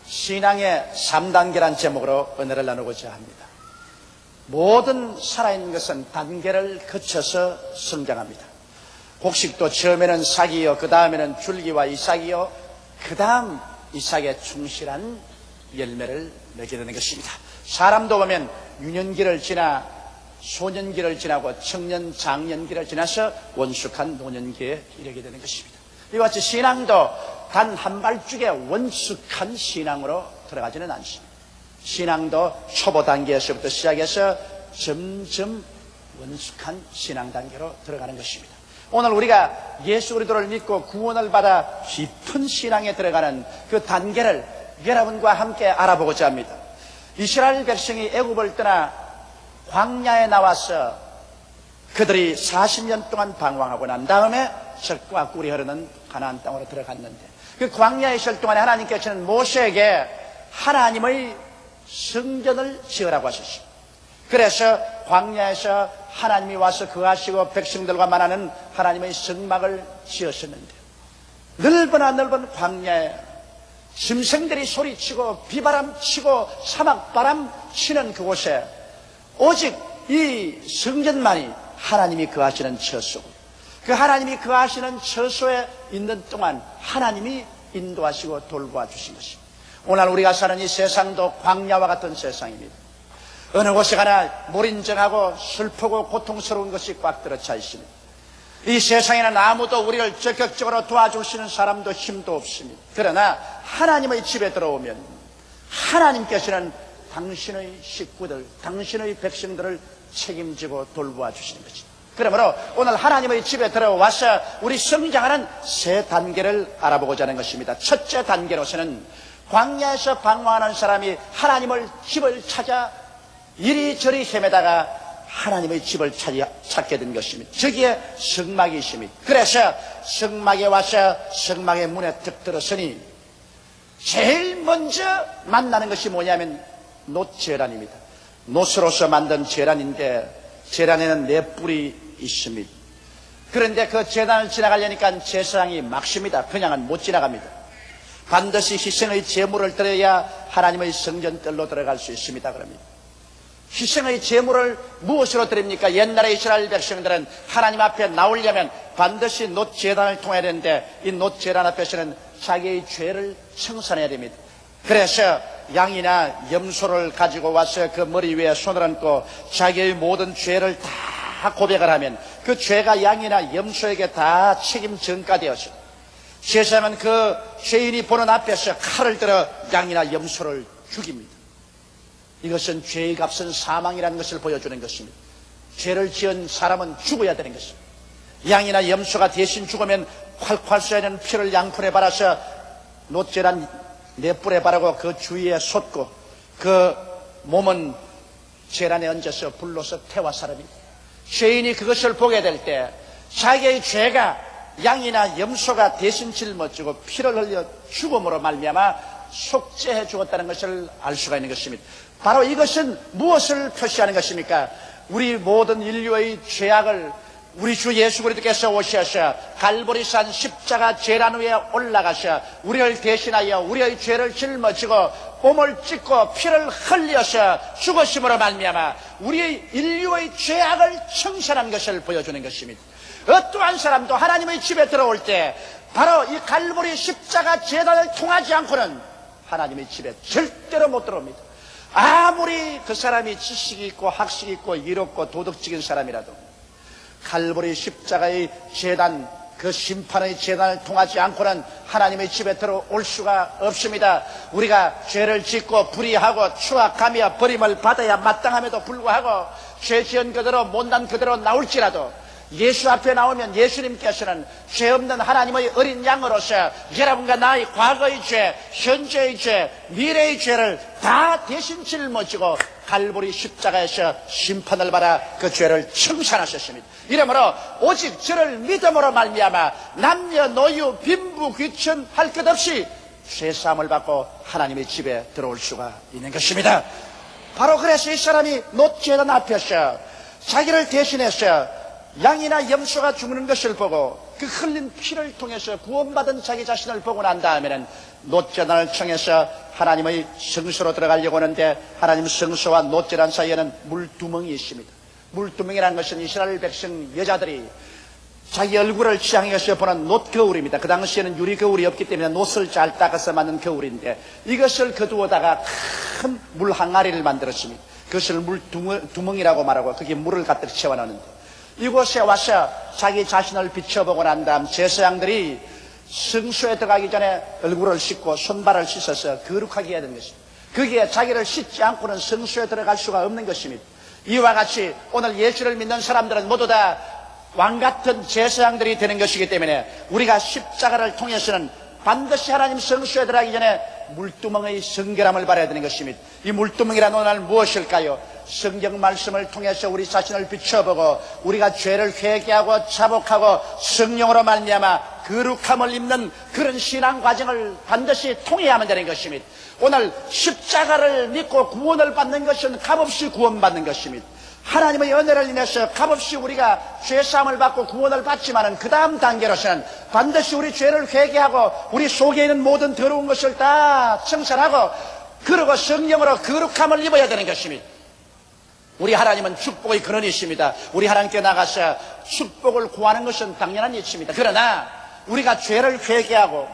신앙의 3단계란 제목으로 은혜를 나누고자 합니다. 모든 살아있는 것은 단계를 거쳐서 성장합니다. 곡식도 처음에는 싹이요, 그 다음에는 줄기와 이삭이요, 그 다음 이삭에 충실한 열매를 맺게 되는 것입니다. 사람도 보면 유년기를 지나 소년기를 지나고 청년, 장년기를 지나서 원숙한 노년기에 이르게 되는 것입니다. 이와 같이 신앙도 단 한 발짝의 원숙한 신앙으로 들어가지는 않습니다. 신앙도 초보 단계에서부터 시작해서 점점 원숙한 신앙 단계로 들어가는 것입니다. 오늘 우리가 예수 그리스도를 믿고 구원을 받아 깊은 신앙에 들어가는 그 단계를 여러분과 함께 알아보고자 합니다. 이스라엘 백성이 애굽을 떠나 광야에 나와서 그들이 40년 동안 방황하고 난 다음에 젖과 꿀이 흐르는 가나안 땅으로 들어갔는데, 그 광야에 있을 동안에 하나님께서는 모세에게 하나님의 성전을 지으라고 하셨습니다. 그래서 광야에서 하나님이 와서 거하시고 백성들과 만나는 하나님의 성막을 지었었는데, 넓으나 넓은 광야에 짐승들이 소리치고 비바람 치고 사막바람 치는 그곳에 오직 이 성전만이 하나님이 거하시는 처소, 그 하나님이 거하시는 처소에 있는 동안 하나님이 인도하시고 돌보아 주신 것입니다. 오늘 우리가 사는 이 세상도 광야와 같은 세상입니다. 어느 곳에 가나 몰인정하고 슬프고 고통스러운 것이 꽉 들어차 있습니다. 이 세상에는 아무도 우리를 적극적으로 도와줄 수 있는 사람도 힘도 없습니다. 그러나 하나님의 집에 들어오면 하나님께서는 당신의 식구들, 당신의 백성들을 책임지고 돌보아 주시는 것입니다. 그러므로 오늘 하나님의 집에 들어와서 우리 성장하는 세 단계를 알아보고자 하는 것입니다. 첫째 단계로서는 광야에서 방황하는 사람이 하나님의 집을 찾아 이리저리 헤매다가 하나님의 집을 찾게 된 것입니다. 저기에 성막이 있습니다. 그래서 성막에 와서 성막의 문에 득 들어서니 제일 먼저 만나는 것이 뭐냐면 놋제란입니다. 놋으로서 만든 제란인데 제란에는 네 뿔이 있습니다. 그런데 그 제단을 지나가려니까 제사장이 막습니다. 그냥은 못 지나갑니다. 반드시 희생의 제물을 드려야 하나님의 성전뜰로 들어갈 수 있습니다. 그럽니다. 희생의 제물을 무엇으로 드립니까? 옛날에 이스라엘 백성들은 하나님 앞에 나오려면 반드시 놋제단을 통해야 되는데, 이 놋제단 앞에서는 자기의 죄를 청산해야 됩니다. 그래서 양이나 염소를 가지고 와서 그 머리 위에 손을 얹고 자기의 모든 죄를 다 고백을 하면 그 죄가 양이나 염소에게 다 책임 전가되어서 세상은 그 죄인이 보는 앞에서 칼을 들어 양이나 염소를 죽입니다. 이것은 죄의 값은 사망이라는 것을 보여주는 것입니다. 죄를 지은 사람은 죽어야 되는 것입니다. 양이나 염소가 대신 죽으면 콸콸 쏘이는 피를 양푼에 발라서 놋제란 네 뿔에 바르고 그 주위에 쏟고 그 몸은 제란에 얹어서 불로서 태워 사릅니다. 죄인이 그것을 보게 될 때 자기의 죄가 양이나 염소가 대신 짊어지고 피를 흘려 죽음으로 말미암아 속죄해 주었다는 것을 알 수가 있는 것입니다. 바로 이것은 무엇을 표시하는 것입니까? 우리 모든 인류의 죄악을 우리 주 예수 그리스도께서 오셔서 갈보리산 십자가 제란 위에 올라가셔 우리를 대신하여 우리의 죄를 짊어지고 몸을 찢고 피를 흘려서 죽으심으로 말미암아 우리의 인류의 죄악을 청산한 것을 보여주는 것입니다. 어떠한 사람도 하나님의 집에 들어올 때 바로 이 갈보리 십자가 제단을 통하지 않고는 하나님의 집에 절대로 못 들어옵니다. 아무리 그 사람이 지식이 있고 학식이 있고 이롭고 도덕적인 사람이라도 갈보리 십자가의 제단, 그 심판의 제단을 통하지 않고는 하나님의 집에 들어올 수가 없습니다. 우리가 죄를 짓고 불의하고 추악하며 버림을 받아야 마땅함에도 불구하고 죄 지은 그대로 못난 그대로 나올지라도 예수 앞에 나오면 예수님께서는 죄 없는 하나님의 어린 양으로서 여러분과 나의 과거의 죄, 현재의 죄, 미래의 죄를 다 대신 짊어지고 갈보리 십자가에서 심판을 받아 그 죄를 청산하셨습니다. 이러므로 오직 저를 믿음으로 말미암아 남녀노유 빈부 귀천 할 것 없이 죄사함을 받고 하나님의 집에 들어올 수가 있는 것입니다. 바로 그래서 이 사람이 놋제단 앞에서 자기를 대신해서 양이나 염소가 죽는 것을 보고 그 흘린 피를 통해서 구원받은 자기 자신을 보고 난 다음에는 놋제단을 청해서 하나님의 성소로 들어가려고 하는데 하나님 성소와 놋제단 사이에는 물두멍이 있습니다. 물두멍이라는 것은 이스라엘 백성 여자들이 자기 얼굴을 취향해 가서 보는 놋거울입니다. 그 당시에는 유리거울이 없기 때문에 놋을 잘 닦아서 만든 거울인데 이것을 거두어다가 큰 물 항아리를 만들었습니다. 그것을 물두멍이라고 말하고 거기에 물을 가득 채워넣는데 이곳에 와서 자기 자신을 비춰보고 난 다음 제사장들이 성소에 들어가기 전에 얼굴을 씻고 손발을 씻어서 거룩하게 해야 되는 것입니다. 거기에 자기를 씻지 않고는 성소에 들어갈 수가 없는 것입니다. 이와 같이 오늘 예수를 믿는 사람들은 모두 다 왕같은 제사장들이 되는 것이기 때문에 우리가 십자가를 통해서는 반드시 하나님 성소에 들어가기 전에 물두멍의 성결함을 받아야 되는 것입니다. 이 물두멍이란 오늘 무엇일까요? 성경 말씀을 통해서 우리 자신을 비춰보고 우리가 죄를 회개하고 자복하고 성령으로 말미암아 거룩함을 입는 그런 신앙 과정을 반드시 통해야만 되는 것입니다. 오늘 십자가를 믿고 구원을 받는 것은 값없이 구원받는 것입니다. 하나님의 은혜를 인해서 값없이 우리가 죄사함을 받고 구원을 받지만은 그 다음 단계로서는 반드시 우리 죄를 회개하고 우리 속에 있는 모든 더러운 것을 다 청산하고 그러고 성령으로 거룩함을 입어야 되는 것입니다. 우리 하나님은 축복의 근원이십니다. 우리 하나님께 나가서 축복을 구하는 것은 당연한 일입니다. 그러나 우리가 죄를 회개하고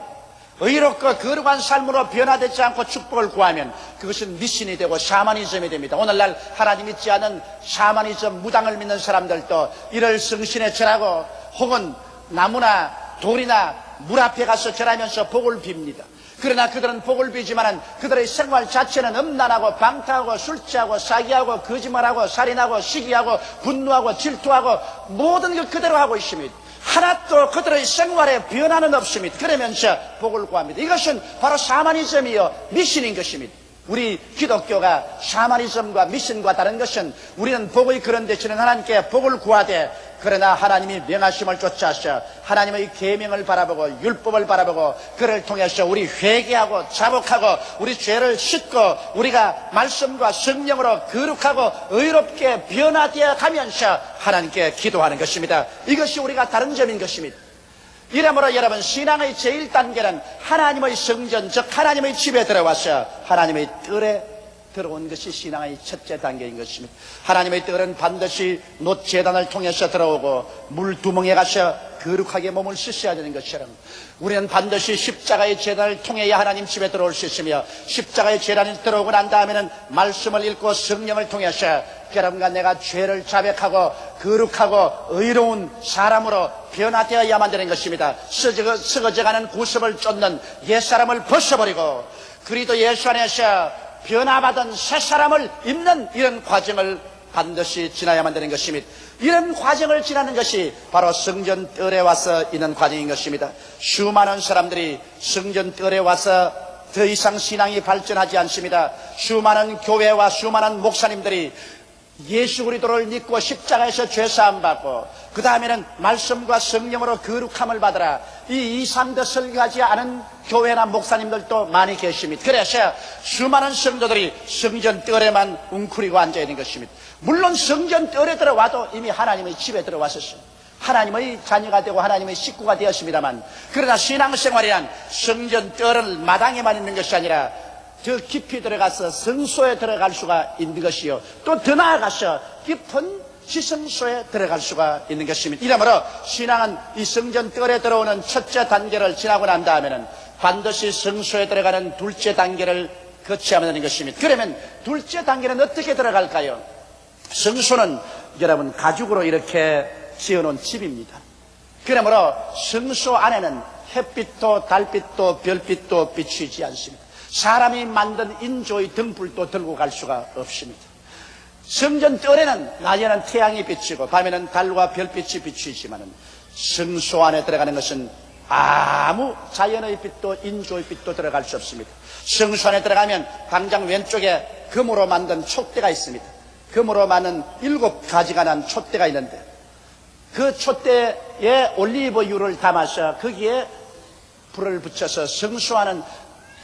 의롭고 거룩한 삶으로 변화되지 않고 축복을 구하면 그것은 미신이 되고 샤머니즘이 됩니다. 오늘날 하나님 믿지 않은 샤머니즘 무당을 믿는 사람들도 이를 성신에 절하고 혹은 나무나 돌이나 물 앞에 가서 절하면서 복을 빕니다. 그러나 그들은 복을 비지만은 그들의 생활 자체는 음란하고 방탕하고 술 취하고 사기하고 거짓말하고 살인하고 시기하고 분노하고 질투하고 모든 것 그대로 하고 있습니다. 하나도 그들의 생활에 변화는 없습니다. 그러면서 복을 구합니다. 이것은 바로 샤머니즘이요 미신인 것입니다. 우리 기독교가 샤머니즘과 미신과 다른 것은 우리는 복의 그런 대신에 하나님께 복을 구하되 그러나 하나님이 명하심을 쫓아서 하나님의 계명을 바라보고 율법을 바라보고 그를 통해서 우리 회개하고 자복하고 우리 죄를 씻고 우리가 말씀과 성령으로 거룩하고 의롭게 변화되어 가면서 하나님께 기도하는 것입니다. 이것이 우리가 다른 점인 것입니다. 이러므로 여러분 신앙의 제1단계는 하나님의 성전 즉 하나님의 집에 들어와서 하나님의 뜰에 들어온 것이 신앙의 첫째 단계인 것입니다. 하나님의 뜰은 반드시 놋제단을 통해서 들어오고 물두멍에 가서 거룩하게 몸을 씻어야 되는 것처럼 우리는 반드시 십자가의 제단을 통해야 하나님 집에 들어올 수 있으며 십자가의 제단이 들어오고 난 다음에는 말씀을 읽고 성령을 통해서 여러분과 내가 죄를 자백하고 거룩하고 의로운 사람으로 변화되어야만 되는 것입니다. 썩어져가는 구습을 쫓는 옛사람을 벗어버리고 그리스도 예수 안에서 변화받은 새 사람을 입는 이런 과정을 반드시 지나야만 되는 것입니다. 이런 과정을 지나는 것이 바로 성전 뜰에 와서 있는 과정인 것입니다. 수많은 사람들이 성전 뜰에 와서 더 이상 신앙이 발전하지 않습니다. 수많은 교회와 수많은 목사님들이 예수 그리스도를 믿고 십자가에서 죄사함 받고 그 다음에는 말씀과 성령으로 거룩함을 받으라 이 2~3대 설교하지 않은 교회나 목사님들도 많이 계십니다. 그래서 수많은 성도들이 성전 뜰에만 웅크리고 앉아있는 것입니다. 물론 성전 뜰에 들어와도 이미 하나님의 집에 들어왔었어요. 하나님의 자녀가 되고 하나님의 식구가 되었습니다만 그러나 신앙생활이란 성전 뜰을 마당에만 있는 것이 아니라 더 깊이 들어가서 성소에 들어갈 수가 있는 것이요 또 더 나아가서 깊은 지성소에 들어갈 수가 있는 것입니다. 이러므로 신앙은 이 성전 뜰에 들어오는 첫째 단계를 지나고 난 다음에는 반드시 성소에 들어가는 둘째 단계를 거쳐야만 하는 것입니다. 그러면 둘째 단계는 어떻게 들어갈까요? 성소는 여러분 가죽으로 이렇게 지어놓은 집입니다. 그러므로 성소 안에는 햇빛도 달빛도 별빛도 비추지 않습니다. 사람이 만든 인조의 등불도 들고 갈 수가 없습니다. 성전 뜰에는 낮에는 태양이 비치고 밤에는 달과 별빛이 비추지만은 성소 안에 들어가는 것은 아무 자연의 빛도 인조의 빛도 들어갈 수 없습니다. 성소 안에 들어가면 당장 왼쪽에 금으로 만든 촛대가 있습니다. 금으로 만든 7가지가 난 촛대가 있는데 그 촛대에 올리브유를 담아서 거기에 불을 붙여서 성소 안은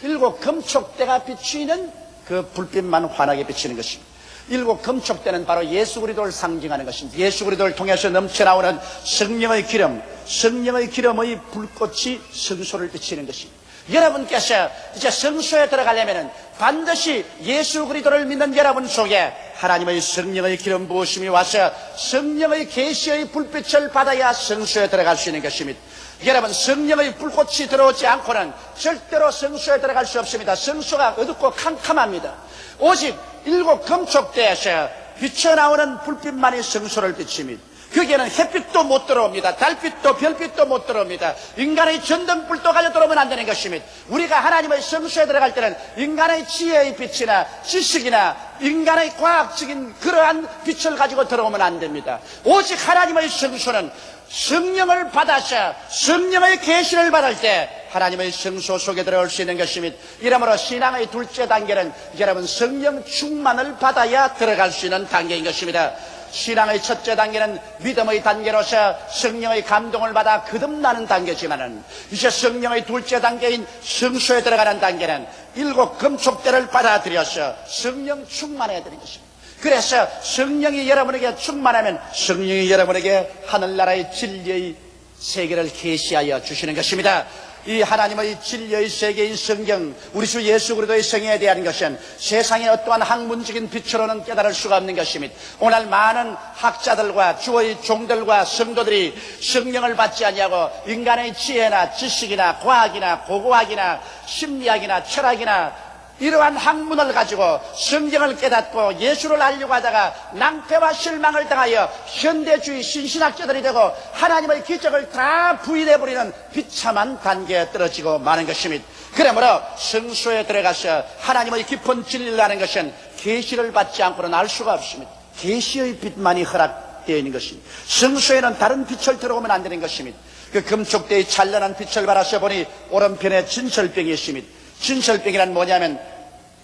7 금촉대가 비추는 그 불빛만 환하게 비치는 것입니다. 일곱 금촉대는 바로 예수 그리스도를 상징하는 것입니다. 예수 그리스도를 통해서 넘쳐나오는 성령의 기름, 성령의 기름의 불꽃이 성소를 비치는 것입니다. 여러분께서 이제 성소에 들어가려면 반드시 예수 그리스도를 믿는 여러분 속에 하나님의 성령의 기름 부으심이 와서 성령의 계시의 불빛을 받아야 성소에 들어갈 수 있는 것입니다. 여러분, 성령의 불꽃이 들어오지 않고는 절대로 성소에 들어갈 수 없습니다. 성소가 어둡고 캄캄합니다. 오직 일곱 금촉대에서 비쳐나오는 불빛만이 성소를 비칩니다. 거기에는 햇빛도 못 들어옵니다. 달빛도 별빛도 못 들어옵니다. 인간의 전등불도 가져 들어오면 안 되는 것입니다. 우리가 하나님의 성소에 들어갈 때는 인간의 지혜의 빛이나 지식이나 인간의 과학적인 그러한 빛을 가지고 들어오면 안 됩니다. 오직 하나님의 성소는 성령을 받아서 성령의 계시를 받을 때 하나님의 성소 속에 들어올 수 있는 것입니다. 이러므로 신앙의 둘째 단계는 여러분 성령 충만을 받아야 들어갈 수 있는 단계인 것입니다. 신앙의 첫째 단계는 믿음의 단계로서 성령의 감동을 받아 거듭나는 단계지만은 이제 성령의 둘째 단계인 성소에 들어가는 단계는 일곱 금촉대를 받아들여서 성령 충만해야 되는 것입니다. 그래서 성령이 여러분에게 충만하면 성령이 여러분에게 하늘나라의 진리의 세계를 계시하여 주시는 것입니다. 이 하나님의 진리의 세계인 성경, 우리 주 예수 그리스도의 성령에 대한 것은 세상의 어떠한 학문적인 빛으로는 깨달을 수가 없는 것입니다. 오늘 많은 학자들과 주의 종들과 성도들이 성령을 받지 아니하고 인간의 지혜나 지식이나 과학이나 고고학이나 심리학이나 철학이나 이러한 학문을 가지고 성경을 깨닫고 예수를 알려고 하다가 낭패와 실망을 당하여 현대주의 신신학자들이 되고 하나님의 기적을 다 부인해버리는 비참한 단계에 떨어지고 마는 것입니다. 그러므로 성소에 들어가서 하나님의 깊은 진리를 아는 것은 계시를 받지 않고는 알 수가 없습니다. 계시의 빛만이 허락되어 있는 것입니다. 성소에는 다른 빛을 들어오면 안 되는 것입니다. 그 금촉대의 찬란한 빛을 바라서 보니 오른편에 진설병이 있습니다. 진설병이란 뭐냐면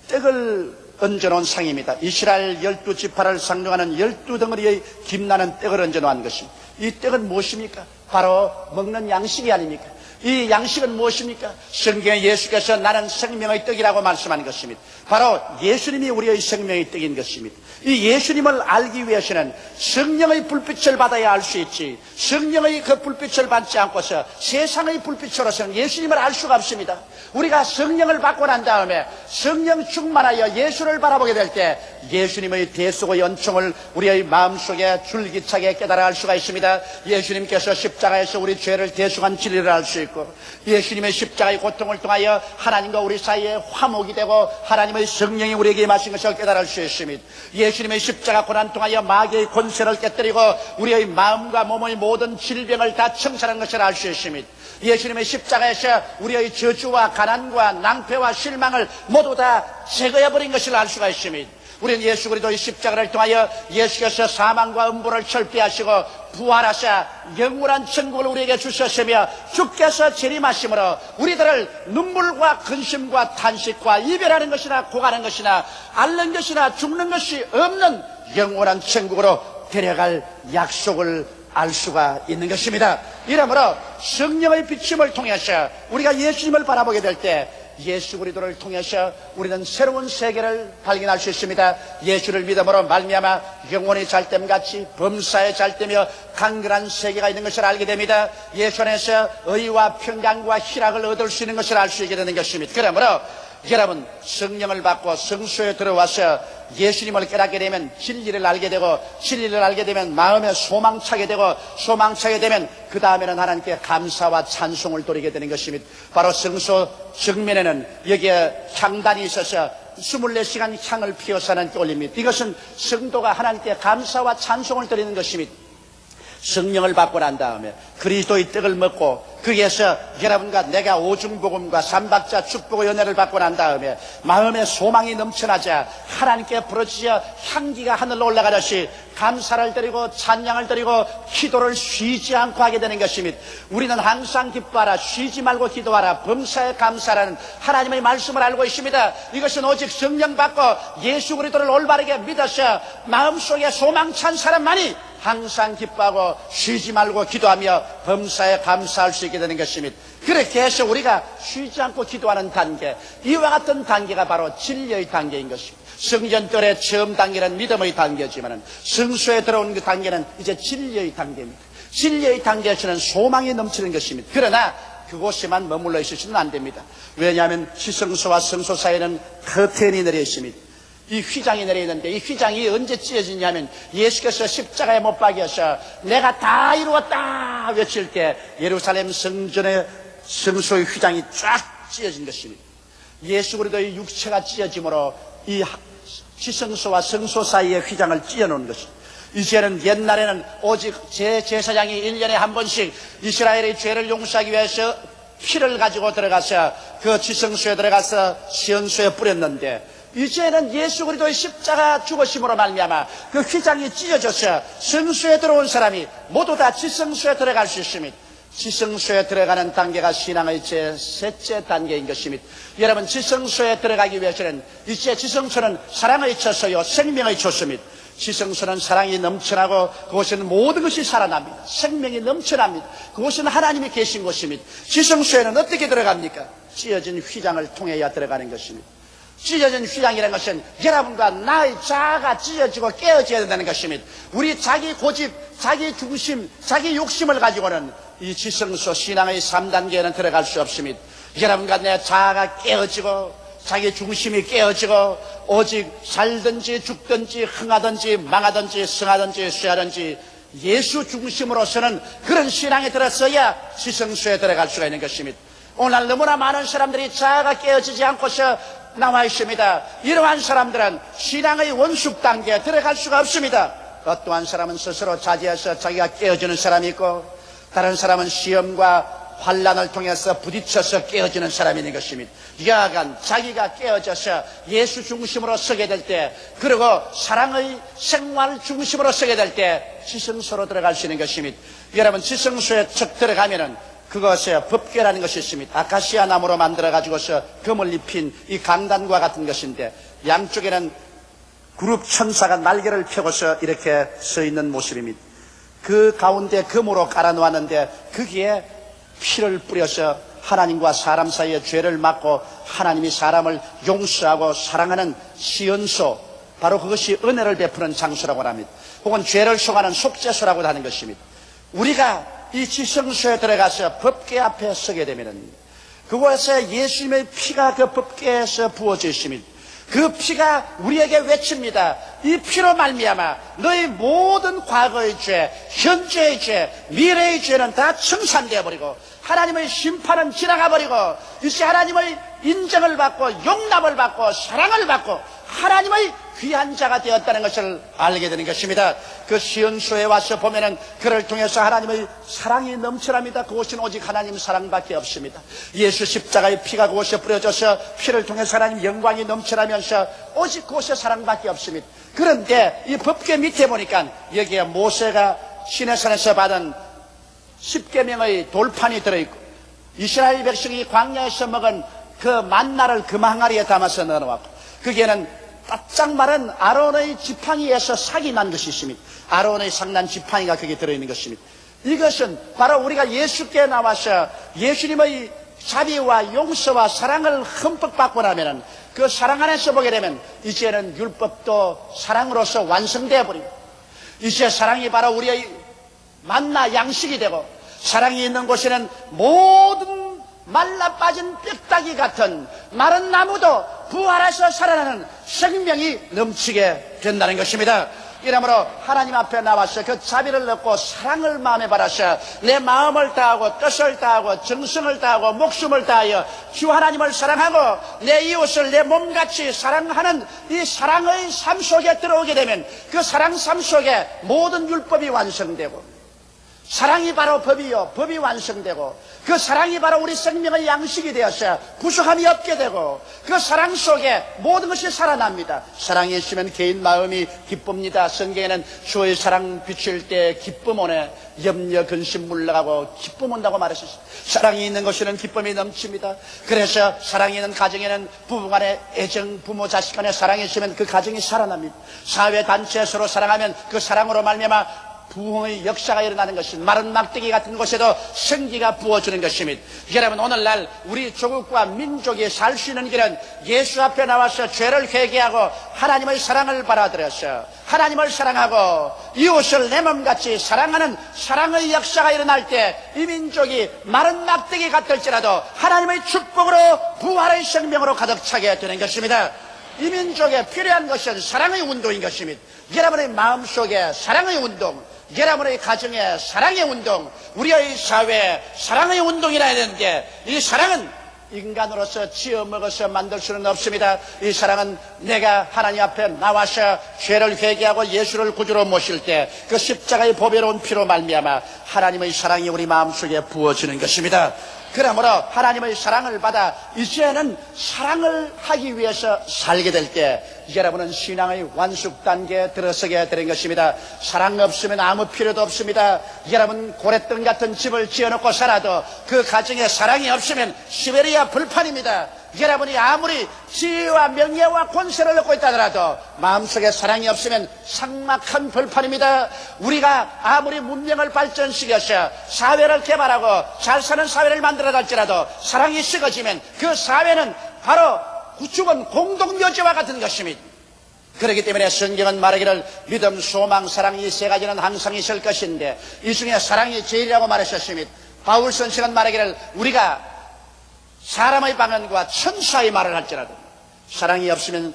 떡을 얹어놓은 상입니다. 이스라엘 12지파를 상징하는 12덩어리의 김나는 떡을 얹어놓은 것입니다. 이 떡은 무엇입니까? 바로 먹는 양식이 아닙니까? 이 양식은 무엇입니까? 성경에 예수께서 나는 생명의 떡이라고 말씀하는 것입니다. 바로 예수님이 우리의 생명의 떡인 것입니다. 이 예수님을 알기 위해서는 성령의 불빛을 받아야 알 수 있지, 성령의 그 불빛을 받지 않고서 세상의 불빛으로서는 예수님을 알 수가 없습니다. 우리가 성령을 받고 난 다음에 성령 충만하여 예수를 바라보게 될 때 예수님의 대속의 연총을 우리의 마음속에 줄기차게 깨달아 알 수가 있습니다. 예수님께서 십자가에서 우리 죄를 대속한 진리를 알 수 있고, 예수님의 십자가의 고통을 통하여 하나님과 우리 사이에 화목이 되고 하나님의 성령이 우리에게 임하신 것을 깨달을 수 있습니다. 예수님의 십자가 고난 통하여 마귀의 권세를 깨뜨리고 우리의 마음과 몸의 모든 질병을 다 청산한 것을 알 수 있습니다. 예수님의 십자가에서 우리의 저주와 가난과 낭패와 실망을 모두 다 제거해버린 것을 알 수가 있습니다. 우리는 예수 그리스도의 십자가를 통하여 예수께서 사망과 음부를 철폐하시고 부활하사 영원한 천국을 우리에게 주셨으며 주께서 재림하심으로 우리들을 눈물과 근심과 탄식과 이별하는 것이나 고가는 것이나 앓는 것이나 죽는 것이 없는 영원한 천국으로 데려갈 약속을 알 수가 있는 것입니다. 이러므로 성령의 비침을 통해서 우리가 예수님을 바라보게 될 때 예수 그리스도를 통해서 우리는 새로운 세계를 발견할 수 있습니다. 예수를 믿음으로 말미암아 영혼의 잘됨같이 범사의 잘되며 강건한 세계가 있는 것을 알게 됩니다. 예수 안에서 의와 평강과 희락을 얻을 수 있는 것을 알 수 있게 되는 것입니다. 그러므로 여러분, 성령을 받고 성소에 들어와서 예수님을 깨닫게 되면 진리를 알게 되고, 진리를 알게 되면 마음에 소망차게 되고, 소망차게 되면 그 다음에는 하나님께 감사와 찬송을 돌리게 되는 것입니다. 바로 성소 정면에는 여기에 향단이 있어서 24시간 향을 피워서 하나님께 올립니다. 이것은 성도가 하나님께 감사와 찬송을 드리는 것입니다. 성령을 받고 난 다음에 그리스도의 떡을 먹고 거기에서 여러분과 내가 오중복음과 삼박자 축복의 은혜를 받고 난 다음에 마음에 소망이 넘쳐나자 하나님께 부르짖어 향기가 하늘로 올라가듯이 감사를 드리고 찬양을 드리고 기도를 쉬지 않고 하게 되는 것입니다. 우리는 항상 기뻐하라, 쉬지 말고 기도하라, 범사에 감사라는 하나님의 말씀을 알고 있습니다. 이것은 오직 성령 받고 예수 그리스도를 올바르게 믿어서 마음속에 소망찬 사람만이 항상 기뻐하고 쉬지 말고 기도하며 범사에 감사할 수 있게 되는 것입니다. 그렇게 해서 우리가 쉬지 않고 기도하는 단계, 이와 같은 단계가 바로 진리의 단계인 것입니다. 성전들의 처음 단계는 믿음의 단계지만 성소에 들어온 그 단계는 이제 진리의 단계입니다. 진리의 단계에서는 소망이 넘치는 것입니다. 그러나 그곳에만 머물러 있으시면 안 됩니다. 왜냐하면 지성소와 성소 사이에는 커튼이 내려 있습니다. 이 휘장이 내려 있는데 이 휘장이 언제 찢어지냐면 예수께서 십자가에 못 박여서 내가 다 이루었다 외칠 때 예루살렘 성전의 성소의 휘장이 쫙 찢어진 것입니다. 예수 그리스도의 육체가 찢어짐으로 이 지성소와 성소 사이의 휘장을 찢어놓은 것입니다. 이제는 옛날에는 오직 제사장이 1년에 한 번씩 이스라엘의 죄를 용서하기 위해서 피를 가지고 들어가서 그 지성소에 들어가서 시온소에 뿌렸는데 이제는 예수 그리스도의 십자가 죽으심으로 말미암아 그 휘장이 찢어져서 성소에 들어온 사람이 모두 다 지성소에 들어갈 수 있습니다. 지성소에 들어가는 단계가 신앙의 제3째 단계인 것입니다. 여러분, 지성소에 들어가기 위해서는 이제 지성소는 사랑의 처소요 생명의 처소입니다. 지성소는 사랑이 넘쳐나고 그곳에는 모든 것이 살아납니다. 생명이 넘쳐납니다. 그곳에는 하나님이 계신 곳입니다. 지성소에는 어떻게 들어갑니까? 찢어진 휘장을 통해야 들어가는 것입니다. 찢어진 휘장이라는 것은 여러분과 나의 자아가 찢어지고 깨어져야 된다는 것입니다. 우리 자기 고집, 자기 중심, 자기 욕심을 가지고는 이 지성소 신앙의 3단계에는 들어갈 수 없습니다. 여러분과 내 자아가 깨어지고 자기 중심이 깨어지고 오직 살든지 죽든지 흥하든지 망하든지 성하든지 쇠하든지 예수 중심으로서는 그런 신앙에 들어서야 지성소에 들어갈 수가 있는 것입니다. 오늘 너무나 많은 사람들이 자아가 깨어지지 않고서 나와 있습니다. 이러한 사람들은 신앙의 원숙 단계에 들어갈 수가 없습니다. 어떠한 사람은 스스로 자제해서 자기가 깨어지는 사람이 있고 다른 사람은 시험과 환난을 통해서 부딪혀서 깨어지는 사람이 있는 것입니다. 여하간 자기가 깨어져서 예수 중심으로 서게 될 때 그리고 사랑의 생활 중심으로 서게 될 때 지성소로 들어갈 수 있는 것입니다. 여러분, 지성소에 척 들어가면은 그것에 법궤라는 것이 있습니다. 아카시아 나무로 만들어가지고서 금을 입힌 이 강단과 같은 것인데 양쪽에는 그룹 천사가 날개를 펴고서 이렇게 서 있는 모습입니다. 그 가운데 금으로 깔아놓았는데 거기에 피를 뿌려서 하나님과 사람 사이의 죄를 막고 하나님이 사람을 용서하고 사랑하는 시온소, 바로 그것이 은혜를 베푸는 장소라고 합니다. 혹은 죄를 속하는 속죄소라고 하는 것입니다. 우리가 이 지성소에 들어가서 법궤 앞에 서게 되면 그곳에 예수님의 피가 그 법궤에서 부어져 있습니다. 그 피가 우리에게 외칩니다. 이 피로 말미암아 너희 모든 과거의 죄, 현재의 죄, 미래의 죄는 다 청산되어 버리고 하나님의 심판은 지나가 버리고 이제 하나님의 인정을 받고 용납을 받고 사랑을 받고 하나님의 귀한 자가 되었다는 것을 알게 되는 것입니다. 그 시온소에 와서 보면은 그를 통해서 하나님의 사랑이 넘쳐납니다. 그곳은 오직 하나님 사랑밖에 없습니다. 예수 십자가의 피가 그곳에 뿌려져서 피를 통해서 하나님 영광이 넘쳐나면서 오직 그곳에 사랑밖에 없습니다. 그런데 이 법궤 밑에 보니까 여기에 모세가 시내산에서 받은 10계명의 돌판이 들어있고 이스라엘 백성이 광야에서 먹은 그 만나를 금 항아리에 담아서 넣어놓았고 거기에는 바짝 마른 아론의 지팡이에서 삭이 난 것이 있습니다. 아론의 삭난 지팡이가 거기에 들어있는 것입니다. 이것은 바로 우리가 예수께 나와서 예수님의 자비와 용서와 사랑을 흠뻑 받고 나면 그 사랑 안에서 보게 되면 이제는 율법도 사랑으로서 완성되어 버립니다. 이제 사랑이 바로 우리의 만나 양식이 되고 사랑이 있는 곳에는 모든 말라 빠진 뼈다귀 같은 마른 나무도 부활해서 살아나는 생명이 넘치게 된다는 것입니다. 이러므로 하나님 앞에 나와서 그 자비를 넣고 사랑을 마음에 받아서 내 마음을 다하고 뜻을 다하고 정성을 다하고 목숨을 다하여 주 하나님을 사랑하고 내 이웃을 내 몸같이 사랑하는 이 사랑의 삶 속에 들어오게 되면 그 사랑 삶 속에 모든 율법이 완성되고 사랑이 바로 법이요 법이 완성되고 그 사랑이 바로 우리 생명의 양식이 되어서 부족함이 없게 되고 그 사랑 속에 모든 것이 살아납니다. 사랑이 있으면 개인 마음이 기쁩니다. 성경에는 주의 사랑 비칠 때 기쁨 오네 염려 근심 물러가고 기쁨 온다고 말했습니다. 사랑이 있는 곳에는 기쁨이 넘칩니다. 그래서 사랑이 있는 가정에는 부부 간의 애정, 부모 자식 간의 사랑이 있으면 그 가정이 살아납니다. 사회 단체 서로 사랑하면 그 사랑으로 말미암아 부흥의 역사가 일어나는 것입니다. 마른 막대기 같은 곳에도 생기가 부어주는 것입니다. 여러분, 오늘날 우리 조국과 민족이 살 수 있는 길은 예수 앞에 나와서 죄를 회개하고 하나님의 사랑을 받아들여서 하나님을 사랑하고 이웃을 내 몸같이 사랑하는 사랑의 역사가 일어날 때 이 민족이 마른 막대기 같을지라도 하나님의 축복으로 부활의 생명으로 가득 차게 되는 것입니다. 이 민족에 필요한 것은 사랑의 운동인 것입니다. 여러분의 마음속에 사랑의 운동, 여러분의 가정에 사랑의 운동, 우리의 사회에 사랑의 운동이라 해야 되는데, 이 사랑은 인간으로서 지어먹어서 만들 수는 없습니다. 이 사랑은 내가 하나님 앞에 나와서 죄를 회개하고 예수를 구주로 모실 때 그 십자가의 보배로운 피로 말미암아 하나님의 사랑이 우리 마음속에 부어지는 것입니다. 그러므로 하나님의 사랑을 받아 이제는 사랑을 하기 위해서 살게 될 때 여러분은 신앙의 완숙 단계에 들어서게 되는 것입니다. 사랑 없으면 아무 필요도 없습니다. 여러분, 고랫등 같은 집을 지어놓고 살아도 그 가정에 사랑이 없으면 시베리아 불판입니다. 여러분이 아무리 지혜와 명예와 권세를 얻고 있다 하더라도 마음속에 사랑이 없으면 삭막한 벌판입니다. 우리가 아무리 문명을 발전시켜서 사회를 개발하고 잘 사는 사회를 만들어야 할지라도 사랑이 식어지면 그 사회는 바로 죽은 공동묘지와 같은 것입니다. 그렇기 때문에 성경은 말하기를 믿음, 소망, 사랑 이 세 가지는 항상 있을 것인데 이 중에 사랑이 제일이라고 말하셨습니다. 바울 선생은 말하기를 우리가 사람의 방언과 천사의 말을 할지라도 사랑이 없으면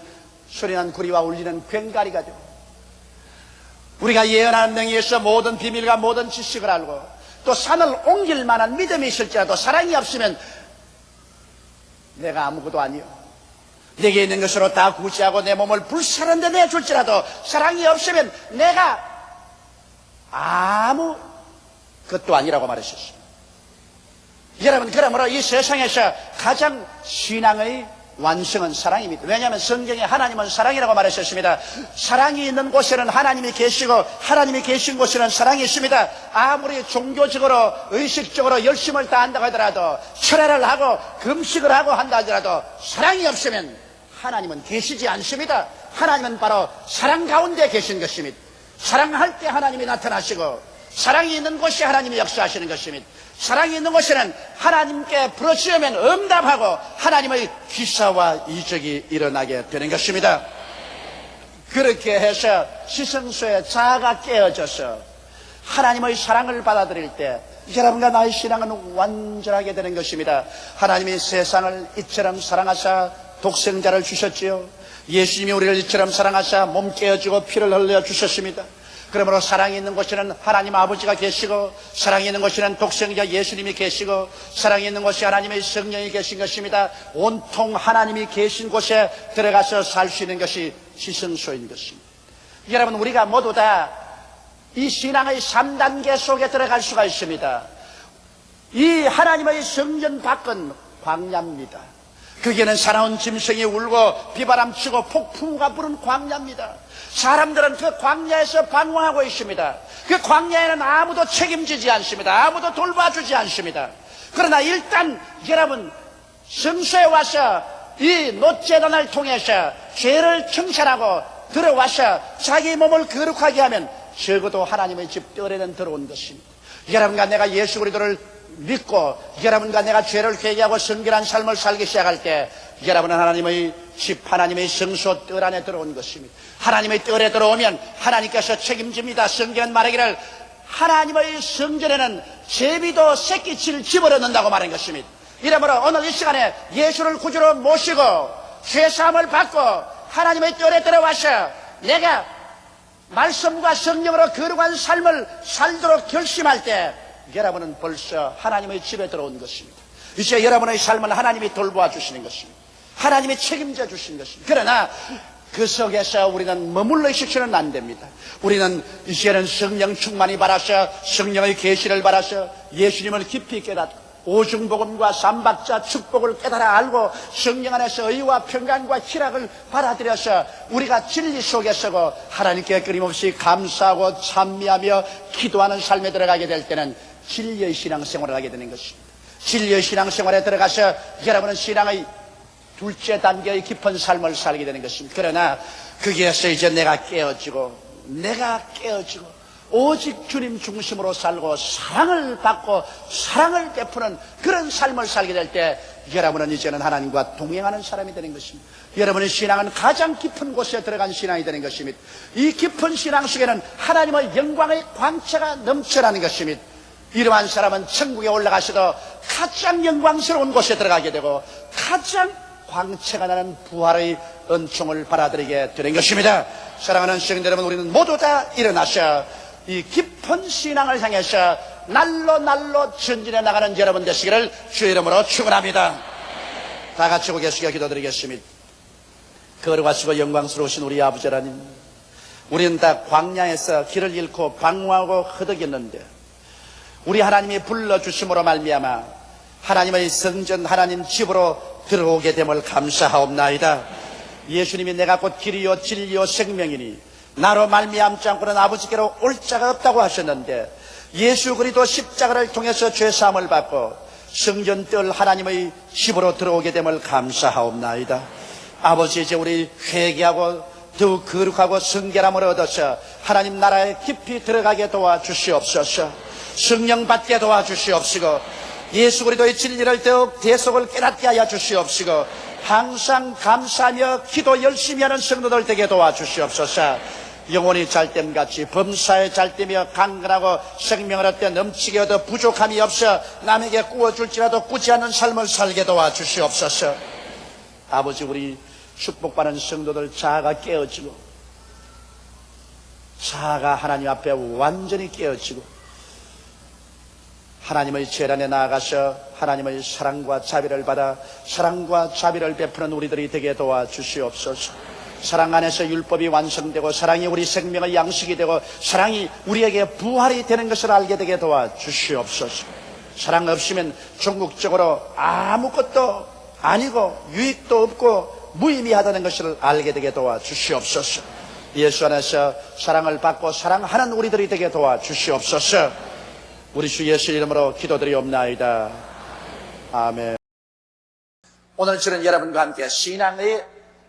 소리난 구리와 울리는 괭가리가 되고, 우리가 예언하는 명예에서 모든 비밀과 모든 지식을 알고 또 산을 옮길 만한 믿음이 있을지라도 사랑이 없으면 내가 아무것도 아니요, 내게 있는 것으로 다 구제하고 내 몸을 불사른 데 내줄지라도 사랑이 없으면 내가 아무 것도 아니라고 말했었습니다. 여러분, 그러므로 이 세상에서 가장 신앙의 완성은 사랑입니다. 왜냐하면 성경에 하나님은 사랑이라고 말하셨습니다. 사랑이 있는 곳에는 하나님이 계시고 하나님이 계신 곳에는 사랑이 있습니다. 아무리 종교적으로 의식적으로 열심을 다한다고 하더라도, 철회를 하고 금식을 하고 한다 하더라도 사랑이 없으면 하나님은 계시지 않습니다. 하나님은 바로 사랑 가운데 계신 것입니다. 사랑할 때 하나님이 나타나시고 사랑이 있는 곳에 하나님이 역사하시는 것입니다. 사랑이 있는 곳에는 하나님께 부르짖으면 응답하고 하나님의 기사와 이적이 일어나게 되는 것입니다. 그렇게 해서 시성소에 자아가 깨어져서 하나님의 사랑을 받아들일 때 여러분과 나의 신앙은 완전하게 되는 것입니다. 하나님이 세상을 이처럼 사랑하사 독생자를 주셨지요. 예수님이 우리를 이처럼 사랑하사 몸 깨어지고 피를 흘려 주셨습니다. 그러므로 사랑이 있는 곳에는 하나님 아버지가 계시고 사랑이 있는 곳에는 독생자 예수님이 계시고 사랑이 있는 곳에 하나님의 성령이 계신 것입니다. 온통 하나님이 계신 곳에 들어가서 살 수 있는 것이 지성소인 것입니다. 여러분, 우리가 모두 다 이 신앙의 3단계 속에 들어갈 수가 있습니다. 이 하나님의 성전 밖은 광야입니다. 거기에는 사나운 짐승이 울고 비바람 치고 폭풍우가 부는 광야입니다. 사람들은 그 광야에서 방황하고 있습니다. 그 광야에는 아무도 책임지지 않습니다. 아무도 돌봐주지 않습니다. 그러나 일단 여러분, 성소에 와서 이 노제단을 통해서 죄를 청산하고 들어와서 자기 몸을 거룩하게 하면 적어도 하나님의 집 뜰에는 들어온 것입니다. 여러분과 내가 예수 그리스도를 믿고 여러분과 내가 죄를 회개하고 성결한 삶을 살기 시작할 때 여러분은 하나님의 집, 하나님의 성소 뜰 안에 들어온 것입니다. 하나님의 뜰에 들어오면 하나님께서 책임집니다. 성경은 말하기를 하나님의 성전에는 제비도 새끼치를 집어넣는다고 말한 것입니다. 이러므로 오늘 이 시간에 예수를 구주로 모시고 죄사함을 받고 하나님의 뜰에 들어와서 내가 말씀과 성령으로 거룩한 삶을 살도록 결심할 때 여러분은 벌써 하나님의 집에 들어온 것입니다. 이제 여러분의 삶은 하나님이 돌보아 주시는 것입니다. 하나님이 책임져 주시는 것입니다. 그러나 그 속에서 우리는 머물러 있어서는 안 됩니다. 우리는 이제는 성령 충만이 받아서 성령의 계시를 받아서 예수님을 깊이 깨닫고 오중복음과 삼박자 축복을 깨달아 알고 성령 안에서 의와 평강과 희락을 받아들여서 우리가 진리 속에 서고 하나님께 끊임없이 감사하고 찬미하며 기도하는 삶에 들어가게 될 때는 진리의 신앙생활을 하게 되는 것입니다. 진리의 신앙생활에 들어가서 여러분은 신앙의 둘째 단계의 깊은 삶을 살게 되는 것입니다. 그러나 거기에서 이제 내가 깨어지고 오직 주님 중심으로 살고 사랑을 받고 사랑을 베푸는 그런 삶을 살게 될 때 여러분은 이제는 하나님과 동행하는 사람이 되는 것입니다. 여러분의 신앙은 가장 깊은 곳에 들어간 신앙이 되는 것입니다. 이 깊은 신앙 속에는 하나님의 영광의 광채가 넘쳐나는 것입니다. 이러한 사람은 천국에 올라가서도 가장 영광스러운 곳에 들어가게 되고 가장 광채가 나는 부활의 은총을 받아들이게 되는 것입니다. 사랑하는 시청자 여러분, 우리는 모두 다 일어나셔 이 깊은 신앙을 향해서 날로 전진해 나가는 여러분 되시기를 주의 이름으로 축원합니다. 다 같이 고개 숙여 기도드리겠습니다. 거룩하시고 영광스러우신 우리 아버지 하나님, 우리는 다 광야에서 길을 잃고 방황하고 허덕였는데 우리 하나님이 불러주심으로 말미암아 하나님의 성전 하나님 집으로 들어오게 됨을 감사하옵나이다. 예수님이 내가 곧 길이요 진리요 생명이니 나로 말미암지 않고는 아버지께로 올 자가 없다고 하셨는데 예수 그리스도 십자가를 통해서 죄사함을 받고 성전 뜰 하나님의 집으로 들어오게 됨을 감사하옵나이다. 아버지, 이제 우리 회개하고 더욱 거룩하고 성결함을 얻어서 하나님 나라에 깊이 들어가게 도와주시옵소서. 성령 받게 도와주시옵시고 예수 그리스도의 진리를 더욱 대속을 깨닫게 하여 주시옵시고 항상 감사하며 기도 열심히 하는 성도들 되게 도와주시옵소서. 영혼이 잘됨같이 범사에 잘되며 강건하고 생명을 얻되 넘치게 얻어 부족함이 없어 남에게 꾸어줄지라도 꾸지 않는 삶을 살게 도와주시옵소서. 아버지, 우리 축복받은 성도들 자아가 깨어지고 자아가 하나님 앞에 완전히 깨어지고 하나님의 재단에 나아가서 하나님의 사랑과 자비를 받아 사랑과 자비를 베푸는 우리들이 되게 도와주시옵소서. 사랑 안에서 율법이 완성되고 사랑이 우리 생명의 양식이 되고 사랑이 우리에게 부활이 되는 것을 알게 되게 도와주시옵소서. 사랑 없으면 종국적으로 아무것도 아니고 유익도 없고 무의미하다는 것을 알게 되게 도와주시옵소서. 예수 안에서 사랑을 받고 사랑하는 우리들이 되게 도와주시옵소서. 우리 주 예수 이름으로 기도드리옵나이다. 아멘. 오늘 저는 여러분과 함께 신앙의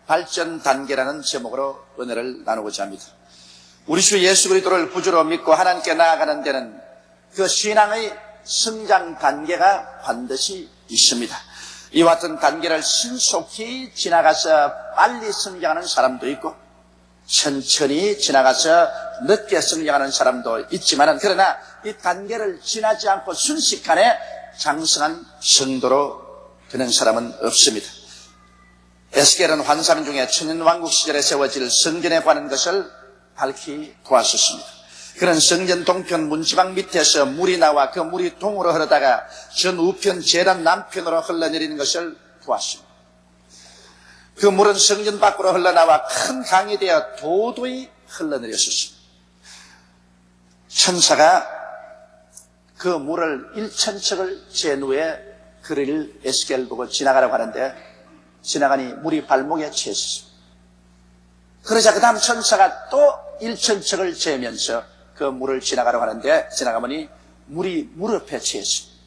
발전 단계라는 제목으로 은혜를 나누고자 합니다. 우리 주 예수 그리스도를 구주로 믿고 하나님께 나아가는 데는 그 신앙의 성장 단계가 반드시 있습니다. 이와 같은 단계를 신속히 지나가서 빨리 성장하는 사람도 있고 천천히 지나가서 늦게 성장하는 사람도 있지만 그러나 이 단계를 지나지 않고 순식간에 장성한 성도로 되는 사람은 없습니다. 에스겔은 환상 중에 천년왕국 시절에 세워질 성전에 관한 것을 밝히 보았었습니다. 그런 성전 동편 문지방 밑에서 물이 나와 그 물이 동으로 흐르다가 전 우편 제단 남편으로 흘러내리는 것을 보았습니다. 그 물은 성전 밖으로 흘러나와 큰 강이 되어 도도히 흘러내렸었습니다. 천사가 그 물을 1000척을 잰 후에 그를 에스겔 보고 지나가라고 하는데 지나가니 물이 발목에 채였습니다. 그러자 그 다음 천사가 또 1000척을 재면서 그 물을 지나가라고 하는데 지나가보니 물이 무릎에 채였습니다.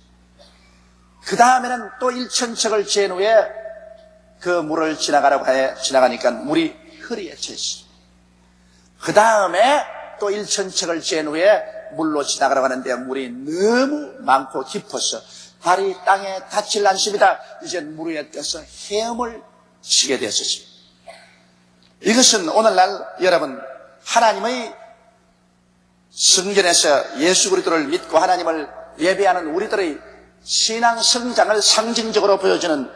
그 다음에는 또 1000척을 잰 후에 그 물을 지나가라고 해 지나가니까 물이 허리에 채였습니다. 그 다음에 또 1000척을 잰 후에 물로 지나가라고 하는데 물이 너무 많고 깊어서 발이 땅에 닿질 않습니다. 이제 물 위에 떠서 헤엄을 치게 되었습니다. 이것은 오늘날 여러분 하나님의 성전에서 예수 그리스도를 믿고 하나님을 예배하는 우리들의 신앙 성장을 상징적으로 보여주는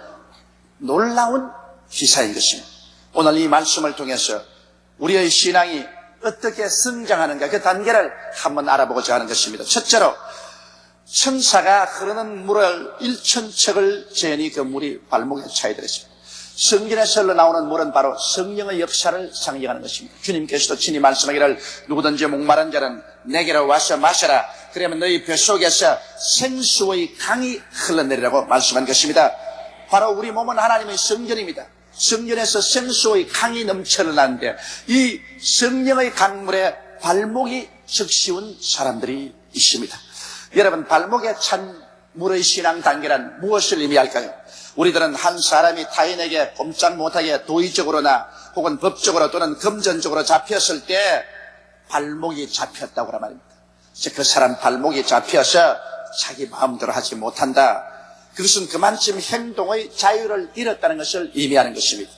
놀라운 기사인 것입니다. 오늘 이 말씀을 통해서 우리의 신앙이 어떻게 성장하는가 그 단계를 한번 알아보고자 하는 것입니다. 첫째로 천사가 흐르는 물을 1000척을 재니 그 물이 발목에 차이들었습니다. 성전에서 흘러나오는 물은 바로 성령의 역사를 상징하는 것입니다. 주님께서도 친히 말씀하기를 누구든지 목마른 자는 내게로 와서 마셔라. 그러면 너희 뱃속에서 생수의 강이 흘러내리라고 말씀한 것입니다. 바로 우리 몸은 하나님의 성전입니다. 성전에서 생수의 강이 넘쳐 흘러나는데 이 성령의 강물에 발목이 적시운 사람들이 있습니다. 여러분, 발목에 찬 물의 신앙 단계란 무엇을 의미할까요? 우리들은 한 사람이 타인에게 꼼짝 못하게 도의적으로나 혹은 법적으로 또는 금전적으로 잡혔을 때 발목이 잡혔다고 말합니다. 그 사람 발목이 잡혀서 자기 마음대로 하지 못한다. 그것은 그만큼 행동의 자유를 잃었다는 것을 의미하는 것입니다.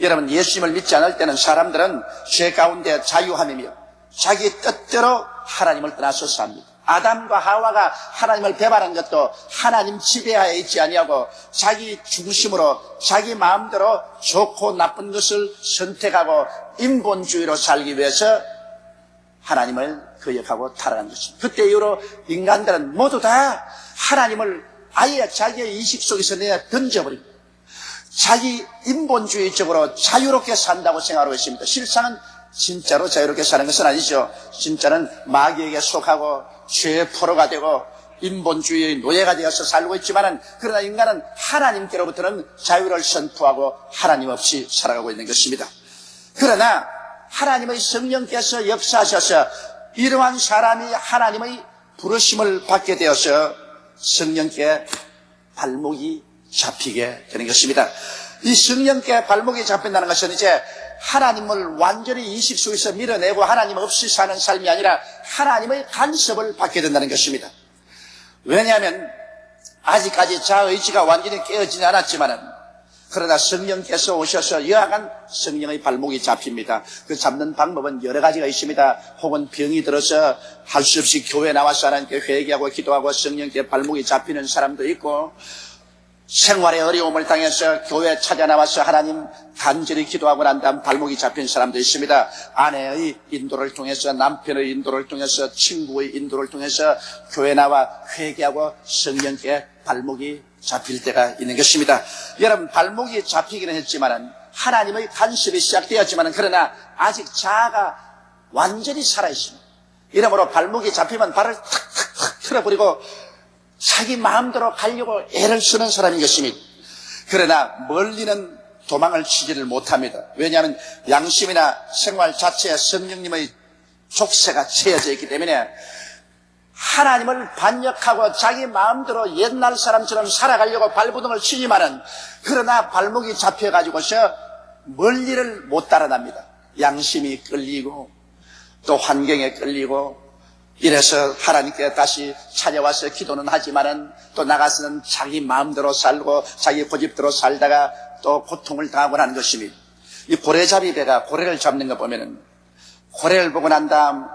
여러분, 예수님을 믿지 않을 때는 사람들은 죄 가운데 자유함이며 자기 뜻대로 하나님을 떠나서 삽니다. 아담과 하와가 하나님을 배반한 것도 하나님 지배하에 있지 아니하고 자기 중심으로 자기 마음대로 좋고 나쁜 것을 선택하고 인본주의로 살기 위해서 하나님을 거역하고 타락한 것입니다. 그때 이후로 인간들은 모두 다 하나님을 아예 자기의 인식 속에서 내어 던져버립니다. 자기 인본주의적으로 자유롭게 산다고 생각하고 있습니다. 실상은 진짜로 자유롭게 사는 것은 아니죠. 진짜는 마귀에게 속하고 죄의 포로가 되고 인본주의의 노예가 되어서 살고 있지만은, 그러나 인간은 하나님께로부터는 자유를 선포하고 하나님 없이 살아가고 있는 것입니다. 그러나 하나님의 성령께서 역사하셔서 이러한 사람이 하나님의 부르심을 받게 되어서 성령께 발목이 잡히게 되는 것입니다. 이 성령께 발목이 잡힌다는 것은 이제 하나님을 완전히 인식 속에서 밀어내고 하나님 없이 사는 삶이 아니라 하나님의 간섭을 받게 된다는 것입니다. 왜냐하면 아직까지 자의지가 완전히 깨어지지 않았지만은, 그러나 성령께서 오셔서 여하간 성령의 발목이 잡힙니다. 그 잡는 방법은 여러 가지가 있습니다. 혹은 병이 들어서 할 수 없이 교회 나와서 하나님께 회개하고 기도하고 성령께 발목이 잡히는 사람도 있고, 생활의 어려움을 당해서 교회에 찾아 나와서 하나님 간절히 기도하고 난 다음 발목이 잡힌 사람도 있습니다. 아내의 인도를 통해서, 남편의 인도를 통해서, 친구의 인도를 통해서 교회 나와 회개하고 성령께 발목이 잡힐 때가 있는 것입니다. 여러분, 발목이 잡히기는 했지만은, 하나님의 간섭이 시작되었지만은, 그러나 아직 자아가 완전히 살아있습니다. 이러므로 발목이 잡히면 발을 탁탁탁 틀어버리고 자기 마음대로 가려고 애를 쓰는 사람인 것입니다. 그러나 멀리는 도망을 치지를 못합니다. 왜냐하면 양심이나 생활 자체에 성령님의 족쇄가 채워져 있기 때문에 하나님을 반역하고 자기 마음대로 옛날 사람처럼 살아가려고 발부둥을 치지만은, 그러나 발목이 잡혀가지고서 멀리를 못 따라납니다. 양심이 끌리고 또 환경에 끌리고, 이래서 하나님께 다시 찾아와서 기도는 하지만은 또 나가서는 자기 마음대로 살고 자기 고집대로 살다가 또 고통을 당하고 하는 것입니다. 이 고래잡이 배가 고래를 잡는 거 보면은, 고래를 보고 난 다음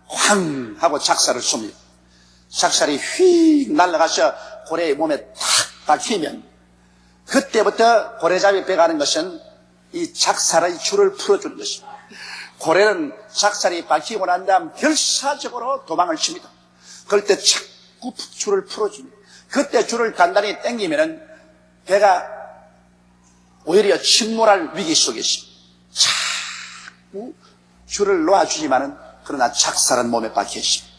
황 하고 작살을 쏩니다. 작살이 휙 날아가서 고래의 몸에 탁 박히면, 그때부터 고래잡이 배가 하는 것은 이 작살의 줄을 풀어주는 것입니다. 고래는 작살이 박히고 난 다음 결사적으로 도망을 칩니다. 그럴 때 자꾸 줄을 풀어줍니다. 그때 줄을 단단히 당기면은 배가 오히려 침몰할 위기 속에 있습니다. 자꾸 줄을 놓아주지만은, 그러나 작살은 몸에 박혀 있습니다.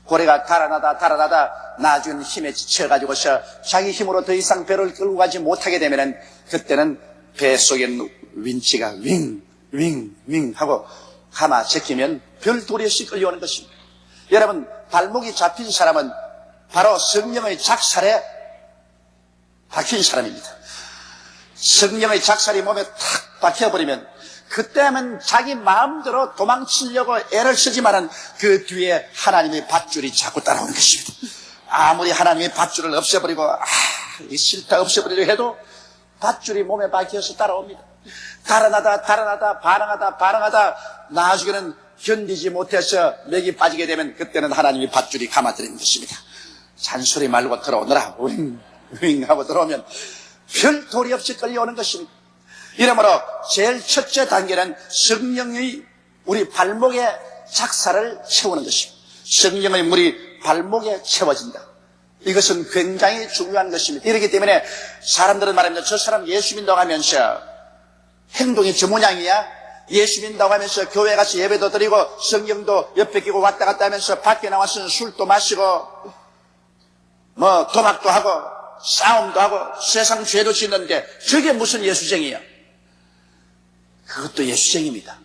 고래가 달아나다 나중에 힘에 지쳐가지고서 자기 힘으로 더 이상 배를 끌고 가지 못하게 되면은, 그때는 배 속에 윈치가 윙 하고 가마 제끼면 별도리 없이 끌려오는 것입니다. 여러분, 발목이 잡힌 사람은 바로 성령의 작살에 박힌 사람입니다. 성령의 작살이 몸에 탁 박혀버리면, 그때는 자기 마음대로 도망치려고 애를 쓰지만은 그 뒤에 하나님의 밧줄이 자꾸 따라오는 것입니다. 아무리 하나님의 밧줄을 없애버리고 이 싫다 없애버리려 해도 밧줄이 몸에 박혀서 따라옵니다. 달아나다 반항하다 나중에는 견디지 못해서 맥이 빠지게 되면, 그때는 하나님이 밧줄이 감아드리는 것입니다. 잔소리 말고 들어오너라 윙 하고 들어오면 별 도리 없이 끌려오는 것입니다. 이러므로 제일 첫째 단계는 성령의 우리 발목에 작살을 채우는 것입니다. 성령의 물이 발목에 채워진다. 이것은 굉장히 중요한 것입니다. 이렇기 때문에 사람들은 말합니다. 저 사람 예수 믿는다고 하면서 행동이 저 모양이야? 예수 믿는다고 하면서 교회 가서 예배도 드리고 성경도 옆에 끼고 왔다 갔다 하면서 밖에 나와서는 술도 마시고 도박도 하고 싸움도 하고 세상 죄도 짓는데 저게 무슨 예수쟁이야? 그것도 예수쟁입니다.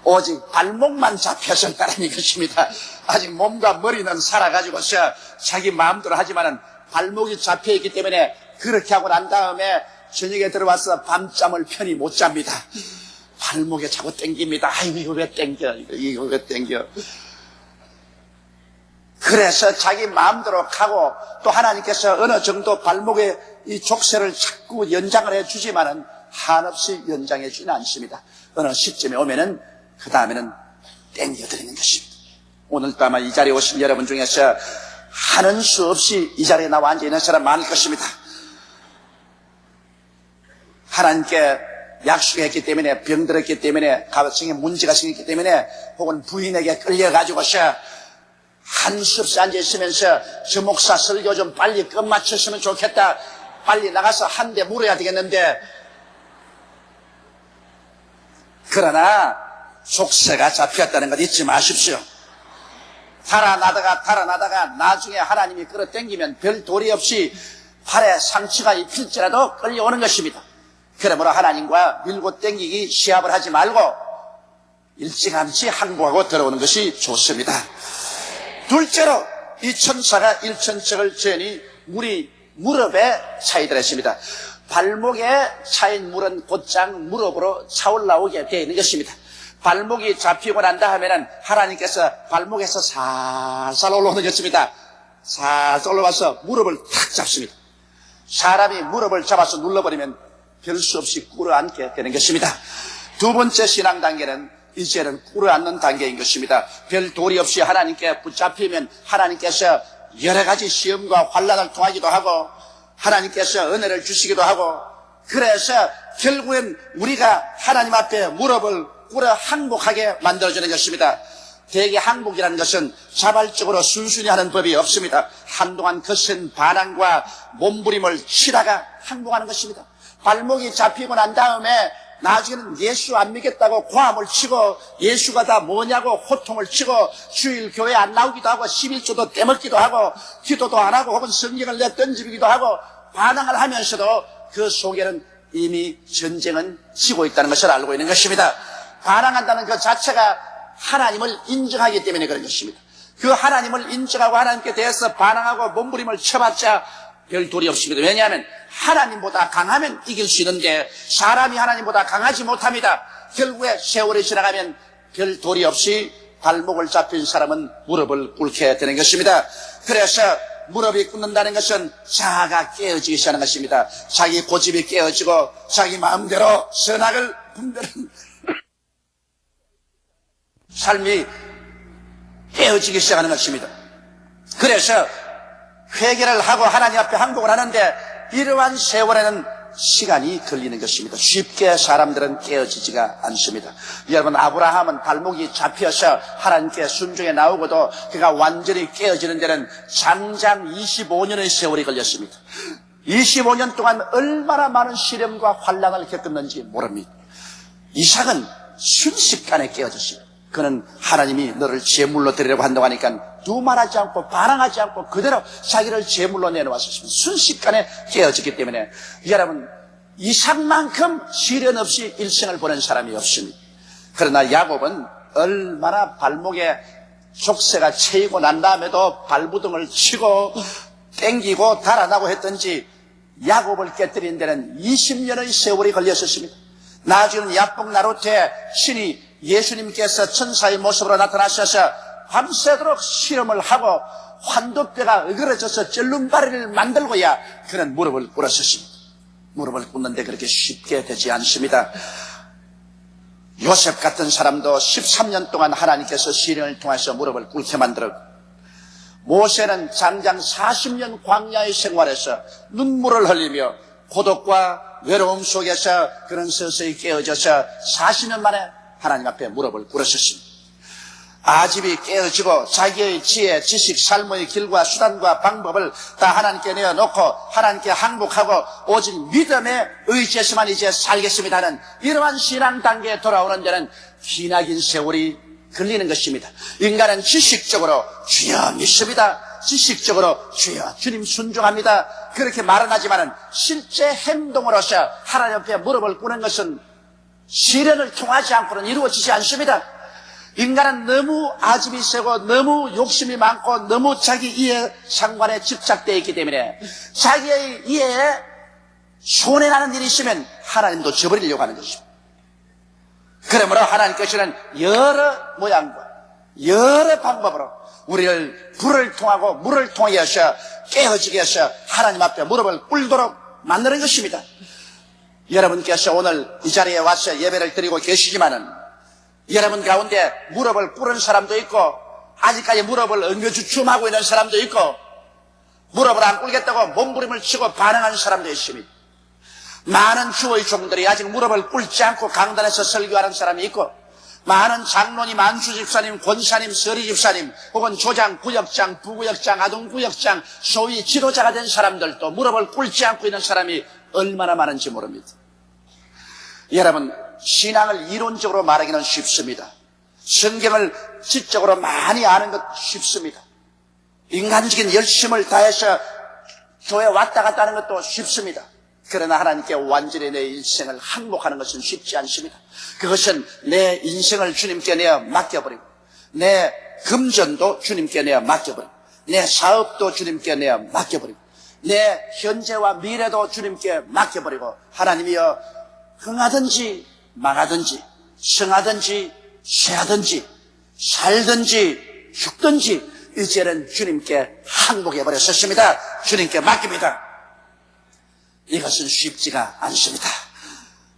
오직 발목만 잡혀서 따르는 것입니다. 아직 몸과 머리는 살아가지고서 자기 마음대로 하지만은 발목이 잡혀있기 때문에 그렇게 하고 난 다음에 저녁에 들어와서 밤잠을 편히 못 잡니다. 발목에 자꾸 땡깁니다. 아이고 이거 왜 땡겨? 이거 왜 땡겨? 그래서 자기 마음대로 가고 또 하나님께서 어느 정도 발목에 이 족쇄를 자꾸 연장을 해주지만은 한없이 연장해 주지는 않습니다. 어느 시점에 오면은 그 다음에는 땡겨드리는 것입니다. 오늘도 아마 이 자리에 오신 여러분 중에서 하는 수 없이 이 자리에 나와 앉아있는 사람 많을 것입니다. 하나님께 약속했기 때문에, 병들었기 때문에, 가정에 문제가 생겼기 때문에, 혹은 부인에게 끌려가지고서 한 수 없이 앉아있으면서 저 목사 설교 좀 빨리 끝마쳤으면 좋겠다, 빨리 나가서 한 대 물어야 되겠는데, 그러나 족쇄가 잡혔다는 것 잊지 마십시오. 달아나다가 나중에 하나님이 끌어당기면 별 도리 없이 팔에 상처가 입힐지라도 끌려오는 것입니다. 그러므로 하나님과 밀고 당기기 시합을 하지 말고 일찌감치 항복하고 들어오는 것이 좋습니다. 둘째로 이 천사가 일천척을 지으니 물이 무릎에 차이더라 했습니다. 발목에 차인 물은 곧장 무릎으로 차올라오게 되어 있는 것입니다. 발목이 잡히고 난다 하면은 하나님께서 발목에서 살살 올라오는 것입니다. 살살 올라와서 무릎을 탁 잡습니다. 사람이 무릎을 잡아서 눌러버리면 별 수 없이 꿇어앉게 되는 것입니다. 두 번째 신앙 단계는 이제는 꿇어앉는 단계인 것입니다. 별 도리 없이 하나님께 붙잡히면 하나님께서 여러 가지 시험과 환난을 통하기도 하고 하나님께서 은혜를 주시기도 하고, 그래서 결국엔 우리가 하나님 앞에 무릎을 꿇어 항복하게 만들어주는 것입니다. 대개 항복이라는 것은 자발적으로 순순히 하는 법이 없습니다. 한동안 거센 반항과 몸부림을 치다가 항복하는 것입니다. 발목이 잡히고 난 다음에 나중에는 예수 안 믿겠다고 고함을 치고 예수가 다 뭐냐고 호통을 치고 주일 교회 안 나오기도 하고 11조도 떼먹기도 하고 기도도 안 하고 혹은 성경을 내던지기도 하고 반항을 하면서도 그 속에는 이미 전쟁은 지고 있다는 것을 알고 있는 것입니다. 반항한다는 그 자체가 하나님을 인정하기 때문에 그런 것입니다. 그 하나님을 인정하고 하나님께 대해서 반항하고 몸부림을 쳐봤자 별 도리 없습니다. 왜냐하면 하나님보다 강하면 이길 수 있는데 사람이 하나님보다 강하지 못합니다. 결국에 세월이 지나가면 별 도리 없이 발목을 잡힌 사람은 무릎을 꿇게 되는 것입니다. 그래서 무릎이 꿇는다는 것은 자아가 깨어지기 시작하는 것입니다. 자기 고집이 깨어지고 자기 마음대로 선악을 분별하는 삶이 깨어지기 시작하는 것입니다. 그래서 회개를 하고 하나님 앞에 항복을 하는데 이러한 세월에는 시간이 걸리는 것입니다. 쉽게 사람들은 깨어지지가 않습니다. 여러분, 아브라함은 발목이 잡혀서 하나님께 순종해 나오고도 그가 완전히 깨어지는 데는 장장 25년의 세월이 걸렸습니다. 25년 동안 얼마나 많은 시련과 환난을 겪었는지 모릅니다. 이삭은 순식간에 깨어졌습니다. 그는 하나님이 너를 제물로 드리려고 한다고 하니까 두말하지 않고 반항하지 않고 그대로 자기를 제물로 내놓았습니다. 순식간에 깨어졌기 때문에 여러분, 이삭만큼 시련 없이 일생을 보낸 사람이 없습니다. 그러나 야곱은 얼마나 발목에 족쇄가 채이고 난 다음에도 발부둥을 치고 땡기고 달아나고 했던지 야곱을 깨뜨린 데는 20년의 세월이 걸렸었습니다. 나중에는 야복 나루트에 신이 예수님께서 천사의 모습으로 나타나셔서 밤새도록 실험을 하고 환도뼈가 어그러져서 절름발이를 만들고야 그는 무릎을 꿇었습니다. 무릎을 꿇는데 그렇게 쉽게 되지 않습니다. 요셉 같은 사람도 13년 동안 하나님께서 시련을 통해서 무릎을 꿇게 만들었고, 모세는 장장 40년 광야의 생활에서 눈물을 흘리며 고독과 외로움 속에서 그는 서서히 깨어져서 40년 만에 하나님 앞에 무릎을 꿇었습니다. 아집이 깨어지고 자기의 지혜, 지식, 삶의 길과 수단과 방법을 다 하나님께 내어놓고 하나님께 항복하고 오직 믿음에 의지해서만 이제 살겠습니다 하는 이러한 신앙 단계에 돌아오는 데는 기나긴 세월이 걸리는 것입니다. 인간은 지식적으로 주여 믿습니다, 지식적으로 주여 주님 순종합니다, 그렇게 말은 하지만은 실제 행동으로서 하나님 앞에 무릎을 꿇는 것은 시련을 통하지 않고는 이루어지지 않습니다. 인간은 너무 아집이 세고 너무 욕심이 많고 너무 자기 이해 상관에 집착되어 있기 때문에 자기의 이해에 손해나는 일이 있으면 하나님도 저버리려고 하는 것입니다. 그러므로 하나님께서는 여러 모양과 여러 방법으로 우리를 불을 통하고 물을 통해 하셔 깨어지게 하셔 하나님 앞에 무릎을 꿇도록 만드는 것입니다. 여러분께서 오늘 이 자리에 와서 예배를 드리고 계시지만은 여러분 가운데 무릎을 꿇은 사람도 있고 아직까지 무릎을 엉겨주춤하고 있는 사람도 있고 무릎을 안 꿇겠다고 몸부림을 치고 반응하는 사람도 있습니다. 많은 주의 종들이 아직 무릎을 꿇지 않고 강단에서 설교하는 사람이 있고 많은 장로님, 안수 집사님, 권사님, 서리 집사님 혹은 조장, 구역장, 부구역장, 아동구역장 소위 지도자가 된 사람들도 무릎을 꿇지 않고 있는 사람이 얼마나 많은지 모릅니다. 여러분, 신앙을 이론적으로 말하기는 쉽습니다. 성경을 지적으로 많이 아는 것 쉽습니다. 인간적인 열심을 다해서 교회 왔다 갔다 하는 것도 쉽습니다. 그러나 하나님께 완전히 내 인생을 항복하는 것은 쉽지 않습니다. 그것은 내 인생을 주님께 내어 맡겨버리고 내 금전도 주님께 내어 맡겨버리고 내 사업도 주님께 내어 맡겨버리고 내 현재와 미래도 주님께 맡겨버리고 하나님이여 흥하든지 망하든지 성하든지 쇠하든지 살든지 죽든지 이제는 주님께 항복해버렸습니다. 주님께 맡깁니다. 이것은 쉽지가 않습니다.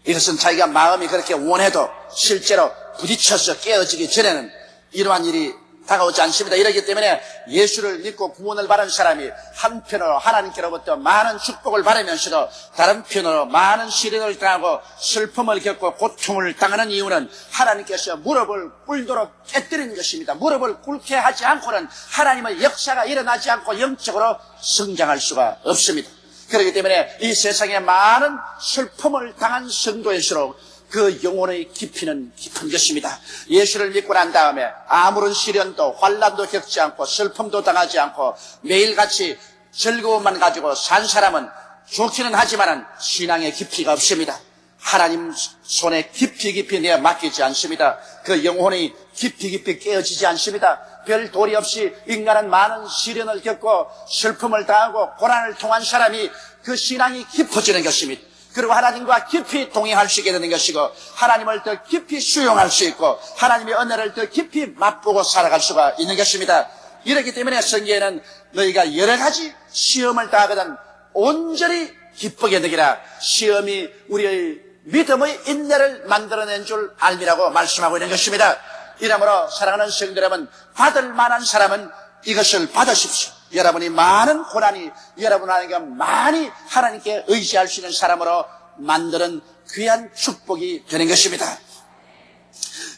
이것은 자기가 마음이 그렇게 원해도 실제로 부딪혀서 깨어지기 전에는 이러한 일이 다가오지 않습니다. 이러기 때문에 예수를 믿고 구원을 받은 사람이 한편으로 하나님께로부터 많은 축복을 받으면서도 다른 편으로 많은 시련을 당하고 슬픔을 겪고 고통을 당하는 이유는 하나님께서 무릎을 꿇도록 깨뜨리는 것입니다. 무릎을 꿇게 하지 않고는 하나님의 역사가 일어나지 않고 영적으로 성장할 수가 없습니다. 그렇기 때문에 이 세상에 많은 슬픔을 당한 성도일수록 그 영혼의 깊이는 깊은 것입니다. 예수를 믿고 난 다음에 아무런 시련도 환난도 겪지 않고 슬픔도 당하지 않고 매일같이 즐거움만 가지고 산 사람은 좋기는 하지만 신앙의 깊이가 없습니다. 하나님 손에 깊이 내어 맡기지 않습니다. 그 영혼이 깊이 깨어지지 않습니다. 별 도리 없이 인간은 많은 시련을 겪고 슬픔을 당하고 고난을 통한 사람이 그 신앙이 깊어지는 것입니다. 그리고 하나님과 깊이 동행할 수 있게 되는 것이고 하나님을 더 깊이 수용할 수 있고 하나님의 은혜를 더 깊이 맛보고 살아갈 수가 있는 것입니다. 이렇기 때문에 성경에는 너희가 여러 가지 시험을 당하거든 온전히 기쁘게 되기라 시험이 우리의 믿음의 인내를 만들어낸 줄 알미라고 말씀하고 있는 것입니다. 이러므로 사랑하는 성도 여러분, 받을 만한 사람은 이것을 받으십시오. 여러분이 많은 고난이 여러분 하나님께 많이 하나님께 의지할 수 있는 사람으로 만드는 귀한 축복이 되는 것입니다.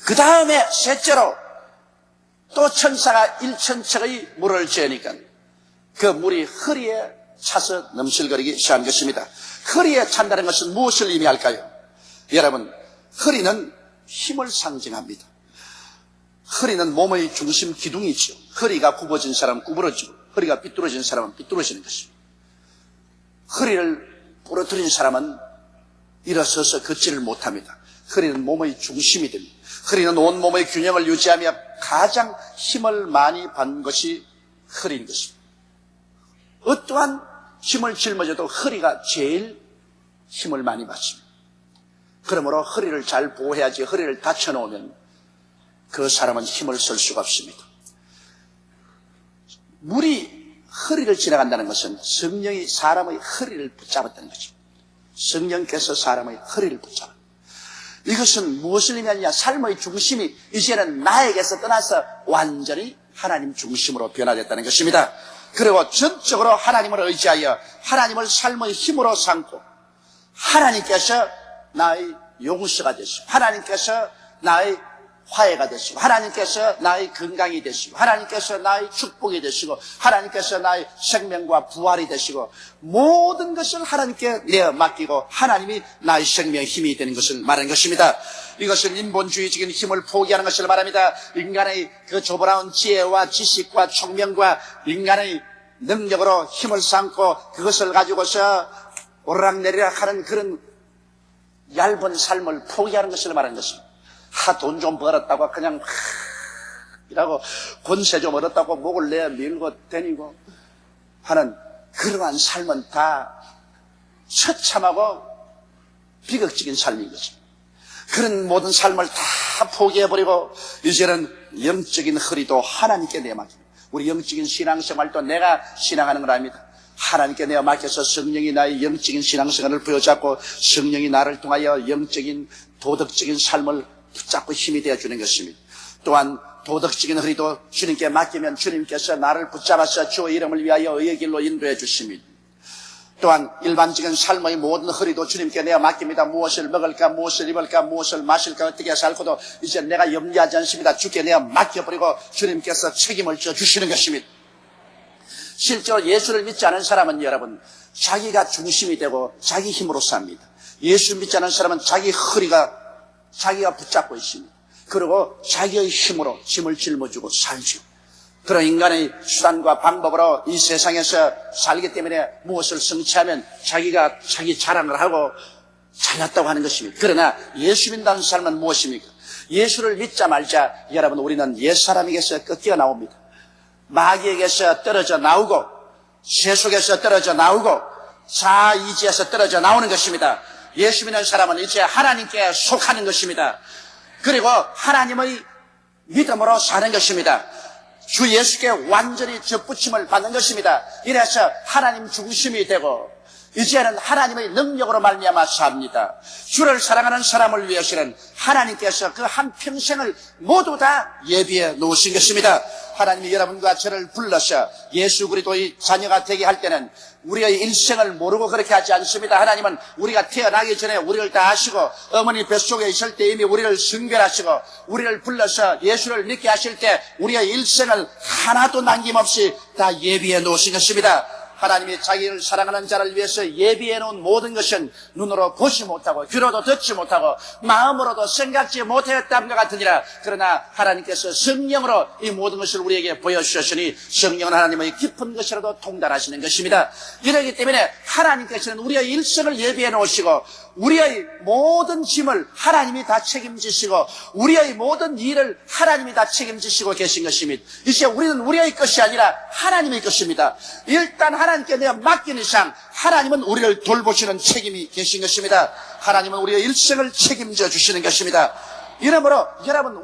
그 다음에 셋째로 또 천사가 1천척의 물을 재으니까 그 물이 허리에 차서 넘실거리기 시작한 것입니다. 허리에 찬다는 것은 무엇을 의미할까요? 여러분, 허리는 힘을 상징합니다. 허리는 몸의 중심 기둥이죠. 허리가 굽어진 사람은 구부러지고 허리가 삐뚤어진 사람은 삐뚤어지는 것입니다. 허리를 부러뜨린 사람은 일어서서 걷지를 못합니다. 허리는 몸의 중심이 됩니다. 허리는 온몸의 균형을 유지하며 가장 힘을 많이 받는 것이 허리인 것입니다. 어떠한 힘을 짊어져도 허리가 제일 힘을 많이 받습니다. 그러므로 허리를 잘 보호해야지 허리를 다쳐놓으면 그 사람은 힘을 쓸 수가 없습니다. 물이 허리를 지나간다는 것은 성령이 사람의 허리를 붙잡았다는 것입니다. 성령께서 사람의 허리를 붙잡아. 이것은 무엇을 의미하느냐? 삶의 중심이 이제는 나에게서 떠나서 완전히 하나님 중심으로 변화됐다는 것입니다. 그리고 전적으로 하나님을 의지하여 하나님을 삶의 힘으로 삼고 하나님께서 나의 용서가 되시고 하나님께서 나의 화해가 되시고 하나님께서 나의 건강이 되시고 하나님께서 나의 축복이 되시고 하나님께서 나의 생명과 부활이 되시고 모든 것을 하나님께 내어 맡기고 하나님이 나의 생명의 힘이 되는 것을 말하는 것입니다. 이것은 인본주의적인 힘을 포기하는 것을 말합니다. 인간의 그 조보라운 지혜와 지식과 총명과 인간의 능력으로 힘을 삼고 그것을 가지고서 오르락내리락 하는 그런 얇은 삶을 포기하는 것을 말하는 것입니다. 돈 좀 벌었다고 그냥 이라고 권세 좀 얻었다고 목을 내어 밀고 다니고 하는 그러한 삶은 다 처참하고 비극적인 삶인 것입니다. 그런 모든 삶을 다 포기해버리고 이제는 영적인 허리도 하나님께 내맡깁니다. 우리 영적인 신앙생활도 내가 신앙하는 걸 압니다. 하나님께 내어 맡겨서 성령이 나의 영적인 신앙생활을 부여잡고 성령이 나를 통하여 영적인 도덕적인 삶을 붙잡고 힘이 되어주는 것입니다. 또한 도덕적인 허리도 주님께 맡기면 주님께서 나를 붙잡아서 주의 이름을 위하여 의의 길로 인도해 주십니다. 또한 일반적인 삶의 모든 허리도 주님께 내어 맡깁니다. 무엇을 먹을까, 무엇을 입을까, 무엇을 마실까, 어떻게 살고도 이제 내가 염려하지 않습니다. 주께 내어 맡겨버리고 주님께서 책임을 져주시는 것입니다. 실제로 예수를 믿지 않은 사람은 여러분 자기가 중심이 되고 자기 힘으로 삽니다. 예수 믿지 않은 사람은 자기가 붙잡고 있습니다. 그리고 자기의 힘으로 짐을 짊어지고 살죠. 그런 인간의 수단과 방법으로 이 세상에서 살기 때문에 무엇을 성취하면 자기가 자기 자랑을 하고 잘났다고 하는 것입니다. 그러나 예수 믿는 삶은 무엇입니까? 예수를 믿자 말자 여러분 우리는 옛사람에게서 꺾여 나옵니다. 마귀에게서 떨어져 나오고 세속에서 떨어져 나오고 자의지에서 떨어져 나오는 것입니다. 예수 믿는 사람은 이제 하나님께 속하는 것입니다. 그리고 하나님의 믿음으로 사는 것입니다. 주 예수께 완전히 접붙임을 받는 것입니다. 이래서 하나님 중심이 되고 이제는 하나님의 능력으로 말미암아 삽니다. 주를 사랑하는 사람을 위해서는 하나님께서 그 한평생을 모두 다 예비해 놓으신 것입니다. 하나님이 여러분과 저를 불러서 예수 그리스도의 자녀가 되게 할 때는 우리의 일생을 모르고 그렇게 하지 않습니다. 하나님은 우리가 태어나기 전에 우리를 다 아시고 어머니 뱃속에 있을 때 이미 우리를 성별하시고 우리를 불러서 예수를 믿게 하실 때 우리의 일생을 하나도 남김없이 다 예비해 놓으신 것입니다. 하나님이 자기를 사랑하는 자를 위해서 예비해 놓은 모든 것은 눈으로 보지 못하고 귀로도 듣지 못하고 마음으로도 생각지 못했다는 것 같으니라. 그러나 하나님께서 성령으로 이 모든 것을 우리에게 보여주셨으니 성령은 하나님의 깊은 것이라도 통달하시는 것입니다. 이러기 때문에 하나님께서는 우리의 일생을 예비해 놓으시고 우리의 모든 짐을 하나님이 다 책임지시고 우리의 모든 일을 하나님이 다 책임지시고 계신 것입니다. 이제 우리는 우리의 것이 아니라 하나님의 것입니다. 일단 하나님께 내가 맡긴 이상 하나님은 우리를 돌보시는 책임이 계신 것입니다. 하나님은 우리의 일생을 책임져 주시는 것입니다. 이러므로 여러분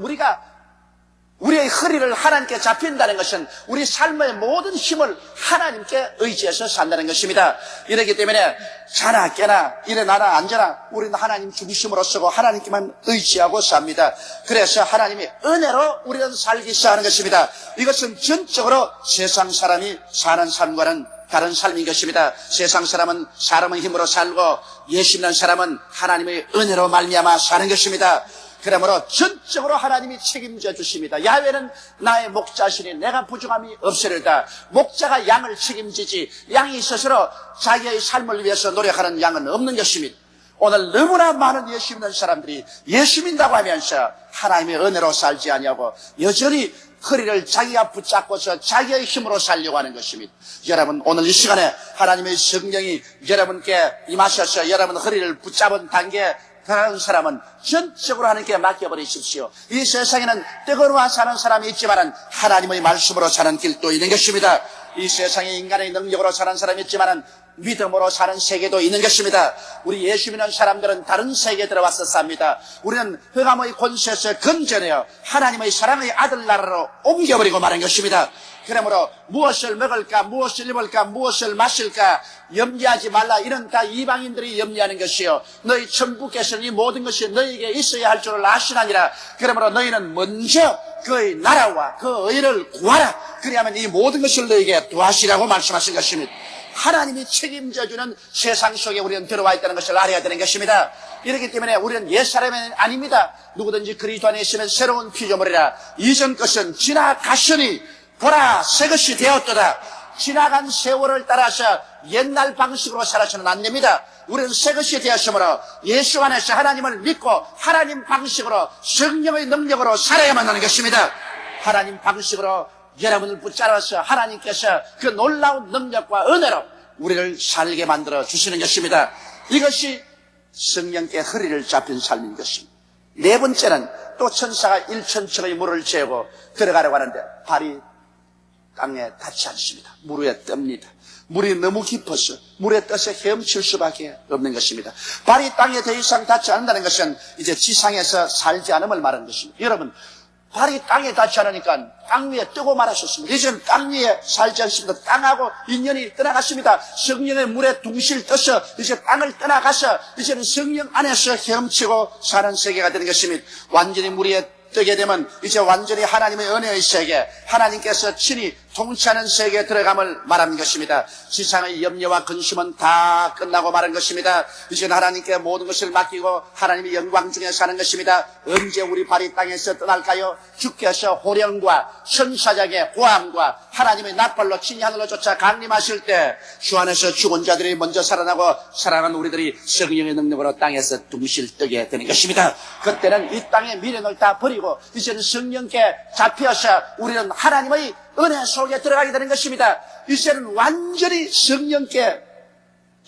우리의 허리를 하나님께 잡힌다는 것은 우리 삶의 모든 힘을 하나님께 의지해서 산다는 것입니다. 이렇기 때문에 자나 깨나 일어나나 앉아나 우리는 하나님 중심으로 서고 하나님께만 의지하고 삽니다. 그래서 하나님이 은혜로 우리는 살기 시작하는 것입니다. 이것은 전적으로 세상 사람이 사는 삶과는 다른 삶인 것입니다. 세상 사람은 사람의 힘으로 살고 예수 믿는 사람은 하나님의 은혜로 말미암아 사는 것입니다. 그러므로 전적으로 하나님이 책임져 주십니다. 야훼는 나의 목자시니 내가 부족함이 없으리다. 목자가 양을 책임지지 양이 스스로 자기의 삶을 위해서 노력하는 양은 없는 것입니다. 오늘 너무나 많은 예수 믿는 사람들이 예수 믿는다고 하면서 하나님의 은혜로 살지 아니하고 여전히 허리를 자기가 붙잡고서 자기의 힘으로 살려고 하는 것입니다. 여러분 오늘 이 시간에 하나님의 성령이 여러분께 임하셔서 여러분 허리를 붙잡은 단계에 다른 사람은 전적으로 하나님께 맡겨버리십시오. 이 세상에는 뜨거워 사는 사람이 있지만 하나님의 말씀으로 사는 길도 있는 것입니다. 이 세상에 인간의 능력으로 사는 사람이 있지만 믿음으로 사는 세계도 있는 것입니다. 우리 예수 믿는 사람들은 다른 세계에 들어와서 삽니다. 우리는 흑암의 권세에서 건져내어 하나님의 사랑의 아들 나라로 옮겨버리고 마는 것입니다. 그러므로 무엇을 먹을까, 무엇을 입을까, 무엇을 마실까 염려하지 말라. 이런 다 이방인들이 염려하는 것이요. 너희 천부께서는 이 모든 것이 너희에게 있어야 할 줄을 아시나니라. 그러므로 너희는 먼저 그의 나라와 그 의를 구하라. 그리하면 이 모든 것을 너희에게 도하시라고 말씀하신 것입니다. 하나님이 책임져주는 세상 속에 우리는 들어와 있다는 것을 알아야 되는 것입니다. 이렇기 때문에 우리는 옛사람이 아닙니다. 누구든지 그리스도 안에 있으면 새로운 피조물이라. 이전 것은 지나갔으니 보라 새 것이 되었도다. 지나간 세월을 따라서 옛날 방식으로 살아서는 안 됩니다. 우리는 새 것이 되었으므로 예수 안에서 하나님을 믿고 하나님 방식으로 성령의 능력으로 살아야만 하는 것입니다. 하나님 방식으로 여러분을 붙잡아서 하나님께서 그 놀라운 능력과 은혜로 우리를 살게 만들어 주시는 것입니다. 이것이 성령께 허리를 잡힌 삶인 것입니다. 네 번째는 또 천사가 1,000척의 물을 재고 들어가려고 하는데 발이 땅에 닿지 않습니다. 물 위에 뜹니다. 물이 너무 깊어서 물에 떠서 헤엄칠 수밖에 없는 것입니다. 발이 땅에 더 이상 닿지 않는다는 것은 이제 지상에서 살지 않음을 말하는 것입니다. 여러분 발이 땅에 닿지 않으니까 땅 위에 뜨고 말았었습니다. 이제는 땅 위에 살지 않습니다. 땅하고 인연이 떠나갔습니다. 성령의 물에 둥실 떠서 이제 땅을 떠나가서 이제는 성령 안에서 헤엄치고 사는 세계가 되는 것입니다. 완전히 물 위에 뜨게 되면 이제 완전히 하나님의 은혜의 세계, 하나님께서 친히 통치하는 세계에 들어감을 말하는 것입니다. 세상의 염려와 근심은 다 끝나고 마는 것입니다. 이제는 하나님께 모든 것을 맡기고 하나님의 영광 중에 사는 것입니다. 언제 우리 발이 땅에서 떠날까요? 주께서 호령과 천사장의 고함과 하나님의 나팔로 친히 하늘로 쫓아 강림하실 때 주 안에서 죽은 자들이 먼저 살아나고 살아난 우리들이 성령의 능력으로 땅에서 둥실 뜨게 되는 것입니다. 그때는 이 땅의 미련을 다 버리고 이제는 성령께 잡혀서 우리는 하나님의 은혜 속에 들어가게 되는 것입니다. 이제는 완전히 성령께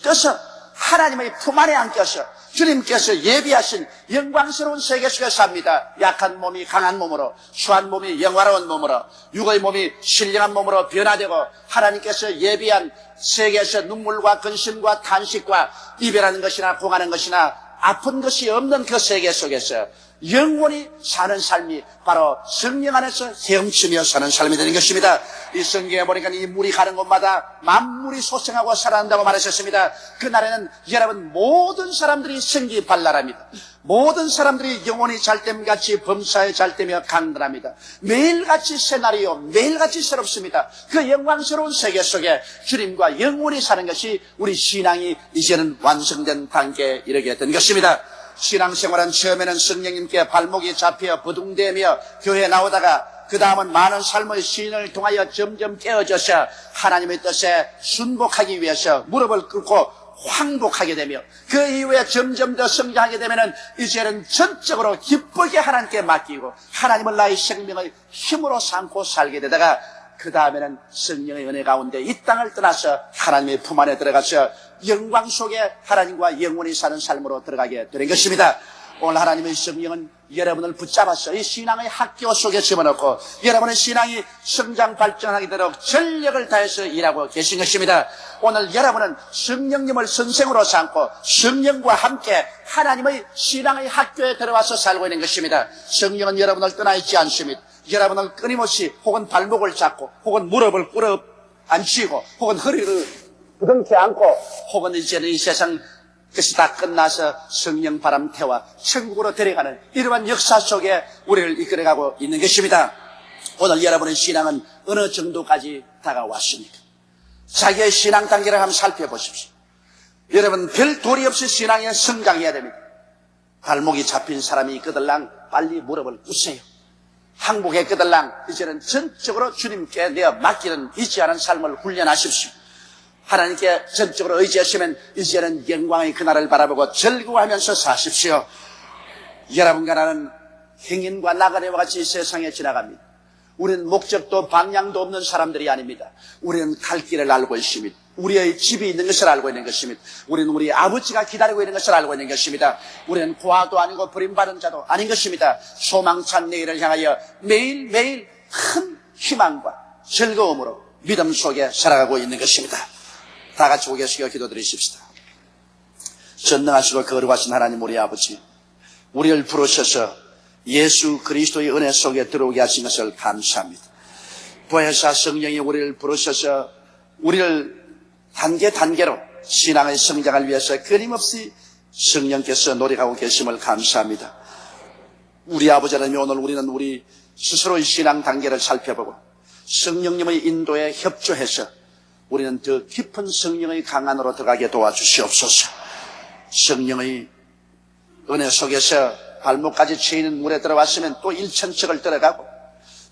떠서 하나님의 품 안에 안겨서 주님께서 예비하신 영광스러운 세계 속에 삽니다. 약한 몸이 강한 몸으로, 수한 몸이 영화로운 몸으로, 육의 몸이 신령한 몸으로 변화되고 하나님께서 예비한 세계에서 눈물과 근심과 탄식과 이별하는 것이나 공하는 것이나 아픈 것이 없는 그 세계 속에서 영원히 사는 삶이 바로 성령 안에서 헤엄치며 사는 삶이 되는 것입니다. 이 성경에 보니까 이 물이 가는 곳마다 만물이 소생하고 살아난다고 말하셨습니다. 그날에는 여러분 모든 사람들이 생기 발랄합니다. 모든 사람들이 영혼이 잘됨같이 범사에 잘되며 강건합니다. 매일같이 시나리오, 매일같이 새롭습니다. 그 영광스러운 세계 속에 주님과 영원히 사는 것이 우리 신앙이 이제는 완성된 단계에 이르게 된 것입니다. 신앙생활은 처음에는 성령님께 발목이 잡혀 부둥대며 교회에 나오다가 그 다음은 많은 삶의 시인을 통하여 점점 깨어져서 하나님의 뜻에 순복하기 위해서 무릎을 꿇고 황복하게 되며 그 이후에 점점 더 성장하게 되면은 이제는 전적으로 기쁘게 하나님께 맡기고 하나님을 나의 생명의 힘으로 삼고 살게 되다가 그 다음에는 성령의 은혜 가운데 이 땅을 떠나서 하나님의 품 안에 들어가서 영광 속에 하나님과 영원히 사는 삶으로 들어가게 되는 것입니다. 오늘 하나님의 성령은 여러분을 붙잡아서 이 신앙의 학교 속에 집어넣고 여러분의 신앙이 성장 발전하게 되도록 전력을 다해서 일하고 계신 것입니다. 오늘 여러분은 성령님을 선생으로 삼고 성령과 함께 하나님의 신앙의 학교에 들어와서 살고 있는 것입니다. 성령은 여러분을 떠나 있지 않습니다. 여러분을 끊임없이 혹은 발목을 잡고 혹은 무릎을 꿇어 앉히고 혹은 허리를 부둥켜 안고 혹은 이제는 이 세상 그것이 다 끝나서 성령 바람 태워 천국으로 데려가는 이러한 역사 속에 우리를 이끌어가고 있는 것입니다. 오늘 여러분의 신앙은 어느 정도까지 다가왔습니까? 자기의 신앙 단계를 한번 살펴보십시오. 여러분 별 도리 없이 신앙에 성장해야 됩니다. 발목이 잡힌 사람이 있거들랑 빨리 무릎을 꿇으세요. 항복에 끄들랑 이제는 전적으로 주님께 내어 맡기는 의지하는 삶을 훈련하십시오. 하나님께 전적으로 의지하시면 이제는 영광의 그날을 바라보고 즐거워하면서 사십시오. 여러분과 나는 행인과 나그네와 같이 세상에 지나갑니다. 우리는 목적도 방향도 없는 사람들이 아닙니다. 우리는 갈 길을 알고 있습니다. 우리의 집이 있는 것을 알고 있는 것입니다. 우리는 우리 아버지가 기다리고 있는 것을 알고 있는 것입니다. 우리는 고아도 아니고 버림받은 자도 아닌 것입니다. 소망찬 내일을 향하여 매일매일 큰 희망과 즐거움으로 믿음 속에 살아가고 있는 것입니다. 다 같이 고개 숙여 기도드리십시다. 전능하시고 거룩하신 하나님 우리 아버지, 우리를 부르셔서 예수 그리스도의 은혜 속에 들어오게 하신 것을 감사합니다. 보혜사 성령이 우리를 부르셔서 우리를 단계단계로 신앙의 성장을 위해서 끊임없이 성령께서 노력하고 계심을 감사합니다. 우리 아버지 하나님, 오늘 우리는 우리 스스로의 신앙 단계를 살펴보고 성령님의 인도에 협조해서 우리는 더 깊은 성령의 강안으로 들어가게 도와주시옵소서. 성령의 은혜 속에서 발목까지 채이는 물에 들어왔으면 또 1,000척을 들어가고